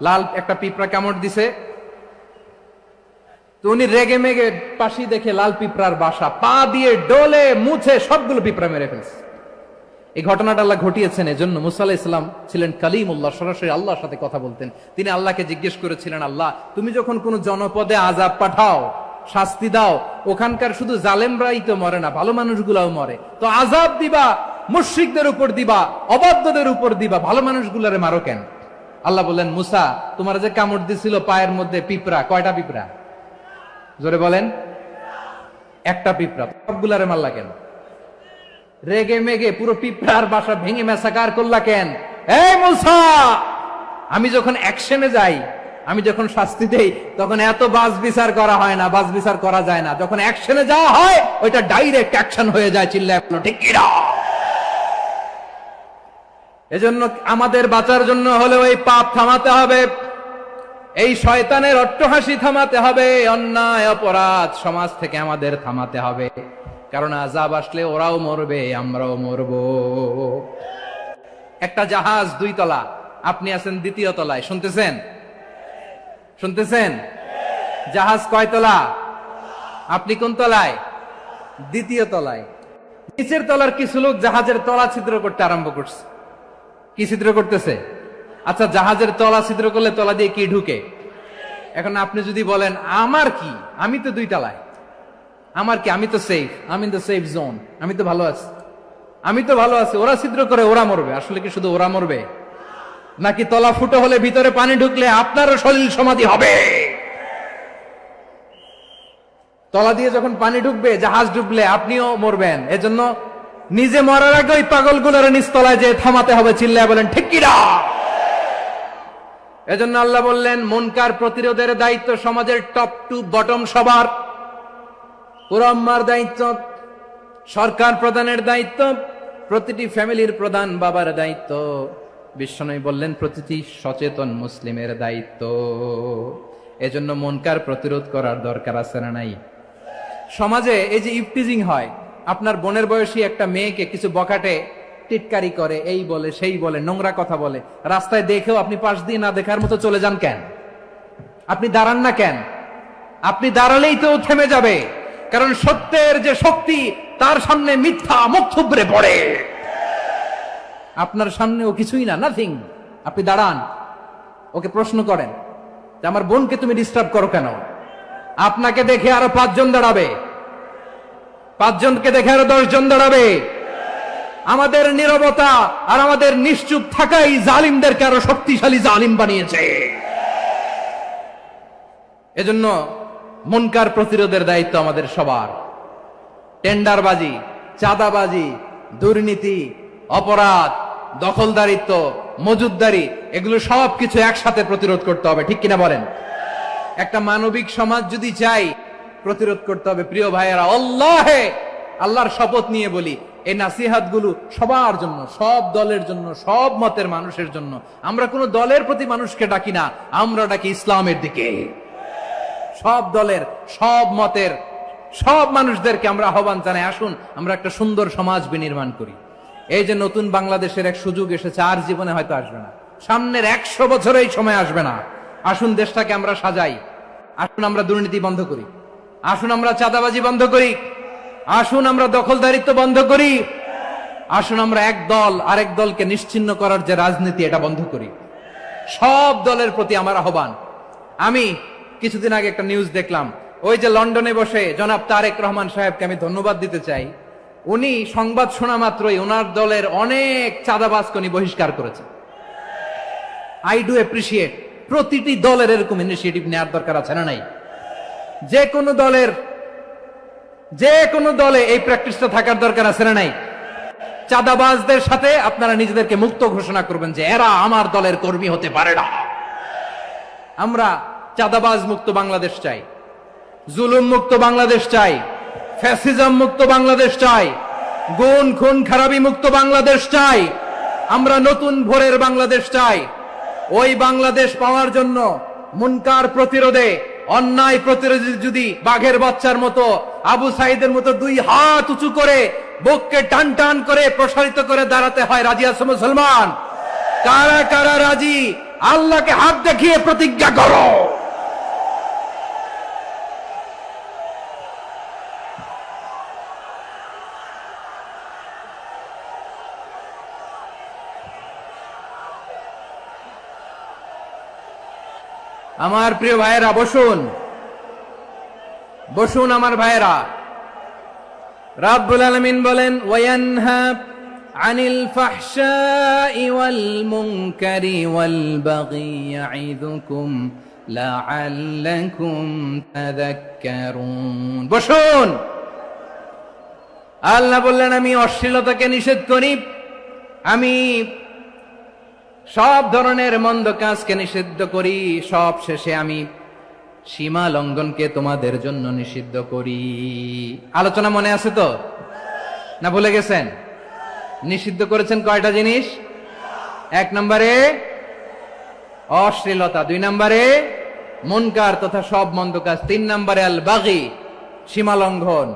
লাল একটা পিঁপড়া কামড় দিছে, তো উনি রেগে মেগে পাশি দেখে লাল পিঁপড়ার বাসা, পা দিয়ে ডলে মুছে সবগুলো পিঁপড়া মেরে ফেলছে। এই ঘটনাটা আল্লাহ ঘটিয়েছেন এজন্য মুসা আলাইহিস সালাম ছিলেন কালিমুল্লাহ, সরাসরি আল্লাহর সাথে কথা বলতেন। তিনি আল্লাহকে জিজ্ঞেস করেছিলেন, আল্লাহ তুমি যখন কোন জনপদে আযাব পাঠাও, শাস্তি দাও, ওখানকার শুধু জালেমরাই তো মরে না, ভালো মানুষগুলাও মরে, তো আযাব দিবা মুশরিকদের উপর দিবা, অবাধ্যদের উপর দিবা, ভালো মানুষগুলারে মারো কেন? আল্লাহ বললেন, মুসা তোমার যে কামড় দিছিল পায়ের মধ্যে পিঁপড়া, কয়টা পিঁপড়া? জোরে বলেন। একটা পিঁপড়া, সবগুলারে মারলা কেন? রেগে মেগে পুরো পিঁপড়ার বাসা ভেঙে মেসাকার করলা কেন? এই মুসা, আমি যখন অ্যাকশনে যাই, আমি যখন শাস্তি দেই, তখন এত বাস বিচার করা হয় না, বাস বিচার করা যায় না। যখন অ্যাকশনে যাওয়া হয় ওইটা ডাইরেক্ট অ্যাকশন হয়ে যায়। চিল্লায় বলো ঠিক কি না? এজন্য আমাদের বাঁচার জন্য হলে ওই পাপ থামাতে হবে, এই শয়তানের অট্টহাসি থামাতে হবে, অন্যায় অপরাধ সমাজ থেকে আমাদের থামাতে হবে। কারণ আযাব আসলে ওরাও মরবে, আমরাও মরব। একটা জাহাজ 2 তলা, আপনি আছেন 2য় তলায়। শুনতেছেন? শুনতেছেন? জাহাজ কয় তলা? আপনি কোন তলায়? 2য় তলায়। নিচের তলার কিছু লোক জাহাজের তলা ছিদ্র করতে আরম্ভ করছে। কি ছিদ্র করতেছে? আচ্ছা, জাহাজের তলা ছিদ্র করলে তলা দিয়ে কি ঢুকে? এখন আপনি যদি বলেন আমার কি, আমি তো 2 তলায়, আমার কি, আমি তো সেফ, আমি ইন দ্য সেফ জোন, আমি তো ভালো আছি, আমি তো ভালো আছি, ওরা ছিদ্র করে ওরা মরবে। আসলে কি শুধু ওরা মরবে? নাকি তলা ফুটো হলে ভিতরে পানি ঢুকলে আপনারও সলিল সমাধি হবে? তলা দিয়ে যখন পানি ঢুকবে, জাহাজ ডুবলে আপনিও মরবেন। এজন্য নিজে মরার আগে ওই পাগলগুলোর নিচতলায় যে থামাতে হবে। চিল্লায় বলেন ঠিক কি না? এজন্য আল্লাহ বললেন মুনকার প্রতিরোধের দায়িত্ব সমাজের টপ টু বটম সবার। পুরো উম্মার দায়িত্ব, সরকার প্রধানের দায়িত্ব, প্রতিটি ফ্যামিলির প্রধান বাবার দায়িত্ব, বিশ্বনবী বললেন প্রতিটি সচেতন মুসলিমের দায়িত্ব। এজন্য মুনকার প্রতিরোধ করার দরকার আছে না নাই? সমাজে এই যে ইফটিজিং হয়, আপনার বোনের বয়সী একটা মেয়েকে কিছু বকাটে টিটকারি করে, এই বলে সেই বলে, নোংরা কথা বলে, রাস্তায় দেখেও আপনি পাশ দিয়ে না দেখার মতো চলে যান কেন? আপনি দাঁড়ান না কেন? আপনি দাঁড়ালেই তো থেমে যাবে, কারণ সত্যের যে শক্তি তার সামনে মিথ্যা মুখ থুবড়ে পড়ে। আপনার সামনে ও কিছুই না, নাথিং। আপনি দাঁড়ান, ওকে প্রশ্ন করেন যে আমার বোনকে তুমি ডিস্টার্ব করো কেন? আপনাকে দেখে আরো 5 জন দাঁড়াবে, 5 জনকে দেখে আরো 10 জন দাঁড়াবে। আমাদের নীরবতা আর আমাদের নিশ্চুপ থাকাই জালিমদেরকে আরো শক্তিশালী জালিম বানিয়েছে। এজন্য মুনকার প্রতিরোধের দায়িত্ব আমাদের সবার। টেন্ডারবাজি, চাঁদাবাজি, দুর্নীতি, অপরাধ, দখলদারিত্ব, মজুদদারি, এগুলো সবকিছু একসাথে প্রতিরোধ করতে হবে, ঠিক কিনা বলেন? একটা মানবিক সমাজ যদি চাই, প্রতিরোধ করতে হবে। প্রিয় ভাইয়েরা, আল্লাহর শপথ নিয়ে বলি, এই নাসিহাত গুলো সবার জন্য, সব দলের জন্য, সব মতের মানুষের জন্য। আমরা কোন দলের প্রতি মানুষকে ডাকি না, আমরা ডাকি ইসলামের দিকে। সব দলের, সব মতের, সব মানুষদেরকে আমরা আহ্বান জানাই, আসুন আমরা একটা সুন্দর সমাজ বিনির্মাণ করি। এই যে নতুন বাংলাদেশের এক সুযোগ এসেছে, আর জীবনে হয়তো আসবে না, সামনের 100 বছর এই সময় আসবে না। আসুন দেশটাকে আমরা সাজাই, আসুন আমরা দুর্নীতি বন্ধ করি, আসুন আমরা চাঁদাবাজি বন্ধ করি, আসুন আমরা দখলদারিত্ব বন্ধ করি, আসুন আমরা এক দল আরেক দলকে নিশ্চিহ্ন করার যে রাজনীতি, এটা বন্ধ করি। সব দলের প্রতি আমার আহ্বান। আমি কিছুদিন আগে একটা নিউজ দেখলাম, ওই যে লন্ডনে বসে জনাব তারেক রহমান সাহেবকে আমি ধন্যবাদ দিতে চাই। উনি সংবাদ শোনা মাত্রই ওনার দলের অনেক চাঁদাবাজকে উনি বহিষ্কার করেছেন। I do appreciate. প্রতিটি দলের এরকম ইনিশিয়েটিভ নেওয়ার দরকার আছে না নাই? যে কোনো দলে এই প্র্যাকটিসটা থাকার দরকার আছে না নাই? চাঁদাবাজদের সাথে আপনারা নিজেদেরকে মুক্ত ঘোষণা করবেন যে এরা আমার দলের কর্মী হতে পারে না। আমরা চাঁদাবাজ মুক্ত বাংলাদেশ চাই, জুলুম মুক্ত বাংলাদেশ চাই, ফ্যাসিজম মুক্ত বাংলাদেশ চাই, গুণ খুন খারাপি মুক্ত বাংলাদেশ চাই। আমরা নতুন ভোরের বাংলাদেশ চাই। ওই বাংলাদেশ পাওয়ার জন্য মুনকার প্রতিরোধে, অন্যায় প্রতিরোধে যদি বাঘের বাচ্চার মতো, আবু সাইদের মতো 2 হাত উঁচু করে, বুককে টান টান করে প্রসারিত করে দাঁড়াতে হয়, রাজি আছো মুসলমান? কারা কারা রাজি? আল্লাহকে হাত দেখিয়ে প্রতিজ্ঞা করো। আমার প্রিয় ভাইয়েরা, বসুন বসুন আমার ভাইয়েরা। রাব্বুল আলামিন বলেন, ওয়ায়ানহা আনিল ফাহশাই ওয়াল মুনকারি ওয়াল বাগি ইয়াইযুকুম লাআল্লাকুম তাযাক্কারুন। বসুন। আল্লাহ বললেন, আমি অশ্লীলতাকে নিষেধ করি, আমি সব ধরনের মন্দ কাজকে নিষিদ্ধ করি, সব শেষে আমি সীমা লঙ্ঘনকে তোমাদের জন্য নিষিদ্ধ করি। আলোচনা মনে আছে তো, না ভুলে গেছেন? নিষিদ্ধ করেছেন কয়টা জিনিস? 1 নম্বরে অশ্লীলতা, 2 নম্বরে মুনকার তথা সব মন্দ কাজ, 3 নম্বরে আল বাগি, সীমা লঙ্ঘন,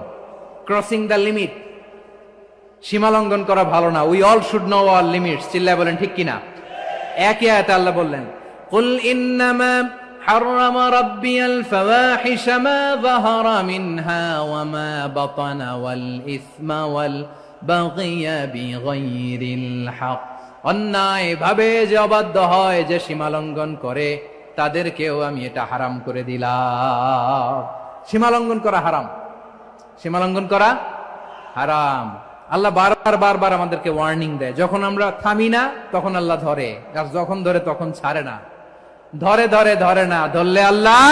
ক্রসিং দ্য লিমিট। সীমা লঙ্ঘন করা ভালো না। We all should know our limits. চিল্লায় বলেন ঠিক কিনা? একই আয়াতে আল্লাহ বললেন, কুল ইন্নামা হাররামা রাব্বিয়াল ফাওয়াহিশা মা যাহারা মিনহা ওয়া মা বাতানা ওয়াল ইসমা ওয়াল বাগিয়া বিগাইরিল হক। অন্যায় ভাবে যে অবাধ্য হয়, যে সীমা লঙ্ঘন করে, তাদেরকেও আমি এটা হারাম করে দিলাম। সীমা লঙ্ঘন করা হারাম, সীমা লঙ্ঘন করা হারাম। আল্লাহ বারবার আমাদেরকে ওয়ার্নিং দেয়। যখন আমরা থামি না তখন আল্লাহ ধরে, আর যখন ধরে তখন ছাড়ে না। ধরে না, ধরলে আল্লাহ।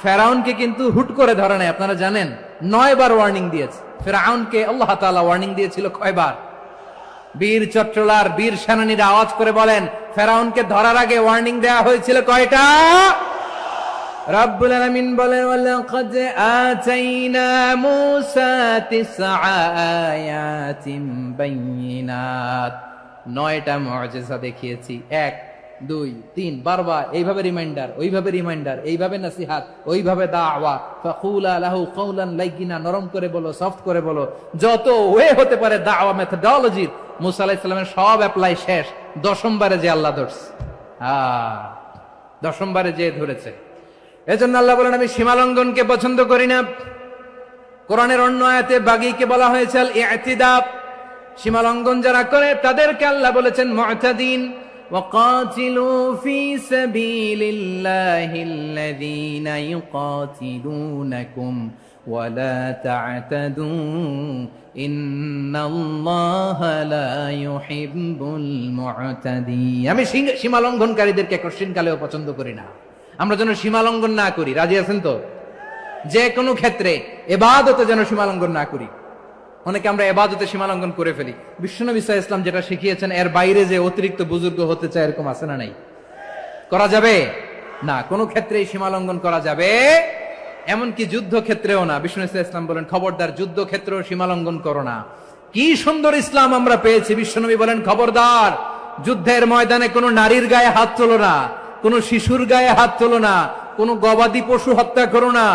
ফেরাউনকে কিন্তু হুট করে ধরে নাই, আপনারা জানেন 9 বার ওয়ার্নিং দিয়েছে। ফেরাউনকে আল্লাহ তাআলা ওয়ার্নিং দিয়েছিল কয়বার? বীর চট্টলার বীর সেনানীরা আওয়াজ করে বলেন, ফেরাউনকে ধরার আগে ওয়ার্নিং দেওয়া হয়েছিল কয়টা? রব্বুল আলামিন বলেন, ওয়ালাকাদ আতাইনা মূসা 9 আয়াতিন বাইয়িনাত। 9টা মুআজিজা দেখিয়েছি। 1 2 3 বারবার এইভাবে রিমাইন্ডার, ওইভাবে রিমাইন্ডার, এইভাবে নসিহাত, ওইভাবে দাওয়া। ফাকুলা লাহু কাওলান লাইয়িনা, নরম করে বলো, সফট করে বলো, যত ওয়ে হতে পারে দাওয়া মেথডোলজি। মূসা আলাইহিস সালামের সব অ্যাপ্লাই শেষ। 10ম বারে যে আল্লাহ ধরছে, 10ম বারে যে ধরেছে। এজন্য আল্লাহ বলেন, আমি সীমালঙ্ঘনকে পছন্দ করি না। কোরআনের অন্য আয়াতে বাগীকে বলা হয়েছে আল ইতিদা, সীমা লঙ্ঘন যারা করে তাদেরকে আল্লাহ বলেছেন মুতাদিন। ওয়াকাতিলু ফি সাবিলিল্লাহিল্লাযীনা ইউকাতিলুনাকুম ওয়ালা তা'তাদু ইন্নাল্লাহা লা ইউহিব্বুল মু'তাদিন। আমি সীমা লঙ্ঘনকারীদেরকে কোশ্চিন কালেও পছন্দ করি না। আমরা যেন সীমা লঙ্ঘন না করি, রাজি আছেন তো? যে কোনো ক্ষেত্রে ইবাদতে যেন সীমা লঙ্ঘন না করি। অনেকে আমরা ইবাদতে সীমা লঙ্ঘন করে ফেলি। বিশ্বনবী সাল্লাল্লাহু আলাইহি ওয়াসাল্লাম যেটা শিখিয়েছেন এর বাইরে যে অতিরিক্ত বুজুর্গ হতে চায় এরকম আছে না নাই? করা যাবে না, কোনো ক্ষেত্রেই সীমা লঙ্ঘন করা যাবে, এমনকি যুদ্ধ ক্ষেত্রেও না। বিষ্ণু ইসলাম বলেন খবরদার যুদ্ধ ক্ষেত্রেও সীমা লঙ্ঘন করো না। কি সুন্দর ইসলাম আমরা পেয়েছি। বিশ্বনবী বলেন খবরদার যুদ্ধের ময়দানে কোনো নারীর গায়ে হাত তোলো না, কোনো শিশুর গায়ে হাত তোলো না, কোনো গবাদি পশু হত্যা করো না,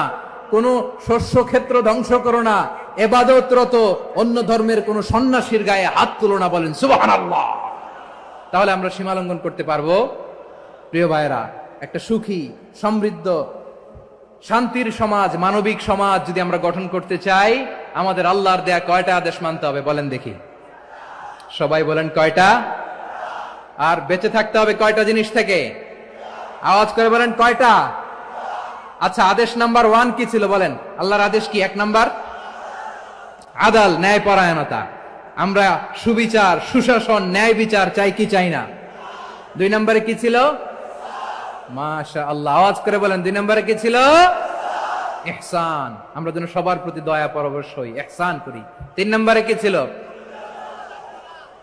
কোনো শস্য ক্ষেত্র ধ্বংস করো না, ইবাদতরত অন্য ধর্মের কোনো সন্ন্যাসীর গায়ে হাত তোলো না। বলেন সুবহানাল্লাহ। তাহলে আমরা সীমা লঙ্ঘন করতে পারবো? প্রিয় ভাইরা, একটা সুখী সমৃদ্ধ শান্তির সমাজ, মানবিক সমাজ যদি আমরা গঠন করতে চাই, আমাদের আল্লাহর দেয়া কয়টা আদেশ মানতে হবে বলেন দেখি? সবাই বলেন কয়টা? আর বেঁচে থাকতে হবে কয়টা জিনিস থেকে? আওয়াজ করে বলেন কয়টা? আচ্ছা, আদেশ নাম্বার 1 কি ছিল বলেন? আল্লাহর আদেশ কি? 1 নাম্বার আদাল, ন্যায় পরায়ণতা। আমরা সুবিচার, সুশাসন, ন্যায় বিচার চাই কি চাই না? 2 নম্বরে কি ছিল? মাশাআল্লাহ, আওয়াজ করে বলেন 2 নম্বরে কি ছিল? ইহসান। আমরা যেন সবার প্রতি দয়া পরবশ হই, ইহসান করি। 3 নম্বরে কি ছিল?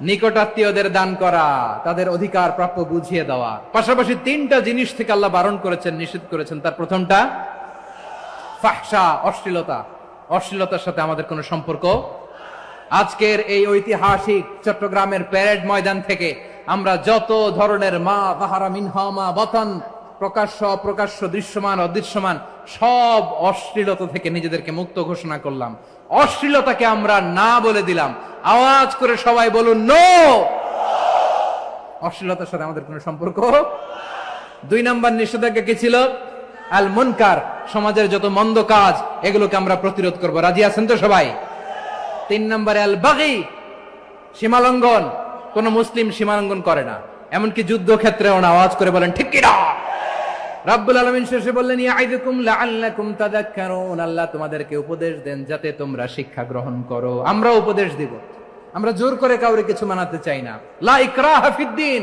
নিকটাত্মীয়দের দান করা, তাদের অধিকার প্রাপ্য বুঝিয়ে দেওয়া। পাশাপাশি 3টা জিনিস থেকে আল্লাহ বারণ করেছেন, নিষেধ করেছেন। তার প্রথমটা ফাহশা, অশ্লীলতা। অশ্লীলতার সাথে আমাদের কোনো সম্পর্ক। আজকের এই ঐতিহাসিক চট্টগ্রামের প্যারেড ময়দান থেকে আমরা যত ধরনের মা যাহারা মিনহা মা বাতান, প্রকাশ্য অপ্রকাশ্য, দৃশ্যমান অদৃশ্যমান, সব অশ্লীলতা থেকে নিজেদেরকে মুক্ত ঘোষণা করলাম। অশ্লীলতাকে আমরা না বলে দিলাম। আওয়াজ করে সবাই বলুন নো। অশ্লীলতার সাথে আমাদের কোনো সম্পর্ক। 2 নম্বর নিষেধাজ্ঞা কি ছিল? আল মুনকার, সমাজের যত মন্দ কাজ এগুলোকে আমরা প্রতিরোধ করব। রাজি আছেন তো সবাই? 3 নম্বরে আল বাগী, সীমালঙ্ঘন। কোন মুসলিম সীমালঙ্ঘন করে না, এমনকি যুদ্ধ ক্ষেত্রেও না। আওয়াজ করে বলেন ঠিক কি না? রাব্বুল আলামিন শেষে বললেন ইয়াইদুকুম লাআল্লাকুম তাযাক্কারুন, আল্লাহ তোমাদেরকে উপদেশ দেন যাতে তোমরা শিক্ষা গ্রহণ করো। আমরা উপদেশ দিব, আমরা জোর করে কাউরে কিছু মানাতে চাই না। লা ইকরাহা ফিদ্দিন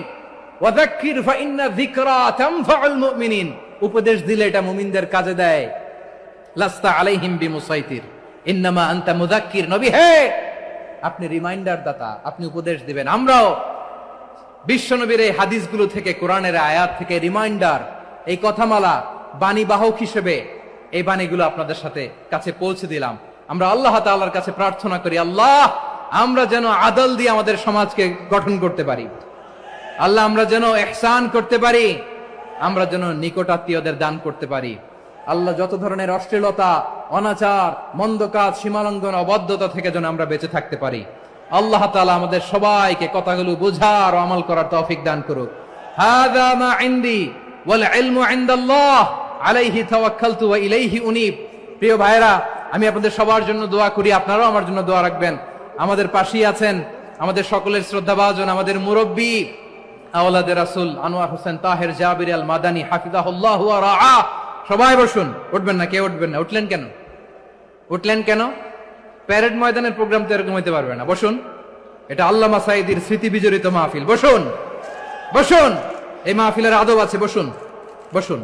ওয়া যাক্কির ফাইন্না যিকরা তানফাউল মুমিনিন। উপদেশ দিলে এটা মুমিনদের কাজে দেয়। লাস্তা আলাইহিম বিমুসাইতির ইন্নামা আনতা মুযাক্কির। নবী হে, আপনি রিমাইন্ডার দাতা, আপনি উপদেশ দিবেন। আমরাও বিশ্বনবীর এই হাদিসগুলো থেকে, কোরআনের আয়াত থেকে রিমাইন্ডার, এই কথামালা, বাণী বাহক হিসেবে এই বাণীগুলো আপনাদের সাথে কাছে পৌঁছে দিলাম। আমরা আল্লাহ তাআলার কাছে প্রার্থনা করি, আল্লাহ আমরা যেন আদল দিয়ে আমাদের সমাজকে গঠন করতে পারি। আল্লাহ আমরা যেন ইহসান করতে পারি, আমরা যেন নিকটাত্মীয়দের দান করতে পারি। আল্লাহ যত ধরনের অশ্লীলতা, অনাচার, মন্দ কাজ, সীমালঙ্ঘন, অবাধ্যতা থেকে যেন আমরা বেঁচে থাকতে পারি। আল্লাহ তাআলা আমাদের সবাইকে কথাগুলো বোঝার ও আমল করার তৌফিক দান করুক। হাযা মা ইনদি ওয়াল ইলমু ইনদাল্লাহ আলাইহি তাওয়াক্কালতু ওয়া ইলাইহি উনীব। প্রিয় ভাইরা, আমি আপনাদের সবার জন্য দোয়া করি, আপনারাও আমার জন্য দোয়া রাখবেন। আমাদের পাশেই আছেন আমাদের সকলের শ্রদ্ধাভাজন, আমাদের মুরব্বী আওলাদে রাসূল আনোয়ার হোসেন তাহের জাবির আল মাদানী হাফিজাহুল্লাহ ওয়া রাআ। সবাই বসুন। উঠবেন না, কেউ উঠবেন না। উঠলেন কেন? উঠলেন কেন? প্যারেড ময়দানের প্রোগ্রাম তো এরকম হইতে পারবে না। বসুন, এটা আল্লামা সাঈদীর স্মৃতি বিজড়িত মাহফিল। বসুন, বসুন, এই মাহফিলের আদব আছে। বসুন, বসুন।